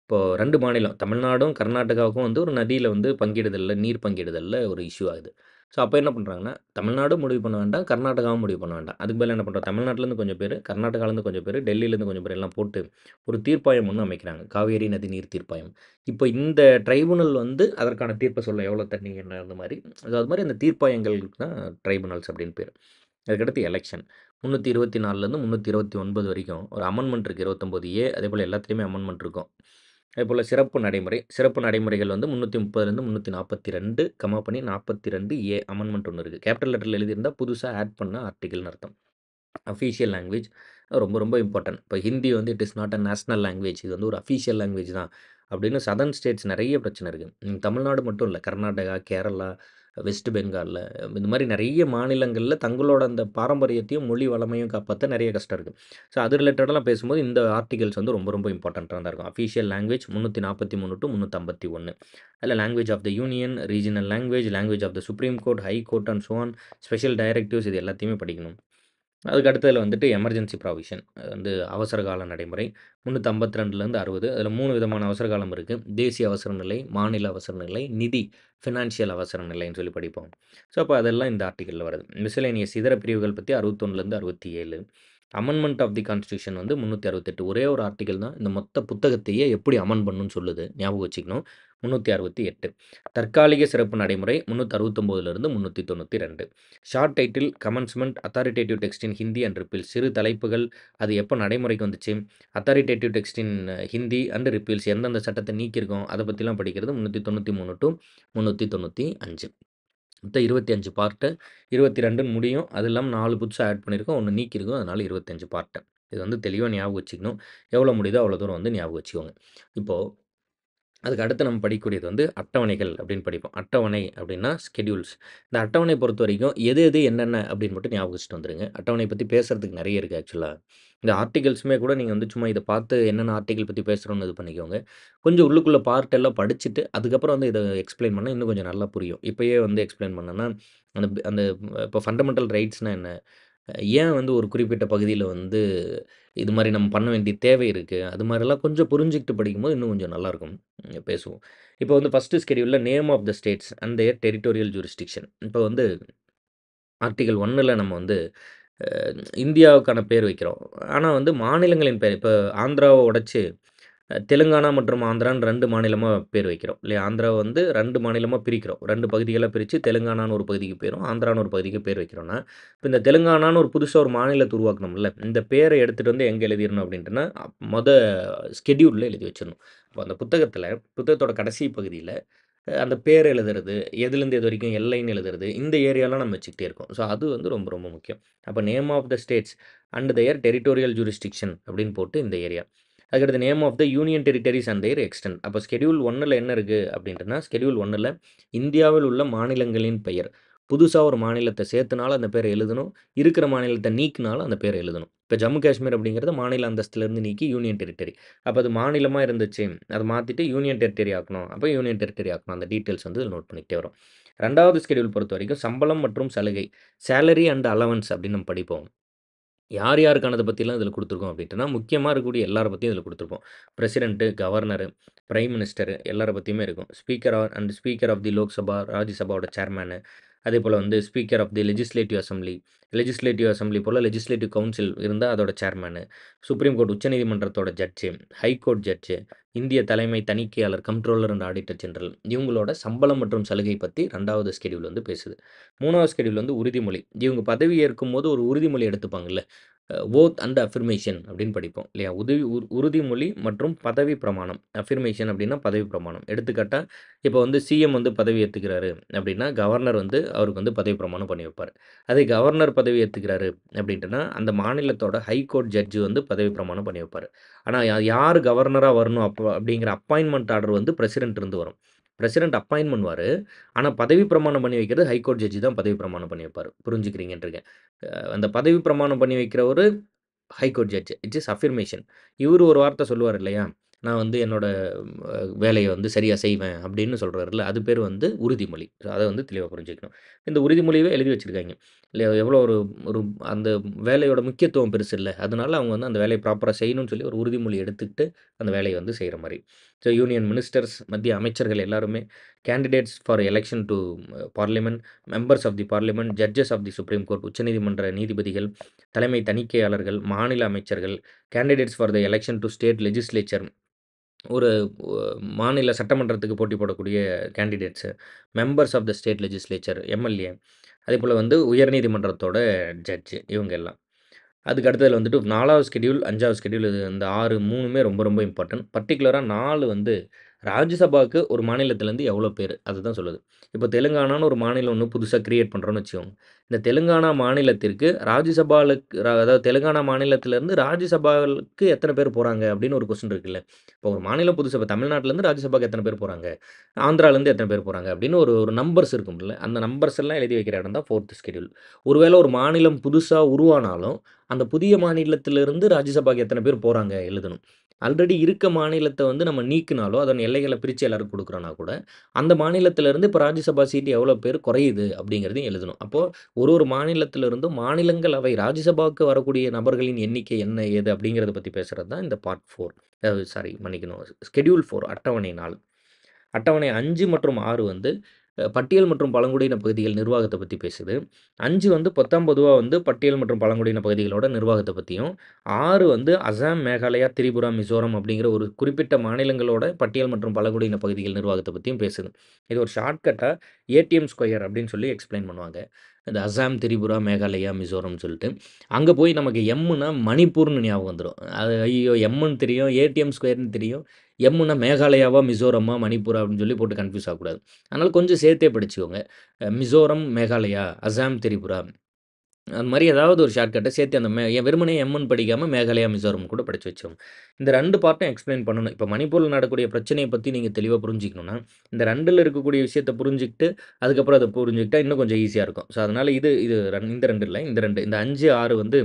இப்போ 2 மாநிலம் தமிழ்நாடும், கர்நாடகாவுக்கும் வந்து ஒரு நதியில வந்து பங்கிடுதல்ல, நீர் பங்கிடுதல்ல ஒரு இஷ்யூ ஆகுது. ஸோ, அப்ப என்ன பண்றாங்கன்னா, தமிழ்நாடும் முடிவு பண்ண வேண்டாம், கர்நாடகாவும் முடிவு பண்ண வேண்டாம். அதுக்கு பதிலா என்ன பண்றோம், தமிழ்நாட்டிலேருந்து கொஞ்சம் பேரு, கர்நாடகாலேருந்து கொஞ்சம் பேரு, டெல்லியிலேருந்து கொஞ்சம் பேர் எல்லாம் போட்டு ஒரு தீர்ப்பாயம் ஒண்ணு அமைக்கிறாங்க. காவேரி நதி நீர் தீர்ப்பாயம். இப்போ இந்த ட்ரைபுனல் வந்து அதற்கான தீர்ப்ப சொல்லும். எவ்வளோ தண்ணி என்ன அந்த மாரி. அது மாரி அந்த தீர்ப்பாயங்களுக்கு தான் ட்ரைபுனல்ஸ் அப்படின்னு பேரு. அதுக்கடுத்து எலக்ஷன். 324லேருந்து 329 வரைக்கும் ஒரு அமெண்ட்மென்ட் இருக்கு 29A அதேபோல எல்லாத்துலயுமே அமெண்ட்மென்ட் இருக்கும். அதேபோல சிறப்பு நடைமுறை. சிறப்பு நடைமுறைகள் வந்து 330லேருந்து 342 கமா பண்ணி 42A அமெண்ட்மென்ட் ஒண்ணு இருக்கு. கேப்பிட்டல் லெட்டர்ல எழுதியிருந்தா புதுசா ஆட் பண்ண ஆர்டிகில்னு அர்த்தம். அஃபீஷியல் லாங்குவேஜ் ரொம்ப ரொம்ப இம்பார்ட்டன்ட். இப்போ ஹிந்தி வந்து it is not a national language. இது வந்து ஒரு அஃபீஷியல் லாங்குவேஜ் தான் அப்படின்னு சதர்ன் ஸ்டேட்ஸ் நெறைய பிரச்சனை இருக்கு. தமிழ்நாடு மட்டும் இல்ல. கர்நாடகா, கேரளா, வெஸ்ட் பெங்கால்ல இந்த மாரி நெறைய மாநிலங்கள்ல தங்களோட அந்த பாரம்பரியத்தையும், மொழி வளமையும் காப்பாத்த நெறைய கஷ்டம் இருக்கு. ஸோ அது ரிலேட்டடெல்லாம் பேசும்போது இந்த ஆர்டிகிள்ஸ் வந்து ரொம்ப ரொம்ப இம்பார்ட்டன்ட்டா தான் இருக்கும். Official language 343 to 351. அதில language of the union, regional language, language of the supreme court, high court and so on, special directives இது எல்லாத்தையுமே படிக்கணும். அதுக்கு அடுத்ததுல வந்துட்டு எமர்ஜென்சி ப்ராவிஷன். அது வந்து அவசர கால நடைமுறை. 352லேருந்து 60. அதில 3 விதமான அவசர காலம் இருக்கு. தேசிய அவசர நிலை, மாநில அவசர நிலை, நிதி ஃபினான்ஷியல் அவசர நிலைன்னு சொல்லி படிப்போம். ஸோ, அப்ப அதெல்லாம் இந்த ஆர்டிகிள்ல வருது. மிஸ்செலேனியஸ் இதர பிரிவுகள் பத்தி 61லேருந்து 67. அமெண்ட்மென்ட் ஆஃப் தி கான்ஸ்டிடியூஷன் வந்து 368. ஒரே ஒரு ஆர்டிகிள் தான் இந்த மொத்த புத்தகத்தையே எப்படி அமெண்ட் பண்ணணும்னு சொல்லுது. ஞாபகம் வச்சுக்கணும். 368. தற்காலிக சிறப்பு நடைமுறை 369லிருந்து 392. Short title commencement authoritative text in Hindi and repeals. சிறு தலைப்புகள் அது எப்போ நடைமுறைக்கு வந்துச்சு, authoritative text in Hindi and repeals எந்தெந்த சட்டத்தை நீக்கியிருக்கோம் அதை பற்றிலாம் படிக்கிறது 393 டு 395. மொத்தம் 25 பார்ட்டு. 22ன்னு முடியும். அது இல்லாம 4 புதுசா ஆட் பண்ணியிருக்கோம். 1 நீக்கியிருக்கோம். அதனால 25 பார்ட்டு. இது வந்து தெளிவா ஞாபகம் வச்சுக்கணும். எவ்வளோ முடியுதோ அவ்வளோ தூரம் வந்து ஞாபகம் வச்சுக்கோங்க. இப்போ அதுக்கு அடுத்து நம்ம படிக்கக்கூடியது வந்து அட்டவணைகள் அப்படின்னு படிப்போம். அட்டவணை அப்படின்னா ஸ்கெட்யூல்ஸ். இந்த அட்டவணை பொறுத்தவரைக்கும் எது எது என்னென்ன அப்படின்னு மட்டும் ஞாபகம் வச்சுட்டு வந்துருங்க. அட்டவணை பத்தி பேசுறதுக்கு நெறைய இருக்கு ஆக்சுவலா. இந்த ஆர்டிகிள்ஸுமே கூட நீங்க வந்து சும்மா இத பார்த்து என்னென்ன ஆர்டிகிள் பத்தி பேசுறோம்னு இது பண்ணிக்கோங்க. கொஞ்சம் உள்ளுக்குள்ள பார்ட் எல்லாம் படிச்சுட்டு, அதுக்கப்புறம் வந்து இத எக்ஸ்ப்ளைன் பண்ணா இன்னும் கொஞ்சம் நல்லா புரியும். இப்பயே வந்து எக்ஸ்ப்ளைன் பண்ணேன்னா, அந்த இப்போ ஃபண்டமெண்டல் ரைட்ஸ்னா என்ன? ஏன் வந்து ஒரு குறிப்பிட்ட பகுதியில வந்து இது மாரி நம்ம பண்ண வேண்டிய தேவை இருக்கு. அது மாரிலாம் கொஞ்சம் புரிஞ்சுகிட்டு படிக்கும்போது இன்னும் கொஞ்சம் நல்லாயிருக்கும். பேசுவோம். இப்போ வந்து ஃபர்ஸ்ட்டு ஸ்கெட்யூல்ல name of the states and their territorial jurisdiction. இப்போ வந்து ஆர்டிகிள் 1ல நம்ம வந்து அ இந்தியாவுக்கான பேர் வைக்கிறோம். ஆனா வந்து மாநிலங்களின் பெயர் இப்ப ஆந்திராவ உடைச்சு தெலுங்கானா மற்றும் ஆந்திரான்னு 2 மாநிலமா பேர் வைக்கிறோம். இல்லையா? ஆந்திராவ வந்து 2 மாநிலமா பிரிக்கிறோம். 2 பகுதிகளா பிரிச்சு தெலுங்கானான்னு ஒரு பகுதிக்கு பேரும், ஆந்திரான்னு ஒரு பகுதிக்கு பேர் வைக்கிறோம்னா, இப்ப இந்த தெலுங்கானான்னு ஒரு புதுசா ஒரு மாநிலத்த உருவாக்கணும்ல. இந்த பேர எடுத்துட்டு வந்து எங்க எழுதிறணும் அப்படின்ட்டுனா, மொத ஸ்கெட்யூல்ல எழுதி வச்சிரணும். அப்ப அந்த புத்தகத்தோட கடைசி பகுதியில அந்த பேர் எழுதுறது, எதுலேருந்து எதுவரைக்கும் எல்லைன்னு எழுதுறது, இந்த ஏரியாலாம் நம்ம வச்சுக்கிட்டே இருக்கோம். ஸோ அது வந்து ரொம்ப ரொம்ப முக்கியம். அப்ப name of the states and their territorial jurisdiction அப்படின்னு போட்டு இந்த ஏரியா. அதுக்கடுத்து name of the union territories and their extent. அப்போ ஷெட்யூல் 1ல என்ன இருக்கு அப்படின்ட்டுனா, ஷெட்யூல் 1ல இந்தியாவில் உள்ள மாநிலங்களின் பெயர். புதுசா ஒரு மாநிலத்த சேர்த்துனாலும் அந்த பேர எழுதணும். இருக்கிற மாநிலத்த நீக்குனாலும் அந்த பேர எழுதணும். இப்ப ஜம்மு காஷ்மீர் அப்படிங்கிறது மாநில அந்தஸ்திலிருந்து நீக்கி யூனியன் டெரிட்டரி. அப்ப அது மாநிலமா இருந்துச்சு. அத மாத்திட்டு யூனியன் டெரிட்டரி ஆக்கணும். அப்ப யூனியன் டெரிட்டரி ஆக்கணும். அந்த டீட்டெயில்ஸ் வந்து இதுல நோட் பண்ணிக்கிட்டே வரோம். 2வது ஷெட்யூல் பொறுத்தவரைக்கும் சம்பளம் மற்றும் சலுகை. சேலரி அண்ட் அலவன்ஸ் அப்படின்னு நம்ம படிப்போம். யார் யாருக்கானத பத்திலாம் இதில குடுத்துருக்கோம் அப்படின்ட்டுனா, முக்கியமா இருக்கக்கூடிய எல்லார பத்தியும் இதில குடுத்துருப்போம். பிரசிடென்ட், கவர்னரு, பிரைம் மினிஸ்டர் எல்லார பத்தியுமே இருக்கும். ஸ்பீக்கர் ஆஃப் தி லோக்சபா, ராஜ்யசபாவோட சேர்மேனு, அதேபோல வந்து speaker of the legislative assembly. Legislative assembly போல லெஜிஸ்லேட்டிவ் கவுன்சில் இருந்தா அதோட சேர்மேனு, சுப்ரீம் கோர்ட் உச்சநீதிமன்றத்தோட ஜட்ஜு, ஹை கோர்ட் ஜட்ஜு, இந்திய தலைமை தணிக்கையாளர், கம்ப்ட்ரோலர் அண்ட் ஆடிட்டர் ஜெனரல் இவங்களோட சம்பளம் மற்றும் சலுகை பத்தி 2வது ஷெட்யூல் வந்து பேசுது. 3வது ஷெட்யூல் வந்து உறுதிமொழி. இவங்க பதவி ஏற்கும்போது ஒரு உறுதிமொழி எடுத்துப்பாங்கல்ல. ஓத் அண்ட் அஃபர்மேஷன் அப்படின்னு படிப்போம் இல்லையா? உறுதிமொழி மற்றும் பதவி பிரமாணம். அஃபர்மேஷன் அப்படின்னா பதவி பிரமாணம். எடுத்துக்காட்டா, இப்போ வந்து சிஎம் வந்து பதவி ஏத்துக்கிறாரு அப்படின்னா, கவர்னர் வந்து அவருக்கு வந்து பதவி பிரமாணம் பண்ணி வைப்பாரு. அதே கவர்னர் பதவி ஏத்துக்கிறாரு அப்படின்ட்டுனா, அந்த மாநிலத்தோட ஹை கோர்ட் ஜட்ஜ் வந்து பதவி பிரமாணம் பண்ணி வைப்பாரு. ஆனா யார் கவர்னரா வரணும் அப்படிங்கிற அப்பாயின்ட்மென்ட் ஆர்டர் வந்து பிரசிடென்ட் இருந்து வரும். பிரசிடென்ட் அப்பாயின்ட் பண்ணுவாரு. ஆனா பதவி பிரமாணம் பண்ணி வைக்கிறது ஹை கோர்ட் ஜட்ஜ் தான் பதவி பிரமாணம் பண்ணி வைப்பாரு. புரிஞ்சுக்கிறீங்கன்றீங்க. அந்த பதவி பிரமாணம் பண்ணி வைக்கிறவரு high court judge. It is affirmation. இவரு ஒரு வார்த்தை சொல்லுவாரு இல்லையா? நான் வந்து என்னோட வேலைய வந்து சரியா செய்வேன் அப்படின்னு சொல்றாருல்ல, அது பேரு வந்து உறுதிமொழி. அத வந்து தெளிவா புரிஞ்சுக்கணும். இந்த உறுதிமொழியவே எழுதி வச்சிருக்காய்ங்க. இல்லையா? எவ்வளோ ஒரு ஒரு அந்த வேலையோட முக்கியத்துவம் பெருசுல்ல. அதனால அவங்க வந்து அந்த வேலைய ப்ராப்பரா செய்யணும்னு சொல்லி ஒரு உறுதிமொழி எடுத்துக்கிட்டு அந்த வேலைய வந்து செய்ற மாரி. ஸோ யூனியன் மினிஸ்டர்ஸ், மத்திய அமைச்சர்கள் எல்லாருமே candidates for election to parliament, members of the parliament, judges of the supreme court உச்சநீதிமன்ற நீதிபதிகள், தலைமை தணிக்கையாளர்கள், மாநில அமைச்சர்கள், candidates for the election to state legislature ஒரு ஒ மாநில சட்டமன்றத்துக்கு போட்டி போடக்கூடிய candidates, members of the state legislature, MLA, அதேபோல வந்து உயர்நீதிமன்றத்தோட ஜட்ஜு இவங்க எல்லாம். அதுக்கு அடுத்ததுல வந்துட்டு 4வது ஷெட்யூல், 5வது ஷெட்யூல் இது இந்த 6 3மே ரொம்ப ரொம்ப இம்பார்ட்டன்ட். பர்ட்டிகுலரா 4 வந்து ராஜ்யசபாவுக்கு ஒரு மாநிலத்திலேருந்து எவ்வளோ பேர் அதுதான் சொல்லுது. இப்போ தெலுங்கானான்னு ஒரு மாநிலம் ஒண்ணு புதுசா கிரியேட் பண்ணுறோம்னு வச்சுக்கோங்க. இந்த தெலுங்கானா மாநிலத்திற்கு ராஜ்யசபாலுக்கு அதாவது தெலுங்கானா மாநிலத்திலேருந்து ராஜ்யசபாவுக்கு எத்தனை பேர் போறாங்க அப்படின்னு ஒரு கொஸ்டின் இருக்குல்ல. இப்போ ஒரு மாநிலம் புதுசு இப்போ தமிழ்நாட்டிலேருந்து ராஜ்யசபாவுக்கு எத்தனை பேர் போறாங்க? ஆந்திராலேருந்து எத்தனை பேர் போறாங்க? அப்படின்னு ஒரு ஒரு நம்பர்ஸ் இருக்கும்ல. அந்த நம்பர்ஸ் எல்லாம் எழுதி வைக்கிற இடம் தான் 4த் ஷெட்யூல். ஒருவேளை ஒரு மாநிலம் புதுசா உருவானாலும், அந்த புதிய மாநிலத்திலிருந்து ராஜ்யசபாக்கு எத்தனை பேர் போறாங்க எழுதணும். ஆல்ரெடி இருக்க மாநிலத்த வந்து நம்ம நீக்குனாலோ, அதன் எல்லைகள பிரிச்சு எல்லாருக்கும் குடுக்குறோம்னா கூட, அந்த மாநிலத்திலிருந்து இப்ப ராஜ்யசபா சீட் எவ்வளோ பேர் குறையுது அப்படிங்கிறதையும் எழுதணும். அப்போ ஒரு ஒரு மாநிலத்திலிருந்தும் மாநிலங்களவை ராஜ்யசபாவுக்கு வரக்கூடிய நபர்களின் எண்ணிக்கை என்ன? ஏது? அப்படிங்கிறத பத்தி பேசுறது தான் இந்த பார்ட் 4. சாரி மன்னிக்கணும். ஷெட்யூல் 4 அட்டவணை 4. அட்டவணை 5 மற்றும் 6 வந்து பட்டியல் மற்றும் பழங்குடியின பகுதிகள் நிர்வாகத்த பத்தி பேசுது. 5 வந்து பொதுவா வந்து பட்டியல் மற்றும் பழங்குடியின பகுதிகளோட நிர்வாகத்த பத்தியும், 6 வந்து அசாம், மேகாலயா, திரிபுரா, மிசோரம் அப்படிங்கிற ஒரு குறிப்பிட்ட மாநிலங்களோட பட்டியல் மற்றும் பழங்குடியின பகுதிகள் நிர்வாகத்த பத்தியும் பேசுது. இது ஒரு ஷார்ட்கட்டா ஏடிஎம் ஸ்கொயர் அப்படின்னு சொல்லி எக்ஸ்ப்ளைன் பண்ணுவாங்க. இந்த அசாம், திரிபுரா, மேகாலயா, மிசோரம்னு சொல்லிட்டு. அங்க போய் நமக்கு எம்முனா மணிப்பூர்ன்னு ஞாபகம் வந்துரும். அது ஐய்யயோ! எம்முன்னு தெரியும், ஏடிஎம் ஸ்கொயர்ன்னு தெரியும். எம்முனா மேகாலயாவா, மிசோரமா, மணிப்பூரா அப்படின்னு சொல்லி போட்டு கன்ஃப்யூஸ் ஆகக்கூடாது. அதனால கொஞ்சம் சேர்த்தே படிச்சுக்கோங்க. மிசோரம், மேகாலயா, அசாம், திரிபுரா அந்த மாரி ஏதாவது ஒரு ஷார்ட்கட்ட சேர்த்து அந்த வெறுமனே எம்முன்னு படிக்காம மேகாலயா, மிசோரம் கூட படிச்சு வச்சுக்கோங்க. இந்த 2 பார்ட்டும் எக்ஸ்ப்ளைன் பண்ணணும். இப்ப மணிப்பூர்ல நடக்கக்கூடிய பிரச்சனைய பத்தி நீங்க தெளிவா புரிஞ்சுக்கணும்னா, இந்த 2ல இருக்கக்கூடிய விஷயத்த புரிஞ்சுகிட்டு, அதுக்கப்புறம் அத புரிஞ்சுக்கிட்டா இன்னும் கொஞ்சம் ஈஸியா இருக்கும். ஸோ, அதனால இது இந்த 2 இல்ல. இந்த 2 இந்த 5, 6 வந்து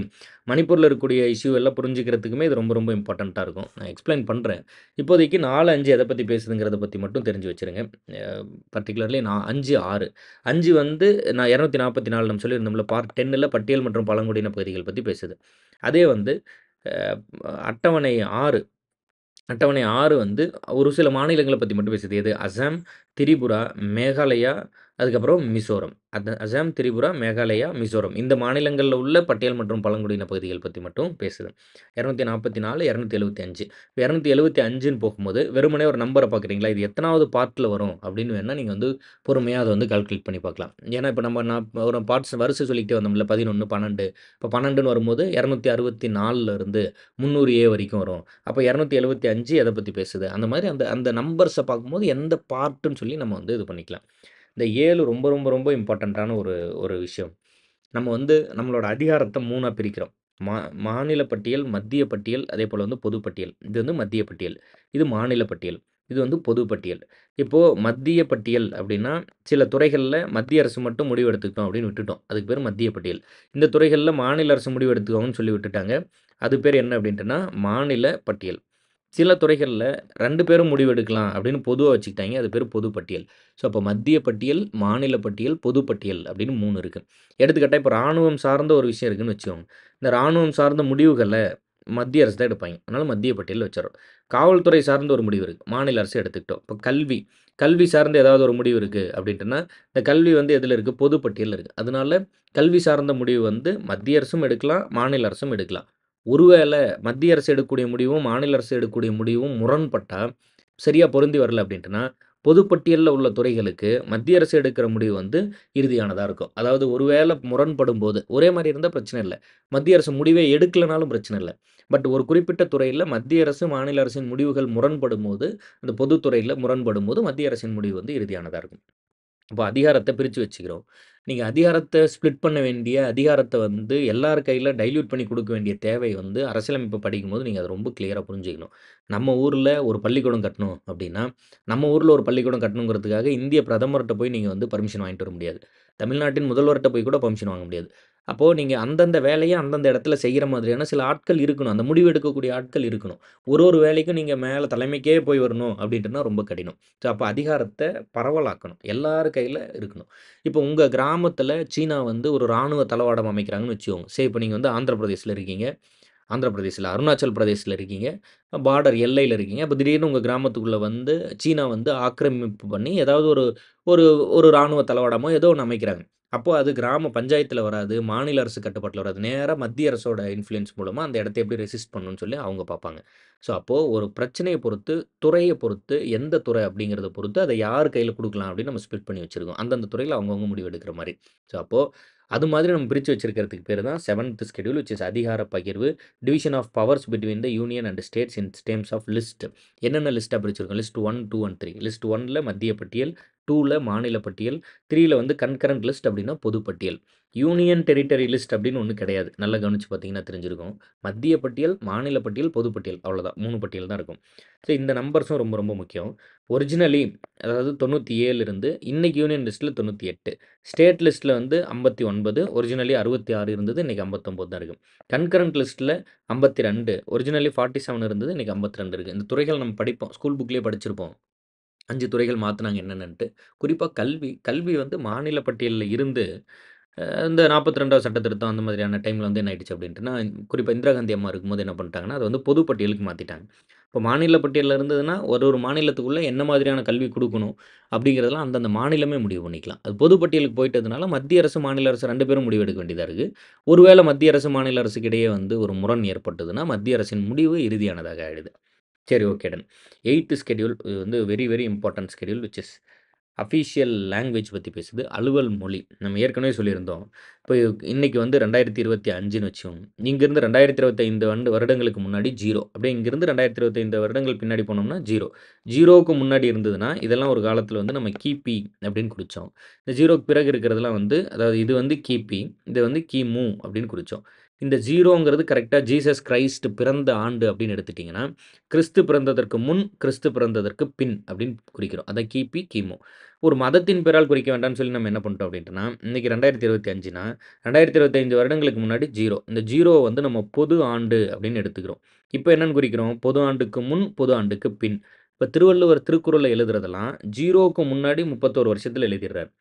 மணிப்பூர்ல இருக்கக்கூடிய இஷ்யூ எல்லாம் புரிஞ்சுக்கிறதுக்குமே இது ரொம்ப ரொம்ப இம்பார்ட்டன்ட்டா இருக்கும். நான் எக்ஸ்ப்ளைன் பண்றேன். இப்போதைக்கு 4, 5 எத பத்தி பேசுதுங்கிறத பத்தி மட்டும் தெரிஞ்சு வச்சுருங்க. அ பர்ட்டிகுலர்லி நான் 5, 6 5 வந்து நான் 244 நம்ம சொல்லியிருந்தோம்ல, பார்ட் 10ல பட்டியல் மற்றும் பழங்குடியின பகுதிகள் பத்தி பேசுது. அதே வந்து அ அட்டவணை 6 அட்டவணை 6 வந்து ஒரு சில மாநிலங்கள பத்தி மட்டும் பேசுது. எது? அசாம், திரிபுரா, மேகாலயா, அதுக்கப்புறம் மிசோரம். அசாம், திரிபுரா, மேகாலயா, மிசோரம். இந்த மாநிலங்கள்ல உள்ள பட்டியல் மற்றும் பழங்குடியின பகுதிகள் பத்தி மட்டும் பேசுது. 244, 275. 275ன்னு போகும்போது, வெறுமனே ஒரு நம்பர பார்க்குறீங்களா? இது எத்தனாவது பார்ட்ல வரும்? அப்படின்னு வேணா நீங்க வந்து பொறுமையா அத வந்து கால்குலேட் பண்ணி பார்க்கலாம். ஏன்னா, இப்ப நான் ஒரு பார்ட்ஸ் வரிசை சொல்லிக்கிட்டே வந்தோம்ல. 11, 12. இப்ப 12ன்னு வரும்போது 264ல இருந்து 300 வரைக்கும் வரும். அப்ப 275 எத பத்தி பேசுது? அந்த மாரி அந்த அந்த நம்பர்ஸ பார்க்கும்போது எந்த பார்ட்டுன்னு சொல்லி நம்ம வந்து இது பண்ணிக்கலாம். இந்த 7 ரொம்ப ரொம்ப ரொம்ப இம்பார்ட்டன்ட்டான ஒரு ஒரு விஷயம். நம்ம வந்து நம்மளோட அதிகாரத்த 3ஆ பிரிக்கிறோம். மா மாநில பட்டியல், மத்திய பட்டியல், அதேபோல வந்து பொது பட்டியல். இது வந்து மத்திய பட்டியல். இது மாநில பட்டியல். இது வந்து பொது பட்டியல். இப்போ மத்திய பட்டியல் அப்டின்னா, சில துறைகள்ல மத்திய அரசு மட்டும் முடிவு எடுத்துக்கிட்டோம் அப்டின்னு விட்டுட்டோம். அதுக்கு பேரு மத்திய பட்டியல். இந்த துறைகள்ல மாநில அரசு முடிவு எடுத்துக்கோங்கன்னு சொல்லி விட்டுட்டாங்க. அது பேரு என்ன அப்டின்ட்டுனா, மாநில பட்டியல். சில துறைகள்ல 2 பேரும் முடிவெடுக்கலாம் அப்படின்னு பொதுவா வச்சுக்கிட்டாய்ங்க. அது பேரு பொது பட்டியல். ஸோ, அப்ப மத்திய பட்டியல், மாநில பட்டியல், பொது பட்டியல் அப்படின்னு 3 இருக்கு. எடுத்துக்காட்டா இப்ப ராணுவம் சார்ந்த ஒரு விஷயம் இருக்குன்னு வச்சுக்கோங்க. இந்த ராணுவம் சார்ந்த முடிவுகள மத்திய அரசு தான் எடுப்பாய்ங்க. அதனால மத்திய பட்டியல்ல வச்சுர்றோம். காவல்துறை சார்ந்த ஒரு முடிவு இருக்கு. மாநில அரசு எடுத்துக்கிட்டோம். இப்ப கல்வி, கல்வி சார்ந்த ஏதாவது ஒரு முடிவு இருக்கு அப்படின்ட்டுனா, இந்த கல்வி வந்து எதுல இருக்கு? பொது பட்டியல்ல இருக்கு. அதனால கல்வி சார்ந்த முடிவு வந்து மத்திய அரசும் எடுக்கலாம், மாநில அரசும் எடுக்கலாம். ஒருவேள மத்திய அரசு எடுக்கக்கூடிய முடிவும், மாநில அரசு எடுக்கக்கூடிய முடிவும் முரண்பட்டா, சரியா பொருந்தி வரல அப்டின்ட்டுனா, பொதுப்பட்டியல்ல உள்ள துறைகளுக்கு மத்திய அரசு எடுக்கிற முடிவு வந்து இறுதியானதா இருக்கும். அதாவது ஒருவேள முரண்படும்போது, ஒரே மாரி இருந்தா பிரச்சனை இல்ல. மத்திய அரசு முடிவே எடுக்கலனாலும் பிரச்சனை இல்ல. பட் ஒரு குறிப்பிட்ட துறையில மத்திய அரசு, மாநில அரசின் முடிவுகள் முரண்படும்போது, அந்த பொதுத்துறையில முரண்படும்போது மத்திய அரசின் முடிவு வந்து இறுதியானதா இருக்கும். அப்ப அதிகாரத்த பிரிச்சு வச்சுக்கிறோம். நீங்க அதிகாரத்த ஸ்ப்ளிட் பண்ண வேண்டிய அதிகாரத்த வந்து எல்லார் கையில டைல்யூட் பண்ணி குடுக்க வேண்டிய தேவை வந்து அரசியலமைப்பு படிக்கும்போது நீங்க அத ரொம்ப கிளியரா புரிஞ்சுக்கணும். நம்ம ஊர்ல ஒரு பள்ளிக்கூடம் கட்டணும் அப்டின்னா, நம்ம ஊர்ல ஒரு பள்ளிக்கூடம் கட்டணுங்கிறதுக்காக இந்திய பிரதமர்ட்ட போய் நீங்க வந்து பெர்மிஷன் வாங்கிட்டு வர முடியாது. தமிழ்நாட்டின் முதல்வர்ட்ட போய் கூட பெர்மிஷன் வாங்க முடியாது. அப்போ நீங்க அந்தந்த வேலைய அந்தந்த இடத்துல செய்ற மாதிரியான சில ஆட்கள் இருக்கணும். அந்த முடிவு எடுக்கக்கூடிய ஆட்கள் இருக்கணும். ஒரு வேலைக்கும் நீங்க மேல தலைமைக்கே போய் வரணும் அப்டின்ட்டுனா ரொம்ப கடினம். ஸோ அப்ப அதிகாரத்த பரவலாக்கணும். எல்லார் கையில இருக்கணும். இப்போ உங்க கிராமத்தில சீனா வந்து ஒரு ராணுவ தளவாடம் அமைக்கிறாங்கன்னு வச்சுக்கோங்க. இப்ப நீங்க வந்து ஆந்திர பிரதேஷ்ல இருக்கீங்க. ஆந்திர பிரதேஷ்ல அருணாச்சல் பிரதேஷ்ல இருக்கீங்க. பார்டர் எல்லையில இருக்கீங்க. அப்ப திடீர்னு உங்க கிராமத்துக்குள்ள வந்து சீனா வந்து ஆக்கிரமிப்பு பண்ணி ஏதாவது ஒரு ஒரு ஒரு ராணுவ தளவாடமோ ஏதோ ஒண்ணு அமைக்கிறாங்க. அப்போ அது கிராம பஞ்சாயத்துல வராது. மாநில அரசு கட்டுப்பாட்டுல வராது. நேரா மத்திய அரசோட இன்ஃப்ளூயன்ஸ் மூலமா அந்த இடத்த எப்படி ரெசிஸ்ட் பண்ணணும்னு சொல்லி அவங்க பார்ப்பாங்க. ஸோ அப்போ ஒரு பிரச்சனைய பொறுத்து, துறைய பொறுத்து, எந்த துறை அப்படிங்கிறத பொறுத்து அத யார் கையில குடுக்கலாம் அப்படின்னு நம்ம ஸ்ப்ளிட் பண்ணி வச்சிருக்கோம். அந்தந்த துறையில அவங்கவங்க முடிவு எடுக்கிற மாரி. ஸோ அப்போ அது மாதிரி நம்ம பிரிச்சு வச்சிருக்கிறதுக்கு பேரு தான் 7த் ஷெட்யூல் விச் இஸ் அதிகார பகிர்வு, division of powers between the union and states in terms of list. என்னென்ன லிஸ்ட்டா பிரிச்சிருக்கோம்? List 1, 2 and 3. லிஸ்ட் 1ல மத்திய பட்டியல், 2ல மாநில பட்டியல், 3ல வந்து கன்கரண்ட் லிஸ்ட் அப்படின்னா பொது பட்டியல். யூனியன் டெரிட்டரி லிஸ்ட் அப்படின்னு ஒண்ணு கிடையாது. நல்லா கவனிச்சு பார்த்தீங்கன்னா தெரிஞ்சிருக்கும். மத்திய பட்டியல், மாநில பட்டியல், பொது பட்டியல் அவ்வளோதான். 3 பட்டியல் தான் இருக்கும். ஸோ இந்த நம்பர்ஸும் ரொம்ப ரொம்ப முக்கியம். ஒரிஜினலி அதாவது 97 இருந்து இன்னைக்கு யூனியன் லிஸ்ட்ல 98. ஸ்டேட் லிஸ்ட்ல வந்து 59, ஒரிஜினலி 66 இருந்தது. இன்னைக்கு 59 தான் இருக்கு. கன்கரண்ட் லிஸ்ட்ல 52, ஒரிஜினலி 47 இருந்தது. இன்னைக்கு 52 இருக்கு. இந்த துறைகள் நம்ம படிப்போம். ஸ்கூல் புக்லயே படிச்சிருப்போம். 5 துறைகள் மாத்துனாங்க என்னென்னன்ட்டு. குறிப்பா கல்வி. கல்வி வந்து மாநில பட்டியல்ல இருந்து இந்த 42வது சட்ட திருத்தம் அந்த மாதிரியான டைம்ல வந்து என்ன ஆயிடுச்சு அப்படின்ட்டுனா, குறிப்பா இந்திரா காந்தி அம்மா இருக்கும்போது என்ன பண்ணிட்டாங்கன்னா, அத வந்து பொது பட்டியலுக்கு மாத்திட்டாங்க. இப்போ மாநில பட்டியல்ல இருந்ததுன்னா, ஒரு ஒரு மாநிலத்துக்குள்ள என்ன மாதிரியான கல்வி குடுக்கணும் அப்படிங்கிறதெல்லாம் அந்தந்த மாநிலமே முடிவு பண்ணிக்கலாம். அது பொது பட்டியலுக்கு போயிட்டதுனால மத்திய அரசு, மாநில அரசு 2 பேரும் முடிவு எடுக்க வேண்டியதா இருக்கு. ஒருவேளை மத்திய அரசு, மாநில அரசுக்கு இடையே வந்து ஒரு முரண் ஏற்பட்டதுன்னா, மத்திய அரசின் முடிவு இறுதியானதாக ஆயிடுது. சரி, ஓகே டன். 8த் ஷெட்யூல் இது வந்து very very important schedule which is official language பத்தி பேசுது. அலுவல் மொழி. நம்ம ஏற்கனவே சொல்லியிருந்தோம். இப்போ இன்னைக்கு வந்து 2025ன்னு வச்சுக்கோங்க. இங்கிருந்து 2025 வருடங்களுக்கு முன்னாடி 0. அப்படியே இங்கிருந்து 2025 வருடங்கள் பின்னாடி போனோம்னா 0. 0க்கு முன்னாடி இருந்ததுன்னா, இதெல்லாம் ஒரு காலத்தில வந்து நம்ம கிபி அப்படின்னு குறிச்சோம். இந்த 0க்கு பிறகு இருக்கிறதெல்லாம் வந்து அதாவது இது வந்து கிபி, இது வந்து கிமு அப்படின்னு குறிச்சோம். இந்த 0ங்கிறது கரெக்ட்டா ஜீசஸ் கிரைஸ்ட் பிறந்த ஆண்டு அப்படின்னு எடுத்துட்டீங்கன்னா, கிறிஸ்து பிறந்ததற்கு முன், கிறிஸ்து பிறந்ததற்கு பின் அப்படின்னு குறிக்கிறோம். அதான் கிபி, கிமு. ஒரு மதத்தின் பெயரால் குறிக்க வேண்டாம்னு சொல்லி நம்ம என்ன பண்ணிட்டோம் அப்படின்ட்டுனா, இன்னைக்கு 2025னா, 2025 வருடங்களுக்கு முன்னாடி 0. இந்த 0 வந்து நம்ம பொது ஆண்டு அப்படின்னு எடுத்துக்கிறோம். இப்ப என்னன்னு குறிக்கிறோம்? பொது ஆண்டுக்கு முன், பொது ஆண்டுக்கு பின். இப்ப திருவள்ளுவர் திருக்குறள எழுதுறதெல்லாம் 0க்கு முன்னாடி 31 வருஷத்துல எழுதிடுறாரு.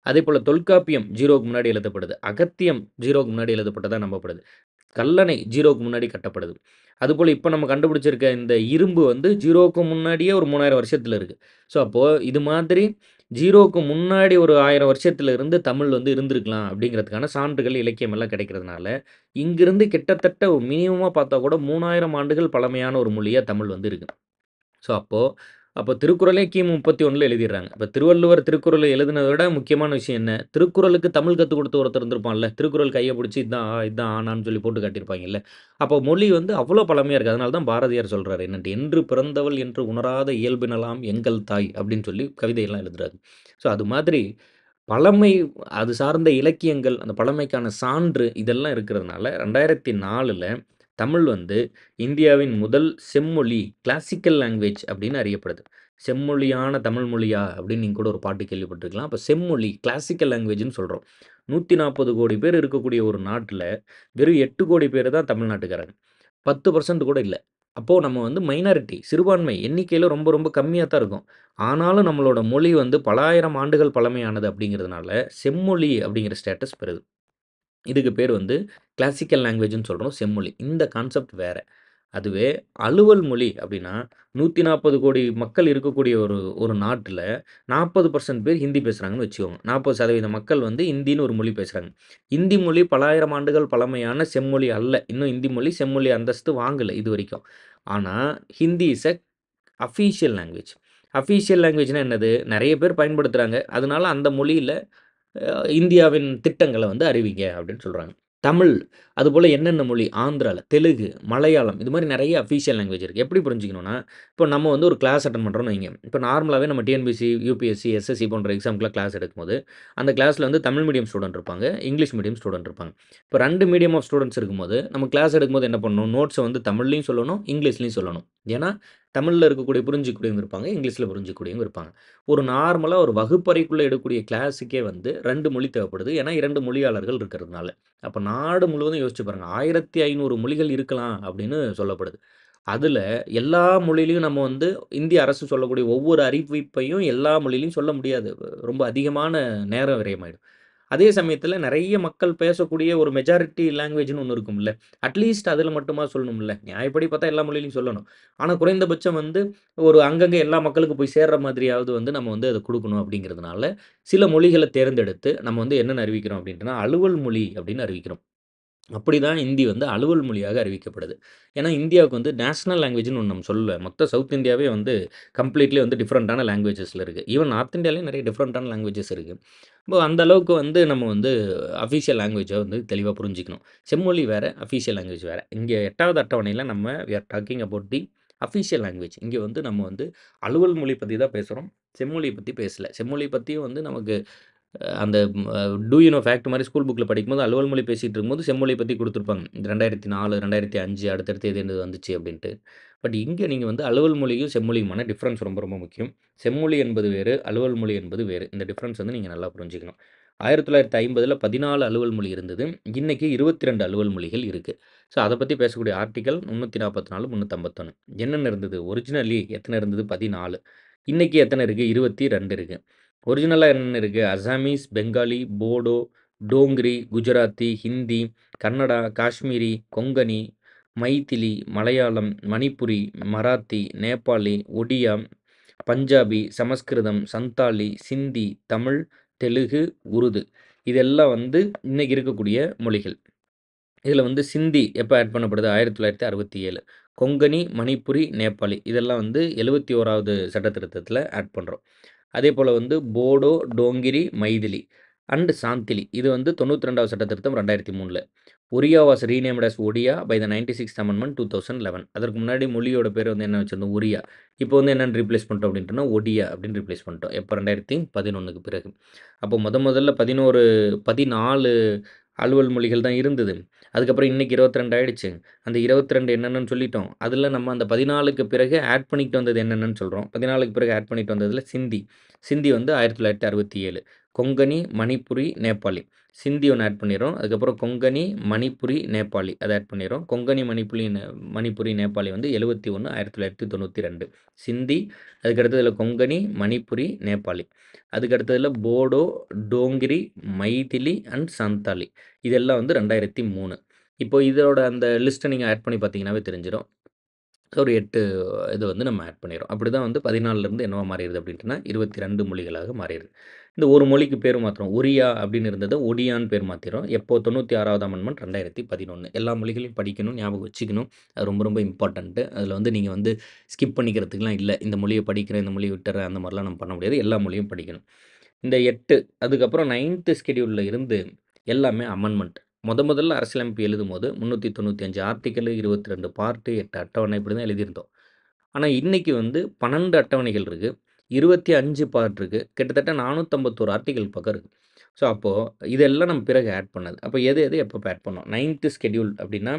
அதேபோல தொல்காப்பியம் 0க்கு முன்னாடி எழுதப்படுது. அகத்தியம் 0க்கு முன்னாடி எழுதப்பட்டதா நம்பப்படுது. கல்லணை 0க்கு முன்னாடி கட்டப்படுது. அதுபோல இப்ப நம்ம கண்டுபிடிச்சிருக்க இந்த இரும்பு வந்து 0க்கு முன்னாடியே ஒரு 3000 வருஷத்துல இருக்கு. ஸோ, அப்போ இது மாதிரி 0க்கு முன்னாடி ஒரு 1000 வருஷத்துல இருந்து தமிழ் வந்து இருந்திருக்கலாம் அப்படிங்கிறதுக்கான சான்றுகள், இலக்கியம் எல்லாம் கிடைக்கிறதுனால, இங்கிருந்து கிட்டத்தட்ட மினிமமா பார்த்தா கூட 3000 ஆண்டுகள் பழமையான ஒரு மொழியா தமிழ் வந்து இருக்கு. ஸோ, அப்போ திருக்குறளே கிமு 31ல எழுதிடுறாங்க. இப்ப திருவள்ளுவர் திருக்குறள எழுதினத விட முக்கியமான விஷயம் என்ன? திருக்குறளுக்கு தமிழ் கத்துக் குடுத்த ஒருத்தர் இருந்திருப்பான்ல. திருக்குறள் கைய புடிச்சு இதான் ஆ, இதான் ஆனான்னு சொல்லி போட்டு காட்டியிருப்பாங்கல்ல. அப்போ மொழி வந்து அவ்வளோ பழமையா இருக்கு. அதனால தான் பாரதியார் சொல்றாரு என்னன்ட்டு, "என்று பிறந்தவள் என்று உணராத இயல்பினளாம் எங்கள் தாய்" அப்படின்னு சொல்லி கவிதையெல்லாம் எழுதுறாரு. ஸோ, அது மாதிரி பழமை அது சார்ந்த இலக்கியங்கள், அந்த பழமைக்கான சான்று இதெல்லாம் இருக்கிறதுனால 2004ல தமிழ் வந்து இந்தியாவின் முதல் செம்மொழி, கிளாசிக்கல் லாங்குவேஜ் அப்படின்னு அறியப்படுது. செம்மொழியான தமிழ் மொழியா? அப்படின்னு நீங்க கூட ஒரு பாட்டு கேள்விப்பட்டிருக்கலாம். அப்ப செம்மொழி, கிளாசிக்கல் லாங்குவேஜ்ன்னு சொல்றோம். 140 கோடி பேர் இருக்கக்கூடிய ஒரு நாட்டுல, வெறும் 8 கோடி பேரு தான் தமிழ்நாட்டுக்காரங்க. 10% கூட இல்ல. அப்போ நம்ம வந்து மைனாரிட்டி, சிறுபான்மை எண்ணிக்கையில ரொம்ப ரொம்ப கம்மியா தான் இருக்கோம். ஆனாலும் நம்மளோட மொழி வந்து பல ஆயிரம் ஆண்டுகள் பழமையானது அப்படிங்கிறதுனால, செம்மொழி அப்படிங்கிற ஸ்டேட்டஸ் பெறுது. இதுக்கு பேர் வந்து கிளாசிக்கல் லாங்குவேஜ்ன்னு சொல்றோம் செம்மொழி. இந்த கான்செப்ட் வேற. அதுவே அலுவல் மொழி அப்படின்னா, 140 கோடி மக்கள் இருக்கக்கூடிய ஒரு ஒரு நாட்டுல 40% பேர் ஹிந்தி பேசுறாங்கன்னு வச்சுக்கோங்க. 40% மக்கள் வந்து ஹிந்தின்னு ஒரு மொழி பேசுறாங்க. ஹிந்தி மொழி பல ஆயிரம் ஆண்டுகள் பழமையான செம்மொழி அல்ல. இன்னும் ஹிந்தி மொழி செம்மொழி அந்தஸ்து வாங்கல இதுவரைக்கும். ஆனா, Hindi is official language. Official லாங்குவேஜ்னா என்னது? நெறைய பேர் பயன்படுத்துறாங்க. அதனால அந்த மொழியில இந்தியாவின் திட்டங்கள வந்து அறிவிங்க அப்படின்னு சொல்றாங்க. தமிழ், அதுபோல என்னென்ன மொழி ஆந்திரால, தெலுங்கு, மலையாளம் இது மாரி நெறைய அஃபிஷியல் லாங்குவேஜ் இருக்கு. எப்படி புரிஞ்சுக்கணும்னா, இப்போ நம்ம வந்து ஒரு கிளாஸ் அட்டெண்ட் பண்றோம்னு வைங்க. இப்போ நார்மலாவே நம்ம டிஎன்பிஎஸ்சி, யுபிஎஸ்சி, எஸ்எஸ்சி போன்ற எக்ஸாம்க்குலாம் கிளாஸ் எடுக்கும்போது, அந்த கிளாஸ்ல வந்து தமிழ் மீடியம் ஸ்டூடெண்ட் இருப்பாங்க, இங்கிலீஷ் மீடியம் ஸ்டூடெண்ட் இருப்பாங்க. இப்போ 2 மீடியம் ஆஃப் ஸ்டூடெண்ட்ஸ் இருக்கும்போது, நம்ம கிளாஸ் எடுக்கும்போது என்ன பண்ணணும்? நோட்ஸ வந்து தமிழ்லயும் சொல்லணும், இங்கிலீஷ்லயும் சொல்லணும். ஏன்னா, தமிழ்ல இருக்கக்கூடிய புரிஞ்சுக்கக்கூடியவங்க இருப்பாங்க, இங்கிலீஷ்ல புரிஞ்சுக்கக்கூடியவங்க இருப்பாங்க. ஒரு நார்மலா ஒரு வகுப்பறைக்குள்ள எடுக்கக்கூடிய கிளாஸுக்கே வந்து 2 மொழி தேவைப்படுது. ஏன்னா 2 மொழியாளர்கள் இருக்கிறதுனால. அப்ப நாடு முழுவதும் யோசிச்சு பாருங்க. 1500 மொழிகள் இருக்கலாம் அப்படின்னு சொல்லப்படுது. அதுல எல்லா மொழியிலயும் நம்ம வந்து இந்திய அரசு சொல்லக்கூடிய ஒவ்வொரு அறிவிப்பையும் எல்லா மொழியிலயும் சொல்ல முடியாது. ரொம்ப அதிகமான நேரம் விரயமாயிடும். அதே சமயத்துல நெறைய மக்கள் பேசக்கூடிய ஒரு மெஜாரிட்டி லாங்குவேஜ்ன்னு ஒண்ணு இருக்கும்ல. அட்லீஸ்ட் அதுல மட்டுமா சொல்லணும்ல. நியாயப்படி பார்த்தா எல்லா மொழியிலயும் சொல்லணும். ஆனா குறைந்தபட்சம் வந்து ஒரு அங்கங்க எல்லா மக்களுக்கும் போய் சேர்ற மாதிரியாவது வந்து நம்ம வந்து அத குடுக்கணும் அப்படிங்கிறதுனால, சில மொழிகள தேர்ந்தெடுத்து நம்ம வந்து என்னன்னு அறிவிக்கிறோம் அப்படின்ட்டுனா, அலுவல் மொழி அப்படின்னு அறிவிக்கிறோம். அப்படிதான் ஹிந்தி வந்து அலுவல் மொழியாக அறிவிக்கப்படுது. ஏன்னா, இந்தியாவுக்கு வந்து நேஷனல் லாங்குவேஜ்ன்னு ஒண்ணு நம்ம சொல்லல. மொத்த சவுத் இந்தியாவே வந்து கம்ப்ளீட்லி வந்து டிஃபரண்டான லாங்குவேஜஸ்ல இருக்கு. ஈவன் நார்த் இந்தியாலயும் நெறைய டிஃபரண்டான லாங்குவேஜஸ் இருக்கு. இப்போ அந்த அளவுக்கு வந்து நம்ம வந்து அஃபிஷியல் லாங்குவேஜ வந்து தெளிவா புரிஞ்சுக்கணும். செம்மொழி வேற, அஃபிஷியல் லாங்குவேஜ் வேற. இங்க 8வது அட்டவணையில நம்ம we are talking about the official language. இங்க வந்து நம்ம வந்து அலுவல் மொழி பத்தி தான் பேசுறோம். செம்மொழி பத்தி பேசல. செம்மொழி பத்தியும் வந்து நமக்கு அந்த டூ யூ நோ ஃபேக்ட் மாரி ஸ்கூல் புக்ல படிக்கும்போது அலுவல் மொழி பேசிட்டு இருக்கும்போது செம்மொழி பத்தி குடுத்துருப்பாங்க. 2004, 2005 அடுத்தடுத்து எது என்னது வந்துச்சு அப்டின்ட்டு. பட் இங்க நீங்க வந்து அலுவல் மொழியும், செம்மொழியுமான டிஃபரன்ஸ் ரொம்ப ரொம்ப முக்கியம். செம்மொழி என்பது வேறு, அலுவல் மொழி என்பது வேறு. இந்த டிஃபரன்ஸ் வந்து நீங்க நல்லா புரிஞ்சுக்கணும். 1950ல 14 அலுவல் மொழி இருந்தது. இன்னைக்கு 22 அலுவல் மொழிகள் இருக்கு. ஸோ அத பத்தி பேசக்கூடிய ஆர்டிக்கிள் 344, 351. என்னென்ன இருந்தது? ஒரிஜினலி எத்தன இருந்தது? 14. இன்னைக்கு எத்தன இருக்கு? 22 இருக்கு. ஒரிஜினலா என்னென்ன இருக்கு? அசாமீஸ், பெங்காலி, போடோ, டோங்ரி, குஜராத்தி, ஹிந்தி, கன்னடா, காஷ்மீரி, கொங்கணி, மைதிலி, மலையாளம், மணிப்புரி, மராத்தி, நேபாளி, ஒடியா, பஞ்சாபி, சமஸ்கிருதம், சந்தாலி, சிந்தி, தமிழ், தெலுகு, உருது. இதெல்லாம் வந்து இன்னைக்கு இருக்கக்கூடிய மொழிகள். இதில வந்து சிந்தி எப்ப ஆட் பண்ணப்படுது? 1967. கொங்கணி, மணிப்புரி, நேபாளி இதெல்லாம் வந்து 71வது சட்ட திருத்தத்தில ஆட் பண்றோம். அதேபோல வந்து போடோ, டோங்கிரி, மைதிலி அண்ட் சாந்திலி இது வந்து 92வது சட்ட திருத்தம் 2003ல. Oriya was renamed as Odia by the 96த் அமெண்ட்மென்ட் 2011. அதற்கு முன்னாடி மொழியோட பேர் வந்து என்ன வச்சிருந்தோம்? ஒரியா. இப்போ வந்து என்னன்னு ரீப்ளேஸ் பண்ணிட்டோம் அப்படின்ட்டோம்னா, ஒடியா அப்படின்னு ரீப்ளேஸ் பண்ணிட்டோம். எப்போ 2011க்கு பிறகு. அப்போ முதல்ல 14 அலுவல் மொழிகள் தான் இருந்தது. அதுக்கப்புறம் இன்னைக்கு 22 ஆயிடுச்சு. அந்த 22 என்னென்னன்னு சொல்லிட்டோம். அதில நம்ம அந்த 14க்கு பிறகு ஆட் பண்ணிட்டு வந்தது என்னென்னன்னு சொல்றோம். 14க்கு பிறகு ஆட் பண்ணிட்டு வந்ததில சிந்தி. சிந்தி வந்து 1967. கொங்கணி, மணிப்புரி, நேபாளி. சிந்தி ஒண்ணு ஆட் பண்ணிர்றோம். அதுக்கப்புறம் கொங்கணி, மணிப்புரி, நேபாளி அத ஆட் பண்ணிர்றோம். கொங்கணி, மணிப்புரி, நேபாளி வந்து 71 1992. சிந்தி, அதுக்கு அடுத்ததுல கொங்கணி, மணிப்புரி, நேபாளி. அதுக்கு அடுத்ததுல போடோ, டோங்கிரி, மைதிலி அண்ட் சந்தாலி. இதெல்லாம் வந்து 2003. இப்போ இதோட அந்த லிஸ்ட்ட நீங்க ஆட் பண்ணி பார்த்தீங்கன்னாவே தெரிஞ்சிரும். ஒரு 8 இது வந்து நம்ம ஆட் பண்ணிறோம். அப்படிதான் வந்து 14லேருந்து என்னவா மாறிருது அப்படின்ட்டுனா, 22 மொழிகளாக மாறிருது. இந்த ஒரு மொழிக்கு பேர் மாத்துறோம். ஒரியா அப்படின்னு இருந்தத ஒடியான்னு பேர் மாத்திர்றோம். எப்போ 96வது அமெண்ட்மென்ட் 2011. எல்லா மொழிகளையும் படிக்கணும், ஞாபகம் வச்சுக்கணும். அது ரொம்ப ரொம்ப இம்பார்ட்டன்ட்டு. அதில வந்து நீங்க வந்து ஸ்கிப் பண்ணிக்கிறதுக்குலாம் இல்ல. இந்த மொழிய படிக்கிறேன், இந்த மொழிய விட்டுர்றேன் அந்த மாரிலாம் நம்ம பண்ண முடியாது. எல்லா மொழியும் படிக்கணும். இந்த 8 அதுக்கப்புறம் 9த் ஷெட்யூல்ல இருந்து எல்லாமே அமெண்ட்மென்ட். முதல்ல அரசியலமைப்பு எழுதும்போது 395 ஆர்டிக்கிள், 22 பார்ட், 8 அட்டவணை இப்படி தான் எழுதியிருந்தோம். ஆனா, இன்னைக்கு வந்து 12 அட்டவணைகள் இருக்கு. 25 பார்ட் இருக்கு. கிட்டத்தட்ட 451 ஆர்டிக்கிள் பக்கம் இருக்கு. ஸோ, அப்போ இதெல்லாம் நம்ம பிறகு ஆட் பண்ணது. அப்ப எது எது எப்ப ஆட் பண்ணோம்? 9த் ஷெட்யூல் அப்படின்னா,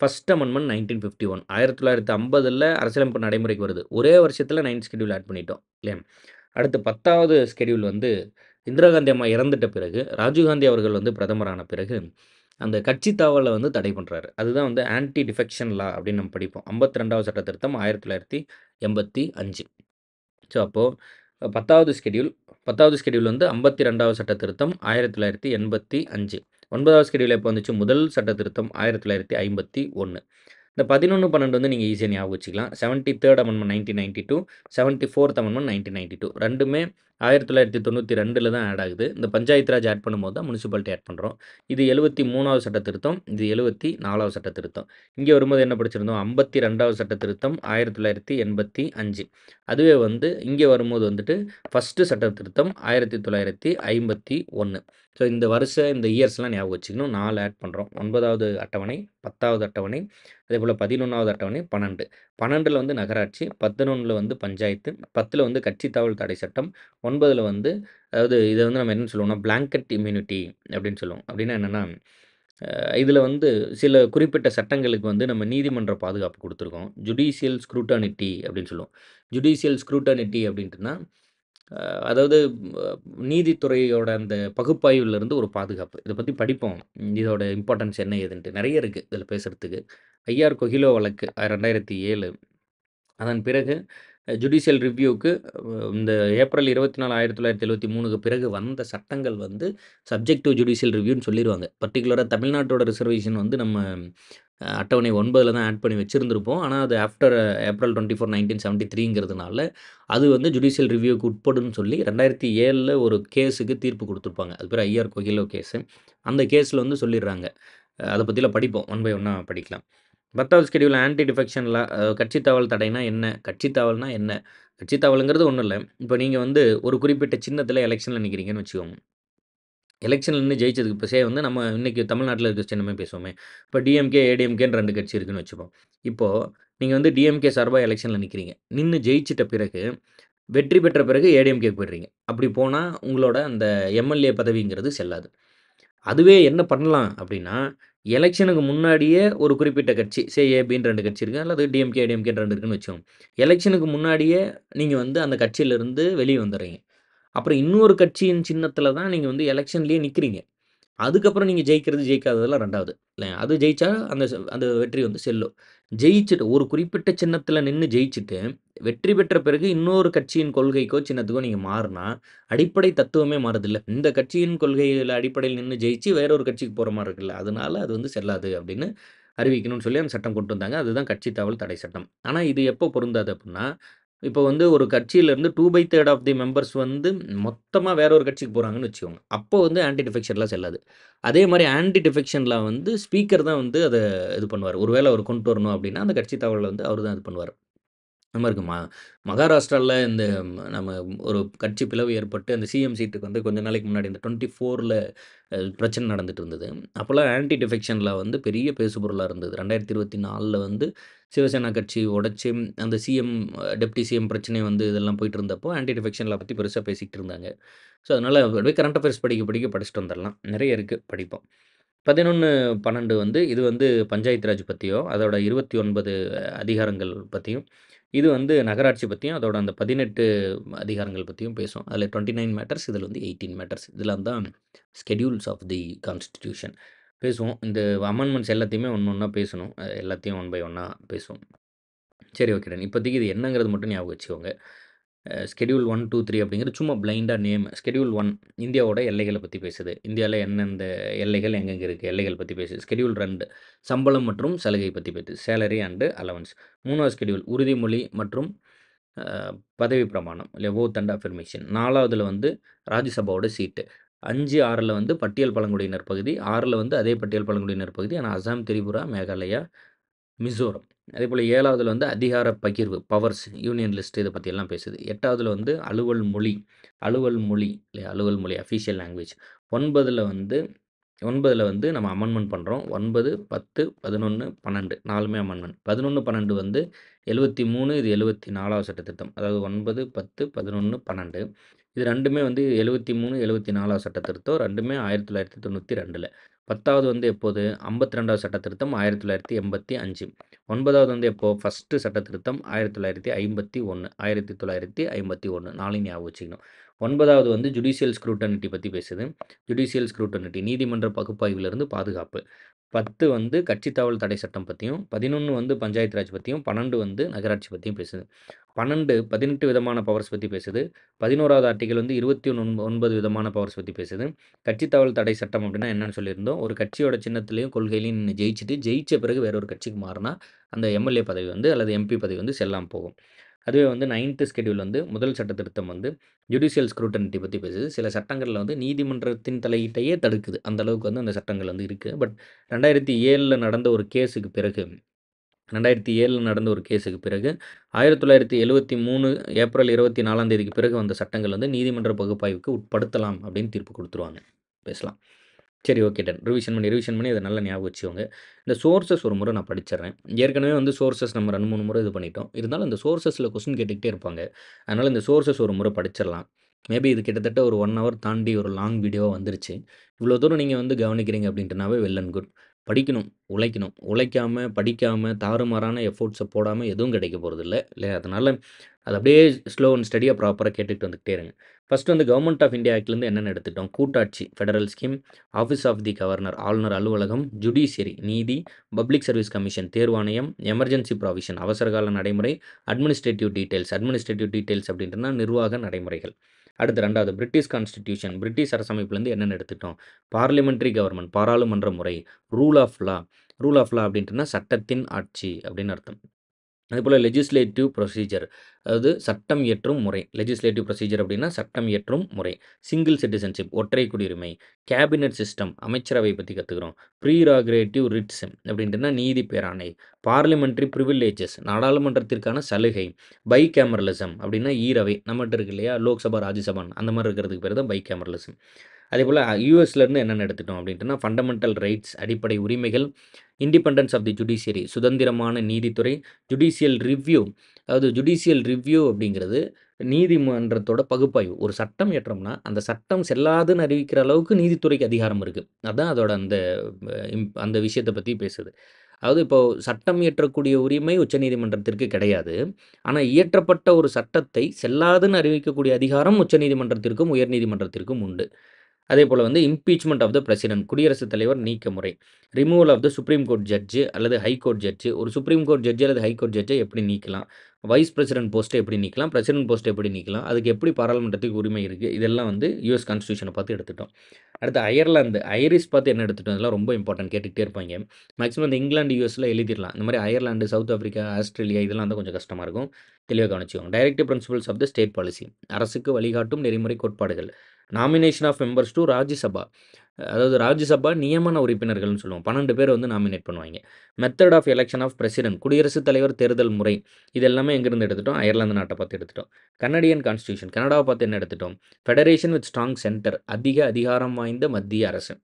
ஃபர்ஸ்ட் அமெண்ட்மென்ட் 1951 1950ல அரசியலமைப்பு நடைமுறைக்கு வருது. ஒரே வருஷத்துல 9த் ஷெட்யூல் ஆட் பண்ணிட்டோம். இல்லையா? அடுத்து 10வது ஷெட்யூல் வந்து இந்திரா காந்தி அம்மா இறந்துட்ட பிறகு, ராஜீவ் காந்தி அவர்கள் வந்து பிரதமரான பிறகு, அந்த கட்சி தாவல வந்து தடை பண்றாரு. அதுதான் வந்து ஆன்டி டிஃபெக்ஷன் லா அப்படின்னு நம்ம படிப்போம். 52வது சட்ட திருத்தம் 1985. ஸோ, அப்போ 10வது ஷெட்யூல் 10வது ஷெட்யூல் வந்து 52வது சட்ட திருத்தம் 1985. 9வது ஷெட்யூல் எப்போ வந்துச்சு? முதல் சட்ட திருத்தம் 1951. இந்த 11, 12 வந்து நீங்க ஈஸியா ஞாபகம் வச்சுக்கலாம். 73 அமெண்ட்மென்ட் 1992, 74த் அமெண்ட்மென்ட் 1992 2மே 1992ல தான் ஆட் ஆகுது. இந்த பஞ்சாயத்து ராஜ் ஆட் பண்ணும்போது தான் முனிசிபாலிட்டி ஆட் பண்றோம். இது 73வது சட்ட திருத்தம். இது 74வது சட்ட திருத்தம். இங்க வரும்போது என்ன படிச்சிருந்தோம்? 52வது சட்ட திருத்தம் 1985. அதுவே வந்து இங்க வரும்போது வந்துட்டு ஃபர்ஸ்ட்டு சட்ட திருத்தம் 1951. ஸோ இந்த இந்த இயர்ஸ்லாம் ஞாபகம் வச்சுக்கணும். 4 ஆட் பண்றோம். 9வது அட்டவணை, 10வது அட்டவணை, அதேபோல 11வது அட்டவணை, 12. 12ல வந்து நகராட்சி, 11ல வந்து பஞ்சாயத்து, 10ல வந்து கட்சி தாவல் தடை சட்டம், 9ல வந்து அதாவது இத வந்து நம்ம என்ன சொல்லுவோம்னா, பிளாங்கெட் இம்யூனிட்டி அப்படின்னு சொல்லுவோம். அப்படின்னா என்னன்னா, இதில வந்து சில குறிப்பிட்ட சட்டங்களுக்கு வந்து நம்ம நீதிமன்ற பாதுகாப்பு குடுத்துருக்கோம். ஜுடிஷியல் ஸ்க்ரூட்டானிட்டி அப்படின்னு சொல்லுவோம். ஜுடிஷியல் ஸ்க்ரூட்டானிட்டி அப்படின்ட்டுனா, அ அதாவது அ நீதித்துறையோட அந்த பகுப்பாய்வுலருந்து ஒரு பாதுகாப்பு. இத பத்தி படிப்போம். இதோட இம்பார்ட்டன்ஸ் என்ன ஏதுன்ட்டு. நெறைய இருக்கு இதில பேசுறதுக்கு. ஐஆர் கொகிலோ வழக்கு 2007. அதன் பிறகு ஜுடிஷியல் ரிவ்யூக்கு இந்த ஏப்ரல் 24, 1973க்கு பிறகு வந்த சட்டங்கள் வந்து சப்ஜெக்ட் டூ ஜுடிஷியல் ரிவ்யூன்னு சொல்லிருவாங்க. பர்ட்டிகுலரா தமிழ்நாட்டோட ரிசர்வேஷன் வந்து நம்ம அட்டவணை 9ல தான் ஆட் பண்ணி வச்சிருந்திருப்போம். ஆனா, அது ஆஃப்டர் ஏப்ரல் 24, 1973ங்கிறதுனால, அது வந்து ஜுடிஷியல் ரிவ்யூக்கு உட்படும்னு சொல்லி 2007ல ஒரு கேஸுக்கு தீர்ப்பு குடுத்துருப்பாங்க. அது பேரு ஐஆர் கொகிலோ கேஸு. அந்த கேஸ்ல வந்து சொல்லிர்றாங்க. அத பத்திலாம் படிப்போம். ஒன் பை ஒன்னா படிக்கலாம். 10வது ஸ்கெடியூல் ஆன்டி டிஃபெக்ஷன் லா கட்சி தாவல் தடைனா என்ன? கட்சி தாவல்னா என்ன? கட்சி தாவல்ங்கிறது ஒண்ணும் இல்ல. இப்ப நீங்க வந்து ஒரு குறிப்பிட்ட சின்னத்தில எலக்ஷன்ல நிக்கிறீங்கன்னு வச்சுக்கோங்க. எலக்ஷன்ல நின்னு ஜெயிச்சதுக்கு வந்து நம்ம இன்னைக்கு தமிழ்நாட்டுல இருக்க சின்னமே பேசுவோமே. இப்ப டிஎம்கே, ஏடிஎம்கேன்னு 2 கட்சி இருக்குன்னு வச்சுப்போம். இப்போ நீங்க வந்து டிஎம்கே சார்பா எலக்ஷன்ல நிக்கிறீங்க. நின்னு ஜெயிச்சிட்ட பிறகு, வெற்றி பெற்ற பிறகு ஏடிஎம்கேக்கு போயிடுறீங்க. அப்படி போனா உங்களோட அந்த எம்எல்ஏ பதவிங்கிறது செல்லாது. அதுவே என்ன பண்ணலாம் அப்படின்னா, எலக்ஷனுக்கு முன்னாடியே ஒரு குறிப்பிட்ட கட்சி, ஏபின்னு 2 கட்சி இருக்கு. அல்லது டிஎம்கே, ஏடிஎம்கேன்னு 2 இருக்குன்னு வச்சுக்கோங்க. எலக்ஷனுக்கு முன்னாடியே நீங்க வந்து அந்த கட்சியிலிருந்து வெளிய வந்துர்றீங்க. அப்புறம் இன்னொரு கட்சியின் சின்னத்தில தான் நீங்க வந்து எலக்ஷன்லயே நிக்கிறீங்க. அதுக்கப்புறம் நீங்க ஜெயிக்கிறது, ஜெயிக்காததெல்லாம் 2வது. இல்லையா? அது ஜெயிச்சா அந்த வெற்றி வந்து செல்லும். ஜெயிச்சுட்டு ஒரு குறிப்பிட்ட சின்னத்தில நின்னு ஜெயிச்சுட்டு, வெற்றி பெற்ற பிறகு இன்னொரு கட்சியின் கொள்கைக்கோ, சின்னத்துக்கோ நீங்க மாறுனா, அடிப்படை தத்துவமே மாறுதுல்ல. இந்த கட்சியின் கொள்கையில அடிப்படையில் நின்னு ஜெயிச்சு வேற ஒரு கட்சிக்கு போற மாரி இருக்குல்ல. அதனால அது வந்து செல்லாது அப்படின்னு அறிவிக்கணும்னு சொல்லி அந்த சட்டம் கொண்டு வந்தாங்க. அதுதான் கட்சி தாவல் தடை சட்டம். ஆனா இது எப்போ பொருந்தாது அப்புட்ன்னா, இப்போ வந்து ஒரு கட்சியிலருந்து 2/3 ஆஃப் தி மெம்பர்ஸ் வந்து மொத்தமா வேற ஒரு கட்சிக்கு போறாங்கன்னு வச்சுக்கோங்க. அப்போ வந்து ஆன்டி டிஃபெக்ஷன்லாம் செல்லாது. அதே மாரி ஆன்டி டிஃபெக்ஷன்ல வந்து ஸ்பீக்கர் தான் வந்து அத இது பண்ணுவாரு. ஒரு வேள அவரு கொண்டு வரணும் அப்டின்னா, அந்த கட்சி தாவல்ல வந்து அவரு தான் இது பண்ணுவாரு. அந்த மாரி இருக்கு. மகாராஷ்டிரால இந்த நம்ம ஒரு கட்சி பிளவு ஏற்பட்டு அந்த சிஎம் சீட்டுக்கு வந்து கொஞ்ச நாளைக்கு முன்னாடி இந்த 24ல பிரச்சனை நடந்துட்டு இருந்தது. அப்போலாம் ஆன்டி டிஃபெக்ஷன்ல வந்து பெரிய பேசுபொருளா இருந்தது. 2024ல வந்து சிவசேனா கட்சி உடைச்சு அந்த டெப்டி சிஎம் பிரச்சனை வந்து இதெல்லாம் போயிட்டு இருந்தப்போ, ஆன்டி டிஃபெக்ஷன் லா பத்தி பெருசா பேசிக்கிட்டு இருந்தாங்க. ஸோ, அதனால அப்படியே கரண்ட் அஃபேர்ஸ் படிக்க படிச்சுட்டு வந்துரலாம். நெறைய இருக்கு படிப்போம். 11, 12 வந்து இது வந்து பஞ்சாயத்து ராஜ் பத்தியோ, அதோட 29 அதிகாரங்கள் பத்தியும், இது வந்து நகராட்சி பத்தியும், அதோட அந்த 18 அதிகாரங்கள் பத்தியும் பேசும். அதில 29 மேட்டர்ஸ், இதில வந்து 18 மேட்டர்ஸ். இதெல்லாம் தான் ஸ்கெட்யூல்ஸ் ஆஃப் தி கான்ஸ்டிடியூஷன் பேசுவோம். இந்த அமெண்ட்மெண்ட்ஸ் எல்லாத்தையுமே ஒண்ணு ஒண்ணா பேசணும். எல்லாத்தையும் ஒன் பை ஒண்ணா பேசுவோம். சரி, ஓகே டன். இப்போதைக்கு இது என்னங்கிறது மட்டும் ஞாபகம் வச்சுக்கோங்க. ஷெட்யூல் 1, 2, 3 அப்படிங்கிறது சும்மா பிளைண்டா நேம். ஷெட்யூல் 1 இந்தியாவோட எல்லைகள பத்தி பேசுது. இந்தியால எந்தெந்த எல்லைகள் எங்கெங்க இருக்கு, எல்லைகள் பத்தி பேசுது. ஷெட்யூல் 2 சம்பளம் மற்றும் சலுகை பத்தி பேசுது. Salary and allowance. 3வது ஷெட்யூல் உறுதிமொழி மற்றும் அ பதவி பிரமாணம். இல்ல ஓத் அண்ட் அஃபர்மேஷன். 4வதுல வந்து ராஜ்யசபாவோட சீட்டு. 5, 6ல வந்து பட்டியல் பழங்குடியினர் பகுதி. 6ல வந்து அதே பட்டியல் பழங்குடியினர் பகுதி. ஆனா அசாம், திரிபுரா, மேகாலயா, மிசோரம். அதேபோல 7வதுல வந்து அதிகார பகிர்வு, பவர்ஸ், யூனியன் லிஸ்ட் இத பத்தியெல்லாம் பேசுது. 8வதுல வந்து அலுவல் மொழி இல்லையா? அலுவல் மொழி அஃபிஷியல் லாங்குவேஜ். 9ல வந்து 9ல வந்து நம்ம அமெண்ட்மென்ட் பண்றோம். 9, 10, 11, 12 4மே அமெண்ட்மென்ட். 11, 12 வந்து 73 இது 74வது சட்ட திருத்தம். அதாவது 9, 10, 11, 12 இது 2மே வந்து 73, 74வது சட்ட திருத்தம். 2மே 1992ல. 10வது வந்து எப்போது? 52வது சட்ட திருத்தம் 1985. 9வது வந்து எப்போ? ஃபர்ஸ்ட்டு சட்ட திருத்தம் 1951. 1951 4யும் ஞாபகம் வச்சுக்கணும். 9வது வந்து ஜுடிஷியல் ஸ்க்ரூட்டனிட்டி பத்தி பேசுது. ஜுடிஷியல் ஸ்க்ரூட்டனிட்டி நீதிமன்ற பகுப்பாய்விலிருந்து பாதுகாப்பு. 10 வந்து கட்சித் தாவல் தடை சட்டம் பத்தியும், 11 வந்து பஞ்சாயத்து ராஜ் பத்தியும், 12 வந்து நகராட்சி பத்தியும் பேசுது. 18 விதமான பவர்ஸ் பத்தி பேசுது. 11வது ஆர்டிக்கிள் வந்து 29 விதமான பவர்ஸ் பத்தி பேசுது. கட்சித் தாவல் தடை சட்டம் அப்டின்னா என்னன்னு சொல்லியிருந்தோம். ஒரு கட்சியோட சின்னத்திலயும், கொள்கையிலயும் நின்னு ஜெயிச்சுட்டு, ஜெயிச்ச பிறகு வேற ஒரு கட்சிக்கு மாறுனா, அந்த எம்எல்ஏ பதவி வந்து அல்லது எம்பி பதவி வந்து செல்லாம போகும். அதுவே வந்து 9த் ஷெட்யூல் வந்து முதல் சட்ட திருத்தம் வந்து ஜுடிஷியல் ஸ்க்ரூட்டனிட்டி பத்தி பேசுது. சில சட்டங்கள்ல வந்து நீதிமன்றத்தின் தலையீட்டையே தடுக்குது. அந்த அளவுக்கு வந்து அந்த சட்டங்கள் வந்து இருக்கு. பட் 2007ல நடந்த ஒரு கேஸுக்கு பிறகு 2007ல நடந்த ஒரு கேஸுக்கு பிறகு 1973 ஏப்ரல் 24ஆம் தேதிக்கு பிறகு வந்த சட்டங்கள் வந்து நீதிமன்ற பகுப்பாய்வுக்கு உட்படுத்தலாம் அப்படின்னு தீர்ப்பு குடுத்துருவாங்க. பேசலாம். சரி, ஓகே டன். ரிவிஷன் பண்ணி அத நல்லா ஞாபகம் வச்சுக்கோங்க. இந்த சோர்ஸஸ் ஒரு முறை நான் படிச்சிடுறேன். ஏற்கனவே வந்து சோர்ஸஸ் நம்ம 2, 3 முறை இது பண்ணிட்டோம். இருந்தாலும் இந்த சோர்ஸஸ்ல கொஸ்டின் கேட்டுக்கிட்டே இருப்பாங்க. அதனால இந்த சோர்ஸஸ் ஒரு முறை படிச்சிடலாம். மேபி இது கிட்டத்தட்ட ஒரு 1 ஹவர் தாண்டி ஒரு லாங் வீடியோவா வந்துருச்சு. இவ்வளோ தூரம் நீங்க வந்து கவனிக்கிறீங்க அப்படின்ட்டுனாவே வெல் அண்ட் குட். படிக்கணும், உழைக்கணும். உழைக்காம, படிக்காம, தாறுமாறான எஃபோர்ட்ஸ போடாம எதுவும் கிடைக்க போறதில்ல. இல்லையா? அதனால அத அப்படியே ஸ்லோ அண்ட் ஸ்டடியா ப்ராப்பரா கேட்டுட்டு வந்துகிட்டே இருங்க. ஃபர்ஸ்ட் வந்து கவர்ன்மென்ட் ஆஃப் இந்தியா ஆக்ட்லேருந்து என்னென்ன எடுத்துட்டோம்? கூட்டாட்சி federal scheme, office of the governor ஆளுநர் அலுவலகம், ஜுடிஷியரி நீதி, பப்ளிக் சர்வீஸ் கமிஷன் தேர்வாணையம், எமர்ஜென்சி ப்ராவிஷன் அவசரகால நடைமுறை, அட்மினிஸ்ட்ரேட்டிவ் டீட்டெயில்ஸ் அப்படின்றனா நிர்வாக நடைமுறைகள். அடுத்து 2வது பிரிட்டிஷ் கான்ஸ்டிடியூஷன் பிரிட்டிஷ் அரசமைப்புலேருந்து என்னென்ன எடுத்துட்டோம்? பார்லிமென்டரி கவர்ன்மென்ட் பாராளுமன்ற முறை, ரூல் ஆஃப் லா அப்படின்ட்டுனா சட்டத்தின் ஆட்சி அப்படின்னு அர்த்தம். அதேபோல் லெஜிஸ்லேட்டிவ் ப்ரொசீஜர், அதாவது சட்டம் இயற்றும் முறை. லெஜிஸ்லேட்டிவ் ப்ரொசீஜர் அப்படின்னா சட்டம் இயற்றும் முறை. சிங்கிள் சிட்டிசன்ஷிப், ஒற்றை குடியுரிமை. கேபினட் சிஸ்டம், அமைச்சரவை பற்றி கற்றுக்குறோம். ப்ரீராகரேட்டிவ் ரிட்ஸ் அப்படின்ட்டுனா நீதி பேராணை. பார்லிமெண்ட்ரி ப்ரிவிலேஜஸ், நாடாளுமன்றத்திற்கான சலுகை. பை கேமரலிசம் அப்படின்னா ஈரவை, நம்மகிட்ட இருக்கு இல்லையா, லோக்சபா ராஜ்யசபான் அந்த மாதிரி இருக்கிறதுக்கு பேர் தான் பை கேமரலிசம். அதேபோல் யூஎஸ்லேருந்து என்னென்ன எடுத்துட்டோம் அப்படின்ட்டுனா ஃபண்டமெண்டல் ரைட்ஸ், அடிப்படை உரிமைகள். இண்டிபெண்டன்ஸ் ஆஃப் தி ஜுடிஷியரி, சுதந்திரமான நீதித்துறை. ஜுடிஷியல் ரிவ்யூ, அதாவது ஜுடிஷியல் ரிவ்யூ அப்படிங்கிறது நீதிமன்றத்தோட பகுப்பாய்வு. ஒரு சட்டம் ஏற்றோம்னா அந்த சட்டம் செல்லாதுன்னு அறிவிக்கிற அளவுக்கு நீதித்துறைக்கு அதிகாரம் இருக்குது. அதான் அதோட அந்த அந்த விஷயத்தை பற்றி பேசுது. அதாவது இப்போது சட்டம் இயற்றக்கூடிய உரிமை உச்சநீதிமன்றத்திற்கு கிடையாது. ஆனால் இயற்றப்பட்ட ஒரு சட்டத்தை செல்லாதுன்னு அறிவிக்கக்கூடிய அதிகாரம் உச்சநீதிமன்றத்திற்கும் உயர்நீதிமன்றத்திற்கும் உண்டு. அதேபோல் வந்து இம்பீச்மெண்ட் ஆஃப் த பிரசிடென்ட், குடியரசுத் தலைவர் நீக்க முறை. Removal of the supreme court judge அல்லது ஹை கோர்ட் ஜட்ஜு, ஒரு சுப்ரீம் கோர்ட் ஜட்ஜு அல்லது ஹை கோர்ட் ஜட்ஜை எப்படி நீக்கலாம், வைஸ் பிரசிடென்ட் போஸ்ட்டை எப்படி நீக்கலாம், பிரசிடென்ட் போஸ்ட்டை எப்படி நீக்கலாம், அதுக்கு எப்படி பாராளுமன்றத்துக்கு உரிமை இருக்குது, இதெல்லாம் வந்து யூஎஸ் கான்ஸ்டியூஷனை பார்த்து எடுத்துட்டோம். அடுத்து அயர்லாந்து, ஐரிஷ் பார்த்து என்ன எடுத்துட்டோம், இதெல்லாம் ரொம்ப இம்பார்ட்டன்ட், கேட்டுக்கிட்டே இருப்பாங்க. மேக்ஸிமம் இந்த இங்கிலாந்து யூஎஸில் எழுதிடலாம். இந்த மாதிரி அயர்லாந்து, சவுத் ஆஃப்ரிக்கா, ஆஸ்திரேலியா இதெல்லாம் தான் கொஞ்சம் கஷ்டமாக இருக்கும், தெளிவாக கவனிச்சுக்கோங்க. Directive principles of the state policy, அரசுக்கு வழிகாட்டும் நெறிமுறை கோட்பாடுகள். Nomination of members to Rajya Sabha, அதாவது ராஜ்யசபா நியமன உறுப்பினர்கள்னு சொல்லுவோம். 12 பேர் வந்து நாமினேட் பண்ணுவாங்க. Method of election of president, குடியரசுத் தலைவர் தேர்தல் முறை. இது எல்லாமே எங்கேருந்து எடுத்துட்டோம், அயர்லாந்து நாட்டை பார்த்து எடுத்துட்டோம். கனடியன் கான்ஸ்டியூஷன், கனடாவை பார்த்து என்ன எடுத்துட்டோம், ஃபெடரேஷன் வித் ஸ்ட்ராங் சென்டர், அதிக அதிகாரம் வாய்ந்த மத்திய அரசு.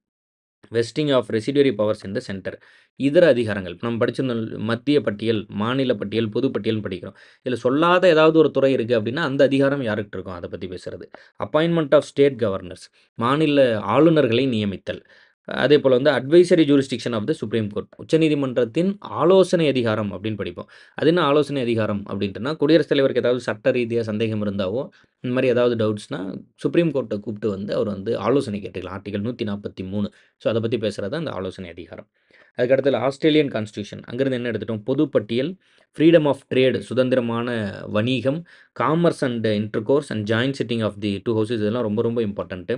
Vesting of residuary powers in the centre, இதர அதிகாரங்கள். நம்ம படிச்சிருந்தோம் மத்திய பட்டியல், மாநில பட்டியல், பொது பட்டியல்னு படிக்கிறோம். இதில் சொல்லாத ஏதாவது ஒரு துறை இருக்குது அப்படின்னா அந்த அதிகாரம் யாருக்கிட்ட இருக்கும், அதை பற்றி பேசுகிறது. அப்பாயின்மெண்ட் ஆஃப் ஸ்டேட் கவர்னர்ஸ், மாநில ஆளுநர்களை நியமித்தல். அதே போல் வந்து advisory jurisdiction of the supreme court, உச்சநீதிமன்றத்தின் ஆலோசனை அதிகாரம் அப்படின்னு படிப்போம். அது என்ன ஆலோசனை அதிகாரம் அப்படின்ட்டுனா, குடியரசுத் தலைவருக்கு ஏதாவது சட்ட ரீதியாக சந்தேகம் இருந்தாவோ, இந்த மாதிரி ஏதாவது டவுட்ஸ்னால் சுப்ரீம் கோர்ட்டை கூப்பிட்டு வந்து அவர் வந்து ஆலோசனை கேட்டுக்கலாம். ஆர்டிகல் 143. ஸோ அதை பற்றி பேசுகிறது அந்த ஆலோசனை அதிகாரம். அதுக்கடுத்தது ஆஸ்திரேலியன் கான்ஸ்டியூஷன், அங்கேருந்து என்ன எடுத்துட்டோம், பொது பட்டியல். ஃப்ரீடம் ஆஃப் ட்ரேடு, சுதந்திரமான வணிகம். Commerce and intercourse and joint sitting of the two houses, இதெல்லாம் ரொம்ப ரொம்ப இம்பார்ட்டன்ட்டு.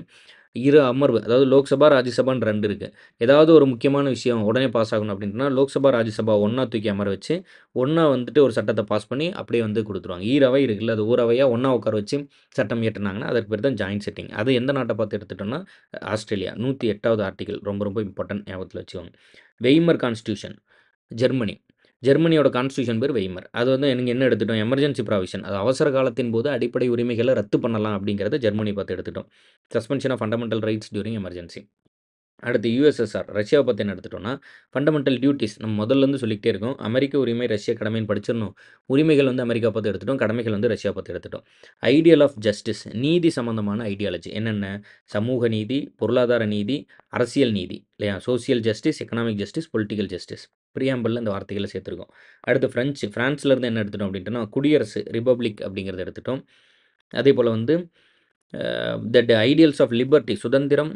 இரு அமர்வு, அதாவது லோக்சபா ராஜ்யசபான்னு 2 இருக்குது. ஏதாவது ஒரு முக்கியமான விஷயம் உடனே பாஸ் ஆகணும் அப்படின்னா லோக்சபா ராஜ்யசபா ஒன்றா தூக்கி அமர வச்சு ஒன்றா வந்துட்டு ஒரு சட்டத்தை பாஸ் பண்ணி அப்படியே வந்து கொடுத்துருவாங்க. ஈரவை இருக்குல்ல, அது ஊரவையாக ஒன்றா உட்கார வச்சு சட்டம் இயற்றினாங்கன்னா அதற்கு பேர் தான் ஜாயின்ட் சிட்டிங். அது எந்த நாட்டை பார்த்து எடுத்துட்டோம்னா ஆஸ்திரேலியா. 108வது ஆர்டிகல், ரொம்ப ரொம்ப இம்பார்ட்டன்ட், ஞாபகத்தில் வச்சுக்கோங்க. Weimar constitution, Germany. ஜெர்மனியோட கான்ஸ்டியூஷன் பேர் வெய்மர். அது வந்து எனக்கு என்ன எடுத்துட்டோம், எமர்ஜென்சி ப்ராவிஷன், அது அவசர காலத்தின் போது அடிப்படை உரிமைகளை ரத்து பண்ணலாம் அப்படிங்கிறத ஜெர்மனி பார்த்து எடுத்துட்டோம். Suspension of fundamental rights during emergency. அடுத்து யுஎஸ்எஸ்ஆர், ரஷ்யாவை பற்றி என்ன எடுத்துட்டோம்னா ஃபண்டமெண்டல் டியூட்டிஸ், நம்ம முதல்லேருந்து சொல்லிக்கிட்டே இருக்கோம். அமெரிக்க உரிமை ரஷ்ய கடமைன்னு படிச்சிடணும். உரிமைகள் வந்து அமெரிக்கா பார்த்து எடுத்துட்டோம், கடமைகள் வந்து ரஷ்யா பார்த்து எடுத்துட்டோம். ஐடியல் ஆஃப் ஜஸ்டிஸ், நீதி சம்பந்தமான ஐடியாலஜி என்னென்ன, சமூக நீதி, பொருளாதார நீதி, அரசியல் நீதி இல்லையா, social justice, economic justice, political justice. பிரியாம்பிளில் இந்த வார்த்தைகளை சேர்த்துருக்கோம். அடுத்து ஃப்ரான்ஸ்லேருந்து என்ன எடுத்துட்டோம் அப்படின்ட்டுனா குடியரசு, ரிப்பப்ளிக் அப்படிங்கிறத எடுத்துட்டோம். அதே போல் வந்து தட் ஐடியல்ஸ் ஆஃப் லிபர்ட்டி, சுதந்திரம்,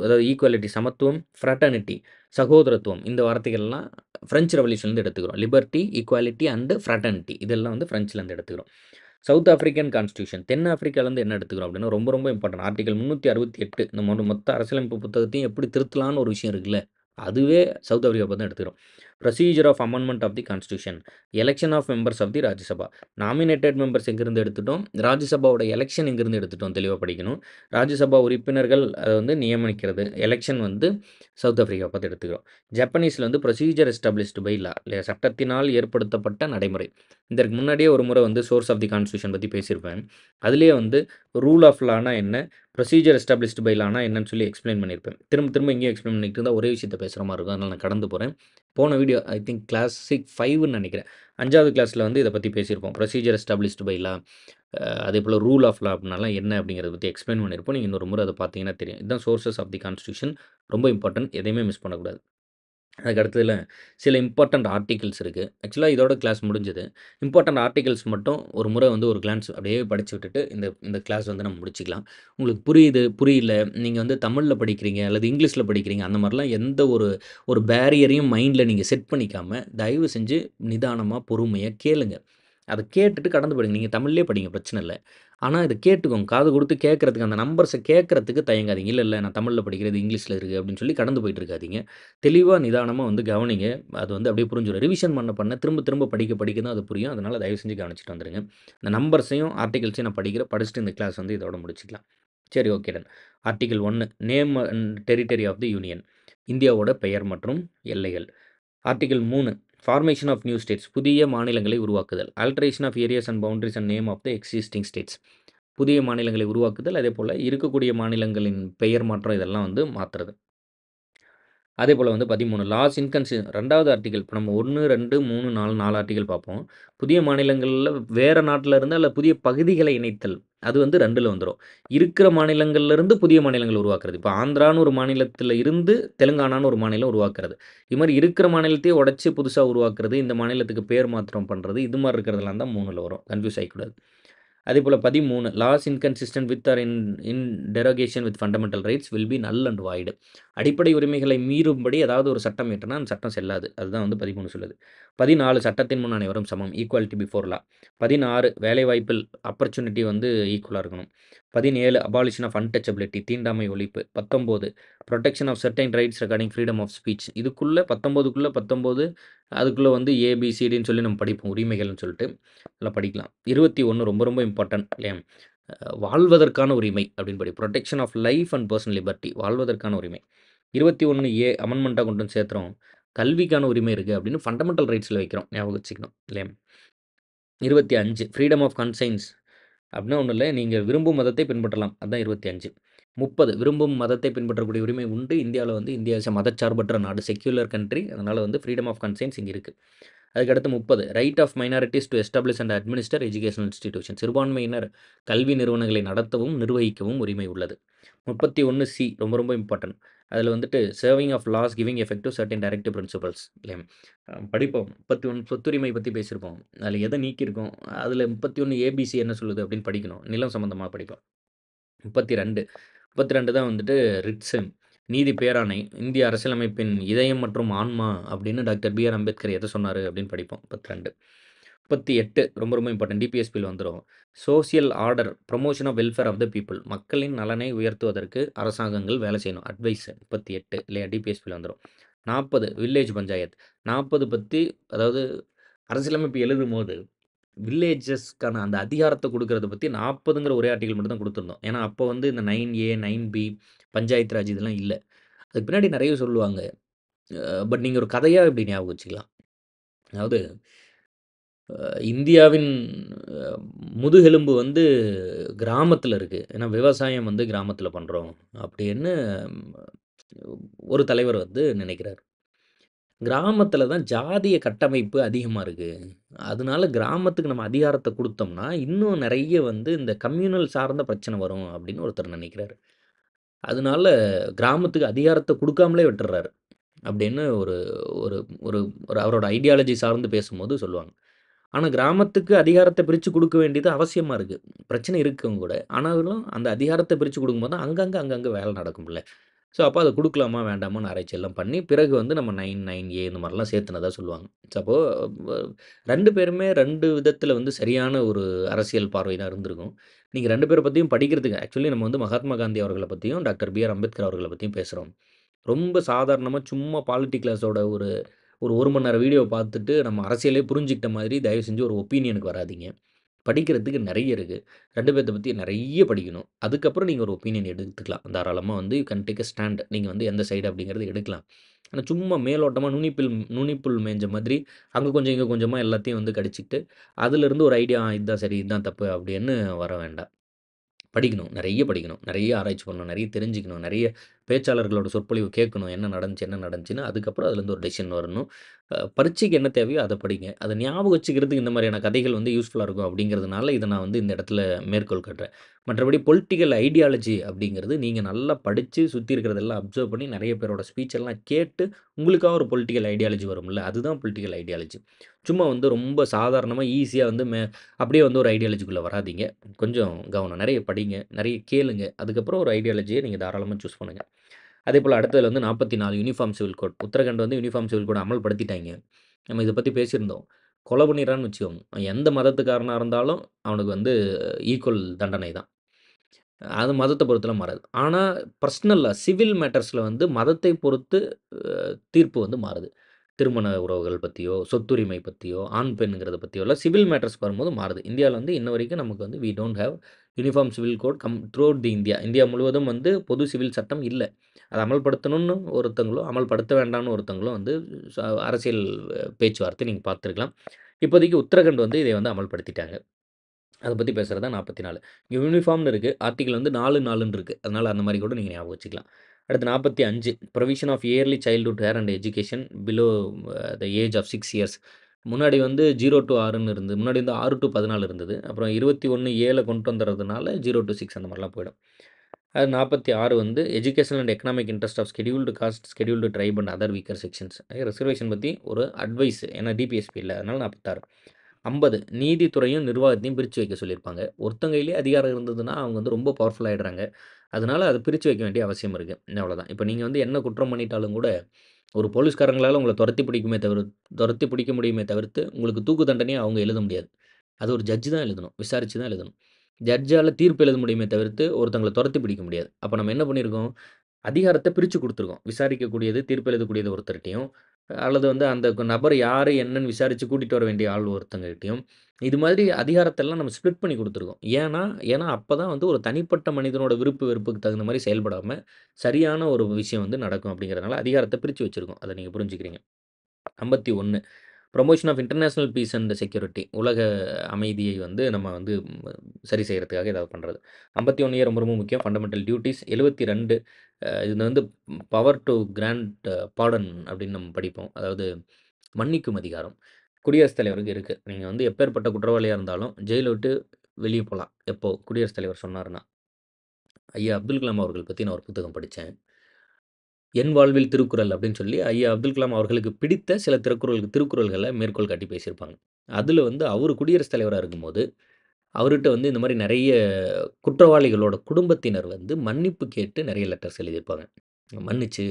அதாவது ஈக்குவாலிட்டி, சமத்துவம், ஃப்ராட்டர்னிட்டி, சகோதரத்துவம், இந்த வார்த்தைகள்லாம் ஃப்ரெஞ்ச் ரெவல்யூஷன்லேருந்து எடுத்துக்கிறோம். லிபர்ட்டி, ஈக்குவாலிட்டி அண்டு ஃப்ராட்டர்னிட்டி, இதெல்லாம் வந்து ஃப்ரெஞ்சிலேருந்து எடுத்துக்கிறோம். சவுத் ஆஃப்ரிக்கன் கான்ஸ்டியூஷன், தென் ஆஃப்ரிக்காலேருந்து என்ன எடுத்துக்கிறோம் அப்படின்னா ரொம்ப ரொம்ப இம்பார்ட்டன்ட், ஆர்டிகல் 368. இந்த மொத்த அரசியலமைப்பு புத்தகத்தையும் எப்படி திருத்தலான்னு ஒரு விஷயம் இருக்குல்ல, அதுவே சவுத் ஆஃப்ரிக்கா பார்த்து தான் எடுத்துக்கிறோம். Procedure of amendment of the constitution, election of members of the Rajya Sabha, nominated members எங்கேருந்து எடுத்துட்டோம், ராஜ்யசபாவோட எலெக்ஷன் எங்கேருந்து எடுத்துட்டோம், தெளிவாக படிக்கணும். ராஜ்யசபா உறுப்பினர்கள் அதை வந்து நியமனிக்கிறது, எலெக்ஷன் வந்து சவுத் ஆஃப்ரிக்கா பார்த்து எடுத்துக்கிறோம். ஜப்பனீஸில் வந்து ப்ரொசீஜர் எஸ்டாப்ளிஷ்டு பை லா, இல்லையா, சட்டத்தினால் ஏற்படுத்தப்பட்ட நடைமுறை. இதற்கு முன்னாடியே ஒரு முறை வந்து சோர்ஸ் ஆஃப் தி கான்ஸ்டியூஷன் பற்றி பேசியிருப்பேன். அதுலேயே வந்து ரூல் ஆஃப் லானா என்ன, ப்ரொசீஜர் எஸ்டாப்ளிஷ்டு பை லானா என்னன்னு சொல்லி எக்ஸ்பிளைன் பண்ணியிருப்பேன். திரும்ப திரும்ப இங்கேயும் எக்ஸ்பிளைன் பண்ணிட்டு இருந்தால் ஒரே விஷயத்தை பேசுகிற மாதிரி இருக்கும், அதனால் நான் கடந்து போகிறேன். போன வீடியோ ஐ திங்க் கிளாஸ் 5ன்னு நினைக்கிறேன், 5வது கிளாஸில் வந்து இதை பற்றி பேசியிருப்போம். ப்ரொசீஜர் எஸ்டாப்ளிஷ்டு பை லா, அதே போல் ரூல் ஆஃப் லா அப்படின்னாலாம் என்ன அப்படிங்கிறத பற்றி எக்ஸ்பிளைன் பண்ணியிருப்போம். நீங்கள் இன்னொரு முறை அதை பார்த்தீங்கன்னா தெரியும். இதுதான் சோர்சஸ் ஆஃப் தி கான்ஸ்டியூஷன், ரொம்ப இம்பார்ட்டன்ட், எதையுமே மிஸ் பண்ணக்கூடாது. அதுக்கு அடுத்ததில் சில இம்பார்ட்டன்ட் ஆர்டிகல்ஸ் இருக்குது. ஆக்சுவலாக இதோட கிளாஸ் முடிஞ்சது. இம்பார்ட்டன்ட் ஆர்டிகல்ஸ் மட்டும் ஒரு முறை வந்து ஒரு கிளான்ஸ் அப்படியே படித்து விட்டுட்டு இந்த இந்த கிளாஸ் வந்து நம்ம முடிச்சிக்கலாம். உங்களுக்கு புரியுது புரியல, நீங்கள் வந்து தமிழில் படிக்கிறீங்க அல்லது இங்கிலீஷில் படிக்கிறீங்க, அந்த மாதிரிலாம் எந்த ஒரு ஒரு பேரியரையும் மைண்டில் நீங்கள் செட் பண்ணிக்காமல் தயவு செஞ்சு நிதானமாக பொறுமையாக கேளுங்க. அத கேட்டுட்டு கடந்து போயிடுங்க. நீங்க தமிழ்லயே படிங்க பிரச்சனை இல்ல. ஆனா இத கேட்டுக்கோங்க. காது குடுத்து கேட்கறதுக்கு அந்த நம்பர்ஸ கேட்கறதுக்கு தயங்காதீங்க. இல்ல, இல்ல நான் தமிழ்ல படிக்கிறேன். இது இங்கிலீஷ்ல இருக்கு அப்படின்னு சொல்லி கடந்து போயிட்டு இருக்காதீங்க. தெளிவா நிதானமா வந்து கவனிங்க. அது வந்து அப்படியே புரிஞ்சிரும். ரிவிஷன் பண்ண திரும்ப திரும்ப படிக்க படிக்க தான் அது புரியும். அதனால தயவு செஞ்சு கவனிச்சுட்டு வந்துருங்க. இந்த நம்பர்ஸையும், ஆர்டிகிள்ஸையும் நான் படிக்கிறேன். படிச்சுட்டு இந்த கிளாஸ் வந்து இதோட முடிச்சுக்கலாம். சரி, okay done. Article 1 name and territory of the union. இந்தியாவோட பெயர் மற்றும் எல்லைகள். Article 3 formation of new states. புதிய மாநிலங்களை உருவாக்குதல். Alteration of areas and boundaries and name of the existing states. புதிய மாநிலங்களை உருவாக்குதல், அதேபோல இருக்கக்கூடிய மாநிலங்களின் பெயர் மாற்றம் இதெல்லாம் வந்து மாத்துறது. அதேபோல வந்து 13 லாஸ் 2வது ஆர்டிகிள். இப்ப நம்ம 1, 2, 3, 4 4 ஆர்டிகிள் பார்ப்போம். புதிய மாநிலங்கள்ல வேற நாட்டுல இருந்து அல்ல புதிய பகுதிகளை இணைத்தல். அது வந்து 2ல வந்துரும். இருக்கிற மாநிலங்கள்ல இருந்து புதிய மாநிலங்கள் உருவாக்குறது. இப்ப ஆந்திரான்னு ஒரு மாநிலத்தில இருந்து தெலுங்கானான்னு ஒரு மாநிலம் உருவாக்குறது. இது மாரி இருக்கிற மாநிலத்தையே உடைச்சு புதுசா உருவாக்குறது, இந்த மாநிலத்துக்கு பேர் மாற்றம் பண்றது, இது மாரி இருக்கிறதெல்லாம் தான் 3ல வரும். கன்ஃப்யூஸ் ஆயிக்கக்கூடாது. அதேபோல 13 laws inconsistent with or in derogation with fundamental rights will be null and void. அடிப்படை உரிமைகளை மீறும்படி ஏதாவது ஒரு சட்டம் இயற்றினா அந்த சட்டம் செல்லாது. அதுதான் வந்து 13 சொல்லுது. 14 சட்டத்தின் முன் அனைவரும் சமம். Equality before law. 16 வேலைவாய்ப்பில் ஆப்பர்ச்சுனிட்டி வந்து ஈக்குவலா இருக்கணும். 17 அபாலிஷன் ஆஃப் அன்டச்சபிலிட்டி தீண்டாமை ஒழிப்பு. 19 protection of certain rights regarding freedom of speech. இதுக்குள்ள 19க்குள்ள 19 அதுக்குள்ள வந்து ஏபிசிடின்னு சொல்லி நம்ம படிப்போம். உரிமைகள்னு சொல்லிட்டு. அதெல்லாம் படிக்கலாம். 21 ரொம்ப ரொம்ப இம்பார்ட்டன்ட் இல்லையா? வாழ்வதற்கான உரிமை அப்படின்னு protection of life and personal liberty. வாழ்வதற்கான உரிமை. 21 அமெண்ட்மெண்ட்டா கொண்டு வந்து சேர்த்துறோம். கல்விக்கான உரிமை இருக்கு அப்படின்னு ஃபண்டமெண்டல் ரைட்ஸ்ல வைக்கிறோம். ஞாபகம் வச்சுக்கணும் இல்லையா? 25 ஃப்ரீடம் ஆஃப் கன்சைன்ஸ் அப்படின்னா ஒண்ணும் இல்ல. நீங்க விரும்பும் மதத்தை பின்பற்றலாம். அதான் 25. 30 விரும்பும் மதத்தை பின்பற்றக்கூடிய உரிமை உண்டு. இந்தியால வந்து இந்தியா இஸ் எ மதச்சார்பற்ற நாடு. Secular country. அதனால வந்து ஃப்ரீடம் ஆஃப் கன்சைன்ஸ் இங்க இருக்கு. அதுக்கடுத்து 30 right of minorities to establish and administer educational institution. சிறுபான்மையினர் கல்வி நிறுவனங்களை நடத்தவும், நிர்வகிக்கவும் உரிமை உள்ளது. 31 சி ரொம்ப ரொம்ப இம்பார்ட்டன்ட். அதில வந்துட்டு சர்விங் of laws giving effect to certain directive principles இல்லையா? படிப்போம். 31 சொத்துரிமை பத்தி பேசியிருப்போம். அதில எத நீக்கியிருக்கோம்? அதில 31 ஏபிசி என்ன சொல்லுது அப்படின்னு படிக்கணும். நிலம் சம்மந்தமா படிப்போம். 32 32 தான் வந்துட்டு ரிட்ஸு. நீதி பேராணை. இந்திய அரசியலமைப்பின் இதயம் மற்றும் ஆன்மா அப்படின்னு டாக்டர் பி.ஆர். அம்பேத்கர் எத சொன்னாரு அப்படின்னு படிப்போம். 32 38 ரொம்ப ரொம்ப இம்பார்ட்டன்ட். டிபிஎஸ்பில வந்துரும். Social order, promotion of welfare of the people. மக்களின் நலனை உயர்த்துவதற்கு அரசாங்கங்கள் வேலை செய்யணும். அட்வைஸ் 38 இல்லையா? டிபிஎஸ்பில வந்துரும். 40 வில்லேஜ் பஞ்சாயத். 40 பத்தி அதாவது அரசியலமைப்பு எழுதும்போது வில்லேஜஸ்க்கான அந்த அதிகாரத்த குடுக்குறத பத்தி 40ங்கிற ஒரே ஆர்டிகிள் மட்டும் தான் குடுத்துருந்தோம். ஏன்னா, அப்ப வந்து இந்த 9A, 9B பஞ்சாயத்து ராஜ் இதெல்லாம் இல்ல. அதுக்கு பின்னாடி நெறைய சொல்லுவாங்க. பட் நீங்க ஒரு கதையா இப்படி ஞாபகம் வச்சுக்கலாம். அதாவது இந்தியாவின் அ முதுகெலும்பு வந்து கிராமத்தில இருக்கு. ஏன்னா விவசாயம் வந்து கிராமத்தில பண்றோம் அப்படின்னு ஒரு தலைவர் வந்து நினைக்கிறாரு. கிராமத்தில தான் ஜாதிய கட்டமைப்பு அதிகமா இருக்கு. அதனால கிராமத்துக்கு நம்ம அதிகாரத்த குடுத்தோம்னா, இன்னும் நெறைய வந்து இந்த கம்யூனல் சார்ந்த பிரச்சனை வரும் அப்படின்னு ஒருத்தர் நினைக்கிறாரு. அதனால கிராமத்துக்கு அதிகாரத்த குடுக்காமலே விட்டுர்றாரு. அப்படின்னு ஒரு ஒரு ஒரு ஒரு அவரோட ஐடியாலஜி சார்ந்து பேசும்போது சொல்லுவாங்க. ஆனா கிராமத்துக்கு அதிகாரத்த பிரிச்சு குடுக்க வேண்டியது அவசியமா இருக்கு. பிரச்சனை இருக்கும் கூட. ஆனாலும் அந்த அதிகாரத்த பிரிச்சு குடுக்கும்போது தான் அங்கங்க வேலை நடக்கும்ல. ஸோ, அப்ப அத குடுக்கலாமா, வேண்டாமான்னு ஆராய்ச்சி எல்லாம் பண்ணி, பிறகு வந்து நம்ம 9, 9ஏ இந்த மாரிலாம் சேர்த்துனதா சொல்லுவாங்க. ஸோ, அப்போ வ 2 பேருமே 2 விதத்தில வந்து சரியான ஒரு அரசியல் பார்வை தான் இருந்திருக்கும். நீங்க 2 பேர பத்தியும் படிக்கிறதுக்கு ஆக்சுவலி நம்ம வந்து மகாத்மா காந்தி அவர்கள பத்தியும், டாக்டர் பி.ஆர். அம்பேத்கர் அவர்கள பத்தியும் பேசுறோம். ரொம்ப சாதாரணமா சும்மா பாலிட்டி கிளாஸோட ஒரு ஒரு 1 மணி நேர வீடியோவ பார்த்துட்டு, நம்ம அரசியலே புரிஞ்சுக்கிட்ட மாதிரி தயவு செஞ்சு ஒரு ஒப்பீனியனுக்கு வராதீங்க. படிக்கிறதுக்கு நெறைய இருக்கு. 2 பேத்த பத்தி நெறைய படிக்கணும். அதுக்கப்புறம் நீங்க ஒரு ஒப்பீனியன் எடுத்துக்கலாம். தாராளமா வந்து you can take a stand. நீங்க வந்து எந்த சைடு அப்படிங்கிறத எடுக்கலாம். ஆனா சும்மா மேலோட்டமா நுனிப்புல் மேய்ஞ்ச மாதிரி, அங்க கொஞ்சம், இங்க கொஞ்சமா எல்லாத்தையும் வந்து கடிச்சுக்கிட்டு, அதிலிருந்து ஒரு ஐடியா இதுதான் சரி, இதுதான் தப்பு அப்படின்னு வர வேண்டாம். படிக்கணும். நெறைய படிக்கணும். நெறைய ஆராய்ச்சி பண்ணணும். நெறைய தெரிஞ்சுக்கணும். நெறைய பேச்சாளர்களோட சொற்பொழிவு கேட்கணும். என்ன நடந்துச்சு, என்ன நடந்துச்சுன்னு. அதுக்கப்புறம் அதுலேருந்து ஒரு டெசிஷன் வரணும். பரீட்சைக்கு என்ன தேவையோ அத படிங்க. அத ஞாபகம் வச்சுக்கிறதுக்கு இந்த மாதிரியான கதைகள் வந்து யூஸ்ஃபுல்லா இருக்கும் அப்படிங்கிறதுனால, இத நான் வந்து இந்த இடத்துல மேற்கோள் காட்டுறேன். மற்றபடி பொலிட்டிக்கல் ஐடியாலஜி அப்படிங்கிறது நீங்க நல்லா படிச்சு, சுத்தி இருக்கிறதெல்லாம் அப்சர்வ் பண்ணி, நெறைய பேரோட ஸ்பீச் எல்லாம் கேட்டு, உங்களுக்கா ஒரு பொலிட்டிக்கல் ஐடியாலஜி வரும்ல, அதுதான் பொலிட்டிக்கல் ஐடியாலஜி. சும்மா வந்து ரொம்ப சாதாரணமா, ஈஸியா வந்து அப்படியே வந்து ஒரு ஐடியாலஜிக்குள்ள வராதீங்க. கொஞ்சம் கவனம். நெறைய படிங்க, நெறைய கேளுங்க. அதுக்கப்புறம் ஒரு ஐடியாலஜிய நீங்க தாராளமா சூஸ் பண்ணுங்க. அதேபோல அடுத்ததுல வந்து 44 யூனிஃபார்ம் சிவில் கோட். உத்தரகண்ட் வந்து யூனிஃபார்ம் சிவில் கோட் அமல்படுத்திட்டாய்ங்க. நம்ம இத பத்தி பேசியிருந்தோம். கொலை பண்ணிறான்னு வச்சுக்கோங்க. எந்த மதத்துக்காரனா இருந்தாலும் அவனுக்கு வந்து ஈக்குவல் தண்டனை தான். அது மதத்த பொறுத்துலாம் மாறாது. ஆனா, பர்சனலா சிவில் மேட்டர்ஸ்ல வந்து மதத்தை பொறுத்து தீர்ப்பு வந்து மாறுது. திருமண உறவுகள் பத்தியோ, சொத்துரிமை பத்தியோ, ஆண், பெண்ணுங்கிறத பத்தியோலாம் சிவில் மேட்டர்ஸ் வரும்போது மாறுது. இந்தியால வந்து இன்ன வரைக்கும் நமக்கு வந்து we don't have uniform civil code throughout the India. India முழுவதும் வந்து பொது சிவில் சட்டம் இல்ல. அத அமல்படுத்தணும்னு ஒருத்தங்களும், அமல்படுத்த வேண்டாம்னு ஒருத்தங்களும் வந்து ச அரசியல் பேச்சுவார்த்தை நீங்க பார்த்துருக்கலாம். இப்போதைக்கு உத்தரகண்ட் வந்து இதை வந்து அமல்படுத்திட்டாங்க. அத பத்தி பேசுறது தான் 44. இங்க யூனிஃபார்ம்னு இருக்கு. ஆர்டிகிள் வந்து 4, 4ன்னு இருக்கு. அதனால அந்த மாரி கூட நீங்க ஞாபகம் வச்சுக்கலாம். அடுத்து 45 provision of early childhood care and education below the age of 6 years. முன்னாடி வந்து 0 டூ 6ன்னு இருந்தது. முன்னாடி வந்து 6 டூ 14 இருந்தது. அப்புறம் 21/7 கொண்டு வந்துறதுனால 0 டூ 6 அந்த மாரிலாம் போயிடும். அது 46 வந்து educational and economic interest of scheduled caste, scheduled tribe and other weaker sections. Reservation பத்தி ஒரு அட்வைஸ். ஏன்னா டிபிஎஸ்பி இல்ல. அதனால 46. 50 நீதித்துறையும், நிர்வாகத்தையும் பிரிச்சு வைக்க சொல்லியிருப்பாங்க. ஒருத்தங்க கையிலே அதிகாரம் இருந்ததுன்னா, அவங்க வந்து ரொம்ப பவர்ஃபுல் ஆயிடுறாங்க. அதனால அத பிரிச்சு வைக்க வேண்டிய அவசியம் இருக்கு. அவ்வளோதான். இப்ப நீங்க வந்து என்ன குற்றம் பண்ணிட்டாலும் கூட, ஒரு போலீஸ்காரங்களால உங்கள தொரத்தி பிடிக்க முடியுமே தவிர்த்து, உங்களுக்கு தூக்கு தண்டனைய அவங்க எழுத முடியாது. அது ஒரு ஜட்ஜ் தான் எழுதணும். விசாரிச்சு தான் எழுதணும். ஜட்ஜால தீர்ப்பு எழுத முடியுமே தவிர்த்து, ஒருத்தங்கள தொரத்தி பிடிக்க முடியாது. அப்ப நம்ம என்ன பண்ணியிருக்கோம்? அதிகாரத்த பிரிச்சு குடுத்துருக்கோம். விசாரிக்கக்கூடியது, தீர்ப்பு எழுதக்கூடியது ஒருத்தர்ட்டயும், அல்லது வந்து அந்த நபர் யாரு, என்னன்னு விசாரிச்சு கூட்டிட்டு வர வேண்டிய ஆள் ஒருத்தங்ககிட்டயும், இது மாதிரி அதிகாரத்தெல்லாம் நம்ம ஸ்ப்ளிட் பண்ணி குடுத்துருக்கோம். ஏன்னா அப்பதான் வந்து ஒரு தனிப்பட்ட மனிதனோட விருப்பு, வெறுப்புக்கு தகுந்த மாரி செயல்படாம, சரியான ஒரு விஷயம் வந்து நடக்கும் அப்படிங்கிறதுனால அதிகாரத்த பிரிச்சு வச்சிருக்கோம். அத நீங்க புரிஞ்சுக்கிறீங்க. 51 promotion of international peace and security. உலக அமைதியை வந்து நம்ம வந்து சரி செய்றதுக்காக ஏதாவது பண்றது. 51 ரொம்ப ரொம்ப முக்கியம். Fundamental duties. 72 இது வந்து பவர் டூ கிராண்ட் பார்டன் அப்படின்னு நம்ம படிப்போம். அதாவது மன்னிக்கும் அதிகாரம். குடியரசுத் தலைவருக்கு இருக்கு. நீங்க வந்து எப்பேர்ப்பட்ட குற்றவாளியா இருந்தாலும் ஜெயில விட்டு வெளிய போலாம். எப்போ? குடியரசுத் தலைவர் சொன்னாருன்னா. ஐயா அப்துல் கலாம் அவர்கள் பத்தி நான் ஒரு புத்தகம் படிச்சேன். "என் வாழ்வில் திருக்குறள்" அப்படின்னு சொல்லி ஐயா அப்துல் கலாம் அவர்களுக்கு பிடித்த சில திருக்குறள்கள மேற்கோள் காட்டி பேசியிருப்பாங்க. அதுல வந்து அவரு குடியரசுத் தலைவரா இருக்கும்போது, அவர்ட்ட வந்து இந்த மாரி நெறைய குற்றவாளிகளோட குடும்பத்தினர் வந்து மன்னிப்பு கேட்டு நெறைய லெட்டர்ஸ் எழுதியிருப்பாங்க. மன்னிச்சு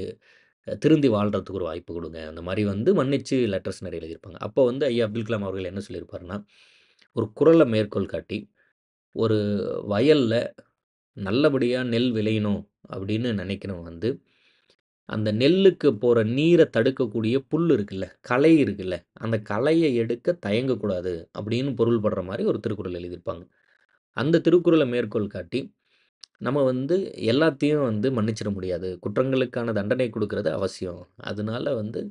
திருந்தி வாழ்றதுக்கு ஒரு வாய்ப்பு குடுங்க. அந்த மாரி வந்து மன்னிச்சு லெட்டர்ஸ் நெறைய எழுதியிருப்பாங்க. அப்போ வந்து ஐயா அப்துல் கலாம் அவர்கள் என்ன சொல்லியிருப்பாருன்னா, ஒரு குறள மேற்கோள் காட்டி, "ஒரு வயல்ல நல்லபடியா நெல் விளையணும் அப்படின்னு நெனைக்கிறவன் வந்து அந்த நெல்லுக்கு போற நீர தடுக்கக்கூடிய புல் இருக்குல்ல, களை இருக்குல்ல, அந்த களைய எடுக்க தயங்கக்கூடாது அப்படின்னு பொருள் படுற மாரி ஒரு திருக்குறள் எழுதியிருப்பாங்க. அந்த திருக்குறள மேற்கோள் காட்டி, நம்ம வந்து எல்லாத்தையும் வந்து மன்னிச்சிட முடியாது. குற்றங்களுக்கான தண்டனை குடுக்குறது அவசியம். அதனால வந்து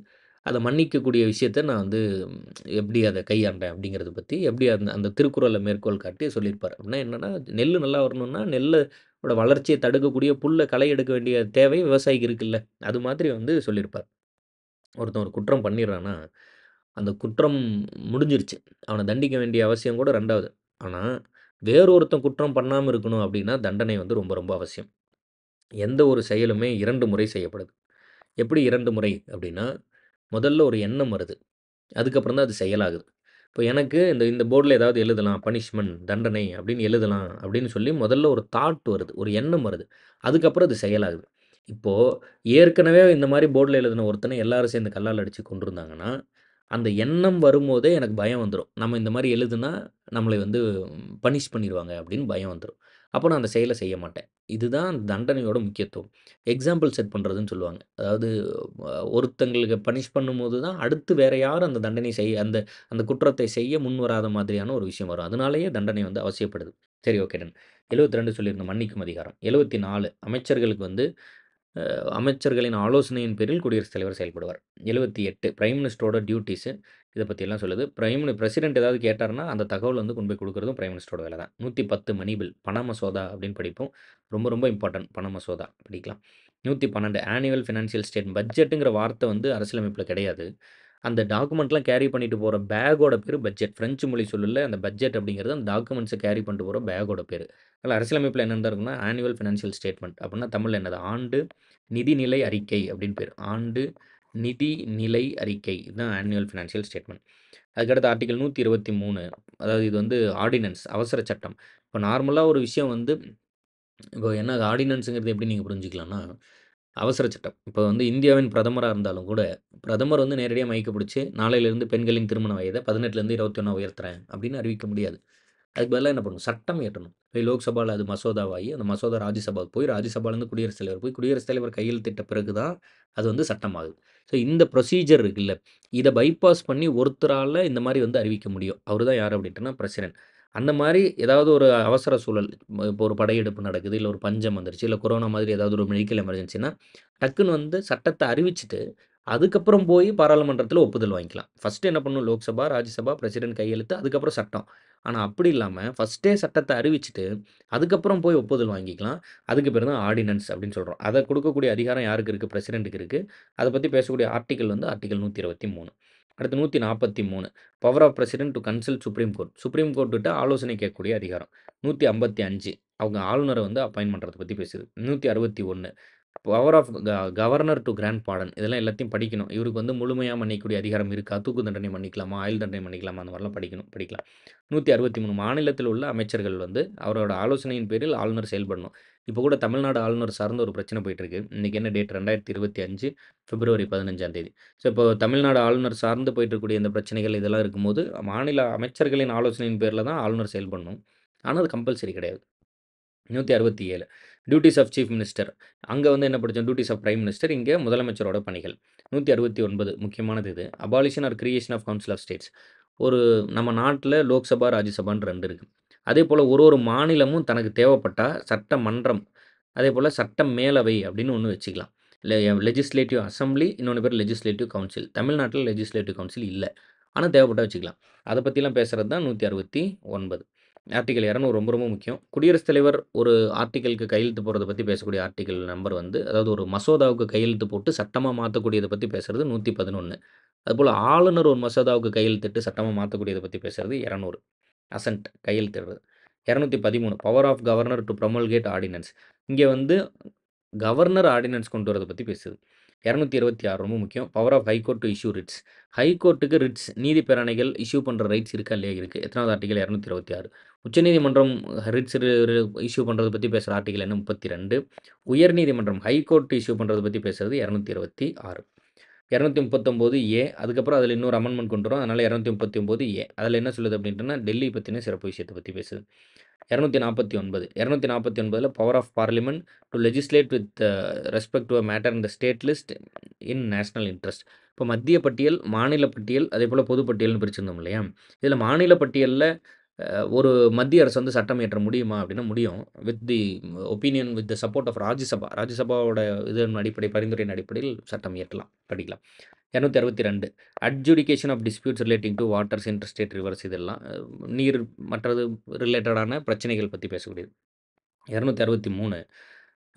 அத மன்னிக்கக்கூடிய விஷயத்த நான் வந்து எப்படி அத கையாண்டேன் அப்படிங்கிறத பத்தி, எப்படி அந்த அந்த திருக்குறள மேற்கோள் காட்டி சொல்லியிருப்பாரு. அப்படின்னா என்னன்னா, நெல்லு நல்லா வரணும்னா, நெல்லோட வளர்ச்சிய தடுக்கக்கூடிய புல்ல களை எடுக்க வேண்டிய தேவை விவசாயிக்கு இருக்குல்ல. அது மாதிரி வந்து சொல்லியிருப்பார். ஒருத்தன் ஒரு குற்றம் பண்ணிடுறான்னா, அந்த குற்றம் முடிஞ்சிருச்சு. அவன தண்டிக்க வேண்டிய அவசியம் கூட 2வது. ஆனா, வேறு ஒருத்தன் குற்றம் பண்ணாம இருக்கணும் அப்டின்னா, தண்டனை வந்து ரொம்ப ரொம்ப அவசியம். எந்த ஒரு செயலுமே 2 முறை செய்யப்படுது. எப்படி 2 முறை அப்டின்னா, முதல்ல ஒரு எண்ணம் வருது. அதுக்கப்புறம் தான் அது செயலாகுது. இப்போ எனக்கு இந்த இந்த போர்ட்ல ஏதாவது எழுதலாம், பனிஷ்மென்ட் தண்டனை அப்படின்னு எழுதலாம் அப்படின்னு சொல்லி முதல்ல ஒரு தாட் வருது. ஒரு எண்ணம் வருது. அதுக்கப்புறம் அது செயலாகுது. இப்போ ஏற்கனவே இந்த மாரி போர்ட்ல எழுதின ஒருத்தன எல்லாரும் சேர்ந்து கல்லால அடிச்சு கொன்றுந்தாங்கன்னா, அந்த எண்ணம் வரும்போதே எனக்கு பயம் வந்துரும். நம்ம இந்த மாரி எழுதுனா நம்மளை வந்து பனிஷ் பண்ணிருவாங்க அப்படின்னு பயம் வந்துரும். அப்போ நான் அந்த செயல செய்ய மாட்டேன். இதுதான் தண்டனையோட முக்கியத்துவம். எக்ஸாம்பிள் செட் பண்றதுன்னு சொல்லுவாங்க. அதாவது ஒருத்தங்களுக்கு பனிஷ் பண்ணும்போது தான் அடுத்து வேற யாரும் அந்த தண்டனை செய்ய அந்த அந்த குற்றத்தை செய்ய முன்வராத மாதிரியான ஒரு விஷயம் வரும். அதனாலேயே தண்டனை வந்து அவசியப்படுது. சரி ஓகே டன். 72 சொல்லியிருந்தோம் மன்னிக்கும் அதிகாரம். 74 அமைச்சர்களுக்கு வந்து அமைச்சர்களின் ஆலோசனையின் பேரில் குடியரசுத் தலைவர் செயல்படுவார். 78 பிரைம் மினிஸ்டரோட டியூட்டீஸு இத பத்தியெல்லாம் சொல்லுது. பிரசிடென்ட் ஏதாவது கேட்டாருன்னா, அந்த தகவல் வந்து கொண்டு போய் குடுக்குறதும் பிரைம் மினிஸ்டரோட வேல தான். 110 மணி பில், பண மசோதா அப்படின்னு படிப்போம். ரொம்ப ரொம்ப இம்பார்ட்டன்ட் பண மசோதா படிக்கலாம். 112 ஆனுவல் ஃபினான்ஷியல் பட்ஜெட்டுங்கிற வார்த்தை வந்து அரசியலமைப்புல கிடையாது. அந்த டாக்குமெண்ட்லாம் கேரி பண்ணிட்டு போற பேக்கோட பேரு பட்ஜெட். பிரெஞ்சு மொழி சொல்லுல அந்த பட்ஜெட் அப்படிங்கிறது அந்த டாக்குமெண்ட்ஸ கேரி பண்ணிட்டு போற பேக்கோட பேரு. அதனால அரசியலமைப்புல என்னன்னு தான் இருக்கும்னா, ஆனுவல் ஃபினான்ஷியல் ஸ்டேட்மெண்ட் அப்படின்னா தமிழ்ல என்னது? ஆண்டு நிதிநிலை அறிக்கை அப்படின்னு பேரு. ஆண்டு நிதிநிலை அறிக்கை. இதுதான் ஆனுவல் ஃபினான்ஷியல் ஸ்டேட்மெண்ட். அதுக்கடுத்து ஆர்டிகிள் 123 அதாவது இது வந்து ஆர்டினன்ஸ் அவசர சட்டம். இப்ப நார்மலா ஒரு விஷயம் வந்து இப்போ என்ன ஆர்டினன்ஸ்ங்கிறது எப்படி நீங்க புரிஞ்சுக்கலாம்னா, அவசர சட்டம். இப்போ வந்து இந்தியாவின் பிரதமரா இருந்தாலும் கூட, பிரதமர் வந்து நேரடியா மைக்க பிடிச்சு, நாளையிலிருந்து பெண்களின் திருமண வயத 18லேருந்து 21 உயர்த்துறேன் அப்படின்னு அறிவிக்க முடியாது. அதுக்கு பதிலா என்ன பண்ணணும்? சட்டம் இயற்றணும். போய் லோக்சபால அது மசோதாவாகி, அந்த மசோதா ராஜ்யசபாவுக்கு போய், ராஜ்யசபாலேருந்து குடியரசுத் தலைவர் போய், குடியரசுத் தலைவர் கையெழுத்திட்ட பிறகு தான் அது வந்து சட்டமாகுது. ஸோ இந்த ப்ரொசீஜர் இருக்குல்ல, இத பைபாஸ் பண்ணி ஒருத்தரால இந்த மாரி வந்து அறிவிக்க முடியும். அவரு தான் யாரு அப்படின்ட்டுனா பிரசிடென்ட். அந்த மாரி ஏதாவது ஒரு அவசர சூழல், இப்போ ஒரு படையெடுப்பு நடக்குது, இல்ல ஒரு பஞ்சம் வந்துருச்சு, இல்ல கொரோனா மாதிரி ஏதாவது ஒரு மெடிக்கல் எமர்ஜென்சின்னா, டக்குன்னு வந்து சட்டத்த அறிவிச்சுட்டு, அதுக்கப்புறம் போய் பாராளுமன்றத்தில ஒப்புதல் வாங்கிக்கலாம். ஃபர்ஸ்ட்டு என்ன பண்ணணும்? லோக்சபா, ராஜ்யசபா, பிரசிடென்ட் கையெழுத்து, அதுக்கப்புறம் சட்டம். ஆனா அப்படி இல்லாம, ஃபர்ஸ்ட்டே சட்டத்த அறிவிச்சுட்டு, அதுக்கப்புறம் போய் ஒப்புதல் வாங்கிக்கலாம். அதுக்கு பேரு தான் ஆர்டினன்ஸ் அப்படின்னு சொல்றோம். அத குடுக்கக்கூடிய அதிகாரம் யாருக்கு இருக்கு? பிரசிடென்ட்க்கு இருக்கு. அத பத்தி பேசக்கூடிய ஆர்டிக்கிள் வந்து ஆர்டிக்கிள் 123. அடுத்து 143 power of president to consult supreme court. Supreme கோர்ட்கிட்ட ஆலோசனை கேட்கக்கூடிய அதிகாரம். 155 அவங்க ஆளுநர வந்து அப்பாயிண்ட் பண்றத பத்தி பேசுது. 161 power of governor to grant pardon. இதெல்லாம் எல்லாத்தையும் படிக்கணும். இவருக்கு வந்து முழுமையா மன்னிக்கக்கூடிய அதிகாரம் இருக்கா? தூக்கு தண்டனை மன்னிக்கலாமா? ஆயுள் தண்டனை மன்னிக்கலாமா? அந்த மாரிலாம் படிக்கலாம். 163 மாநிலத்தில உள்ள அமைச்சர்கள் வந்து அவரோட ஆலோசனையின் பேரில் ஆளுநர் செயல்படணும். இப்போ கூட தமிழ்நாடு ஆளுநர் சார்ந்த ஒரு பிரச்சனை போயிட்டு இருக்கு. இன்னைக்கு என்ன டேட்? 2025 பிப்ரவரி 15ஆம் தேதி. ஸோ இப்போ தமிழ்நாடு ஆளுநர் சார்ந்து போயிட்டு இருக்கக்கூடிய இந்த பிரச்சனைகள் இதெல்லாம் இருக்கும்போது, மாநில அமைச்சர்களின் ஆலோசனையின் பேர்ல தான் ஆளுநர் செயல்படணும். ஆனா அது கம்பல்சரி கிடையாது. 167 டியூட்டீஸ் ஆஃப் சீஃப் மினிஸ்டர். அங்க வந்து என்ன படிச்சோம்? Duties of prime minister. இங்க முதலமைச்சரோட பணிகள். 169 முக்கியமானது இது. Abolition or creation of council of states. ஒரு நம்ம நாட்ல லோக்சபா, ராஜ்யசபான்னு 2 இருக்கு. அதேபோல ஒரு மாநிலமும் தனக்கு தேவைப்பட்டா சட்டமன்றம், அதேபோல சட்ட மேலவை அப்படின்னு ஒண்ணு வச்சுக்கலாம். லெஜிஸ்லேட்டிவ் அசெம்பிளி, இன்னொன்னு பேரு லெஜிஸ்லேட்டிவ் கவுன்சில். தமிழ்நாட்ல லெஜிஸ்லேட்டிவ் கவுன்சில் இல்ல. ஆனா தேவைப்பட்டா வச்சுக்கலாம். அத பத்திலாம் பேசுறது தான் 169. ஆர்டிகிள் 200 ரொம்ப ரொம்ப முக்கியம். குடியரசுத் தலைவர் ஒரு ஆர்டிகிள்க்கு கையெழுத்து போடுறத பத்தி பேசக்கூடிய ஆர்டிகிள் நம்பர் வந்து, அதாவது ஒரு மசோதாவுக்கு கையெழுத்து போட்டு சட்டமா மாத்தக்கூடியத பத்தி பேசுறது 111. அதுபோல ஆளுநர் ஒரு மசோதாவுக்கு கையெழுத்திட்டு சட்டமா மாத்தக்கூடியத பத்தி பேசுறது 200. அசென்ட் கையெழுத்திடுறது. 213 power of governor to promulgate ordinance. இங்க வந்து கவர்னர் ஆர்டினன்ஸ் கொண்டு வரத பத்தி பேசுது. 226 ரொம்ப முக்கியம். Power of high court to issue writs. ஹைகோர்ட்டுக்கு ரிட்ஸ் நீதி பேராணைகள் இஷ்யூ பண்ற ரைட்ஸ் இருக்கா? இல்லையா? இருக்கு. எத்தனாவது ஆர்டிகிள்? 226. உச்சநீதிமன்றம் ரிட்ஸ் இஷ்யூ பண்றத பத்தி பேசுற ஆர்டிகிள் என்ன? 32. உயர்நீதிமன்றம் ஹைகோர்ட் இஷ்யூ பண்றத பத்தி பேசுறது 226. 239 ஏ அதுக்கப்புறம் அதில இன்னொரு அமெண்ட்மென்ட் கொண்டு வரும். அதனால 239 ஏ. அதில என்ன சொல்லுது அப்படின்ட்டுனா, டெல்லி பத்தின சிறப்பு விஷயத்த பத்தி பேசுது. 249 249ல power of parliament to legislate with respect to a matter in the state list in national interest. இப்போ மத்திய பட்டியல், மாநில பட்டியல், அதேபோல பொது பட்டியல்னு பிரிச்சிருந்தோம் இல்லையா? இதில மாநில பட்டியல்ல ஒரு மத்திய அரசு வந்து சட்டம் இயற்ற முடியுமா? அப்படின்னா முடியும். With the opinion with the support of Rajya Sabha. ராஜ்யசபாவோட இதன் அடிப்படை பரிந்துரையின் அடிப்படையில் சட்டம் இயற்றலாம். படிக்கலாம். 262 adjudication of disputes relating to waters, interstate rivers இதெல்லாம் நீர் மற்றது ரிலேட்டடான பிரச்சனைகள் பத்தி பேசக்கூடியது. 263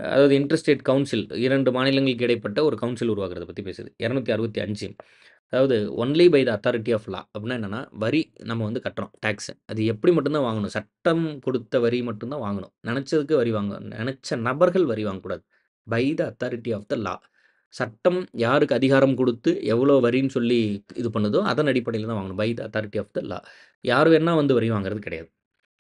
அதாவது இன்டர்ஸ்டேட் கவுன்சில் 2 மாநிலங்களுக்கு இடைப்பட்ட ஒரு கவுன்சில் உருவாக்குறத பத்தி பேசுது. 265 அதாவது only by the authority of law அப்படின்னா என்னன்னா, வரி நம்ம வந்து கட்டுறோம் டாக்ஸ். அது எப்படி மட்டும் தான் வாங்கணும். சட்டம் கொடுத்த வரி மட்டும் தான் வாங்கணும். நெனச்சதுக்கு வரி நெனச்ச நபர்கள் வரி வாங்கக்கூடாது. By the authority of the law. சட்டம் யாருக்கு அதிகாரம் குடுத்து, எவ்வளோ வரின்னு சொல்லி இது பண்ணுதோ, அதன் அடிப்படையில தான் வாங்கணும். By the authority of the law. யார் வேணா வந்து வரி வாங்குறது கிடையாது.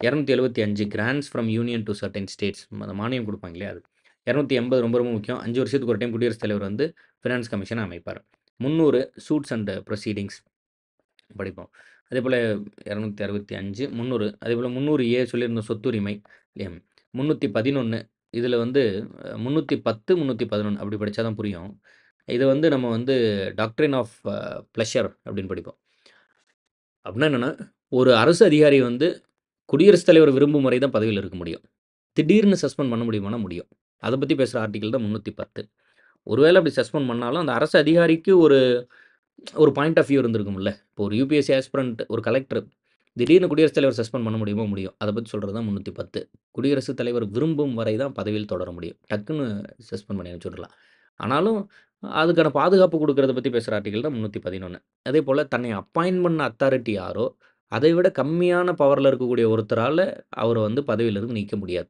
275 grants from union to certain states. அந்த மானியம் குடுப்பாங்க இல்லையா அது. 280 ரொம்ப ரொம்ப முக்கியம். 5 வருஷத்துக்கு ஒரு டைம் குடியரசுத் தலைவர் வந்து ஃபினான்ஸ் கமிஷன அமைப்பார். 300 சூட்ஸ் அண்ட் ப்ரொசீடிங்ஸ் படிப்போம். அதேபோல 265, 300 அதேபோல 300 ஏ சொல்லியிருந்தோம் சொத்துரிமை. இல்லையா? 311 இதில வந்து 310, 311 அப்படி படிச்சா தான் புரியும். இத வந்து நம்ம வந்து டாக்ட்ரின் ஆஃப் ப்ளஷர் அப்படின்னு படிப்போம். அப்படின்னா என்னன்னா, ஒரு அரசு அதிகாரி வந்து குடியரசுத் தலைவர் விரும்பும் வரை தான் பதவியில இருக்க முடியும். திடீர்னு சஸ்பெண்ட் பண்ண முடியுமானா முடியும். அத பத்தி பேசுற ஆர்டிகிள் தான் 310. ஒருவேள அப்படி சஸ்பெண்ட் பண்ணாலும், அந்த அரசு அதிகாரிக்கு ஒரு ஒரு பாயிண்ட் ஆஃப் வியூ இருந்திருக்கும்ல. இப்போ ஒரு யுபிஎஸ்சி ஆஸ்பிரண்ட் ஒரு கலெக்டர் திடீர்னு குடியரசுத் தலைவர் சஸ்பெண்ட் பண்ண முடியுமா? முடியும். அத பத்தி சொல்றது தான் 310. குடியரசுத் தலைவர் விரும்பும் வரை தான் பதவியில் தொடர முடியும். டக்குன்னு சஸ்பெண்ட் பண்ணி அனுப்பிச்சுடலாம். ஆனாலும் அதுக்கான பாதுகாப்பு குடுக்கிறத பத்தி பேசுற ஆர்டிகிள் தான் 311. அதேபோல தன்னை அப்பாயிண்ட் பண்ண அத்தாரிட்டி யாரோ, அதை விட கம்மியான பவர்ல இருக்கக்கூடிய ஒருத்தரால அவர வந்து பதவியிலிருந்து நீக்க முடியாது.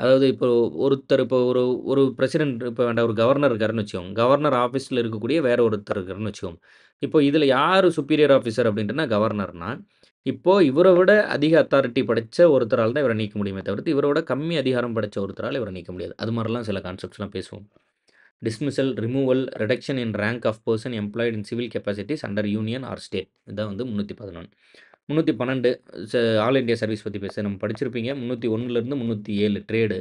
அதாவது இப்போ ஒருத்தர் இப்போ ஒரு ஒரு பிரசிடென்ட் இப்போ வேண்டாம் ஒரு கவர்னர் இருக்காருன்னு வச்சுக்கோங்க. கவர்னர் ஆஃபீஸ்ல இருக்கக்கூடிய வேற ஒருத்தர் இருக்காருன்னு வச்சுக்கோங்க. இப்போ இதில யாரு சுப்பீரியர் ஆஃபீசர் அப்படின்ட்டுனா கவர்னர்னா, இப்போ இவர விட அதிக அத்தாரிட்டி படைச்ச ஒருத்தரால தான் இவர நீக்க முடியுமே தவிர்த்து, இவர விட கம்மி அதிகாரம் படைச்ச ஒருத்தரால இவர நீக்க முடியாது. அது மாரிலாம் சில கான்செப்ட்ஸ்லாம் பேசுவோம். Dismissal, removal, reduction in rank of person employed in civil capacities under union or state. இதான் வந்து 311. 312 ஆல் இண்டியா சர்வீஸ் பத்தி நம்ம படிச்சிருப்பீங்க. 301லேருந்து 307 ட்ரேடு.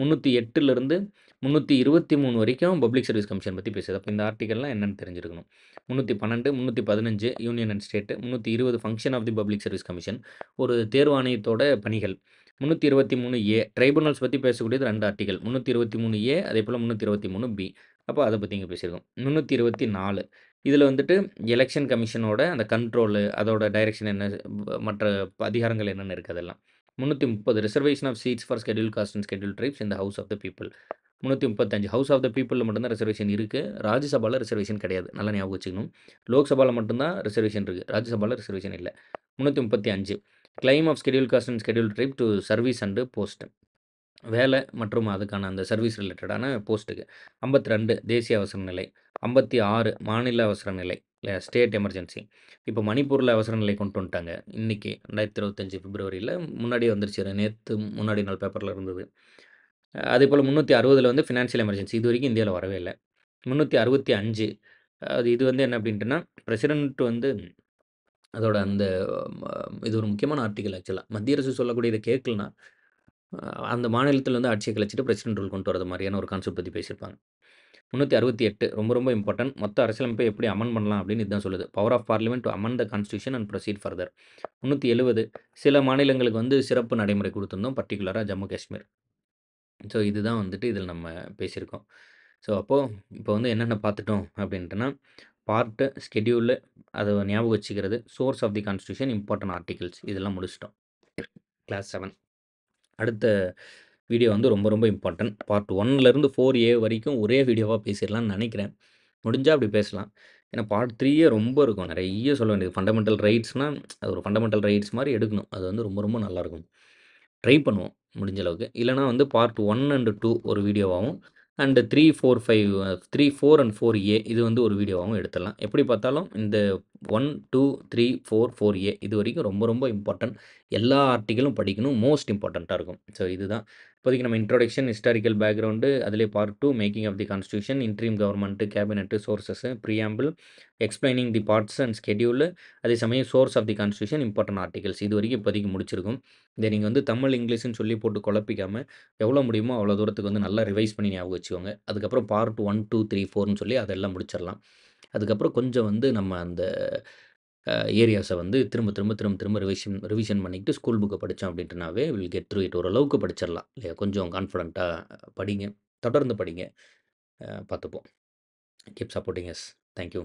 308லேருந்து 323 வரைக்கும் பப்ளிக் சர்வீஸ் கமிஷன் பத்தி பேசுது. அப்ப இந்த ஆர்டிகல்லாம் என்னன்னு தெரிஞ்சிருக்கணும். 312, 315 union and state, 320 function of the public service commission, ஒரு தேர்வாணையத்தோட பணிகள். 323 ட்ரைபுனல்ஸ் பத்தி பேசக்கூடியது 2 ஆர்டிகல். 323 அதேபோல 323 அப்போ அத பத்தி இங்க பேசியிருக்கோம். 324 இதில வந்துட்டு எலக்ஷன் கமிஷனோட அந்த கண்ட்ரோலு, அதோட டைரக்ஷன் என்ன, மற்ற அதிகாரங்கள் என்னென்ன இருக்கு அதெல்லாம். 330 reservation of seats for scheduled caste and scheduled tribes in the house of the people. 335 house of the பீப்பிள்ல மட்டும் தான் ரிசர்வேஷன் இருக்கு. ராஜ்யசபால ரிசர்வேஷன் கிடையாது. நல்லா ஞாபகம் வச்சுக்கணும். லோக்சபால மட்டும் தான் ரிசர்வேஷன் இருக்கு. ராஜ்யசபால ரிசர்வேஷன் இல்ல. 335 claim of scheduled caste and scheduled tribe to service and post. வேலை மற்றும் அதுக்கான அந்த சர்வீஸ் ரிலேட்டடான போஸ்ட்டுக்கு. 52 தேசிய அவசர நிலை. 56 மாநில அவசர நிலை. இல்ல ஸ்டேட் எமர்ஜென்சி. இப்போ மணிப்பூர்ல அவசர நிலை கொண்டு வந்துட்டாங்க. இன்னைக்கு 2025 பிப்ரவரியில முன்னாடியே வந்துருச்சு. நேத்து முன்னாடி நாள் பேப்பர்ல இருந்தது. அதேபோல 360ல வந்து ஃபினான்ஷியல் எமர்ஜென்சி. இதுவரைக்கும் இந்தியால வரவே இல்ல. 365 இது வந்து என்ன அப்படின்ட்டுன்னா, பிரசிடென்ட் வந்து அதோட அந்த ம இது ஒரு முக்கியமான ஆர்டிகிள் ஆக்சுவலா. மத்திய அரசு சொல்லக்கூடிய இத கேட்கலன்னா, அந்த மாநிலத்தில வந்து ஆட்சிய கலைச்சுட்டு பிரசிடென்ட் ரூல் கொண்டு வரது மாரியான ஒரு கான்செப்ட் பத்தி பேசியிருப்பாங்க. 368 ரொம்ப ரொம்ப இம்பார்ட்டன்ட். மொத்த அரசியலமைப்பை எப்படி அமெண்ட் பண்ணலாம் அப்படின்னு இதான் சொல்லுது. Power of parliament to amend the constitution and proceed further. 370 சில மாநிலங்களுக்கு வந்து சிறப்பு நடைமுறை குடுத்திருந்தோம். பர்ட்டிகுலரா ஜம்மு காஷ்மீர். ஸோ இதுதான் வந்துட்டு இதில நம்ம பேசியிருக்கோம். ஸோ அப்போ இப்போ வந்து என்னென்ன பார்த்துட்டோம் அப்படின்ட்டுன்னா, பார்ட்டு, ஸ்கெட்யூலு, அத ஞாபகம் வச்சுக்கிறது, source of the constitution, important articles இதெல்லாம் முடிச்சுட்டோம். கிளாஸ் 7. அடுத்த வீடியோ வந்து ரொம்ப ரொம்ப இம்பார்ட்டன்ட். பார்ட் 1லேருந்து 4A வரைக்கும் ஒரே வீடியோவா பேசிறலாம்னு நெனைக்கிறேன். முடிஞ்சா அப்படி பேசலாம். ஏன்னா பார்ட் 3 ரொம்ப இருக்கும். நெறைய சொல்ல வேண்டியது. ஃபண்டமெண்டல் ரைட்ஸ்னா, அது ஒரு ஃபண்டமெண்டல் ரைட்ஸ் மாரி எடுக்கணும். அது வந்து ரொம்ப ரொம்ப நல்லாயிருக்கும். ட்ரை பண்ணுவோம் முடிஞ்ச அளவுக்கு. இல்லன்னா வந்து பார்ட் 1 அண்ட் 2 ஒரு வீடியோவாவும், அண்ட் 3, 4, 5 3, 4 அண்ட் 4A இது வந்து ஒரு வீடியோவாவும் எடுத்துடலாம். எப்படி பார்த்தாலும் இந்த 1, 2, 3, 4, 4A இதுவரைக்கும் ரொம்ப ரொம்ப இம்பார்ட்டன்ட். எல்லா ஆர்டிக்கிளும் படிக்கணும். மோஸ்ட் இம்பார்ட்டன்ட்டா இருக்கும். ஸோ இதுதான். இப்போதைக்கு நம்ம இன்ட்ரோடக்ஷன், ஹிஸ்டாரிக்கல் பேக்ரவுண்டு, அதிலேயே part 2 making of the constitution, interim government, cabinet, sources, preamble, explaining the parts and schedule, அதே சமயம் source of the constitution, important articles இதுவரைக்கும் இப்போதைக்கு முடிச்சிருக்கோம். இதை நீங்க வந்து தமிழ், இங்கிலீஷ்ன்னு சொல்லி போட்டு குழப்பிக்காம, எவ்வளோ முடியுமோ அவ்வளோ தூரத்துக்கு வந்து நல்லா ரிவைஸ் பண்ணி ஞாபகம் வச்சுக்கோங்க. அதுக்கப்புறம் பார்ட் 1, 2, 3, 4ன்னு சொல்லி அதெல்லாம் முடிச்சிடலாம். அதுக்கப்புறம் கொஞ்சம் வந்து நம்ம அந்த ஏரியாஸை வந்து திரும்ப திரும்ப திரும்ப திரும்ப ரிவிஷன் பண்ணிக்கிட்டு ஸ்கூல் புக்கை படித்தோம் அப்படின்ட்டுனாவே வில் கெட் த்ரூ இட். ஓரளவுக்கு படிச்சிடலாம் இல்லையா? கொஞ்சம் கான்ஃபிடென்ட்டாக படிங்க, தொடர்ந்து படிங்க. பார்த்துப்போம். Keep supporting us. Thank you.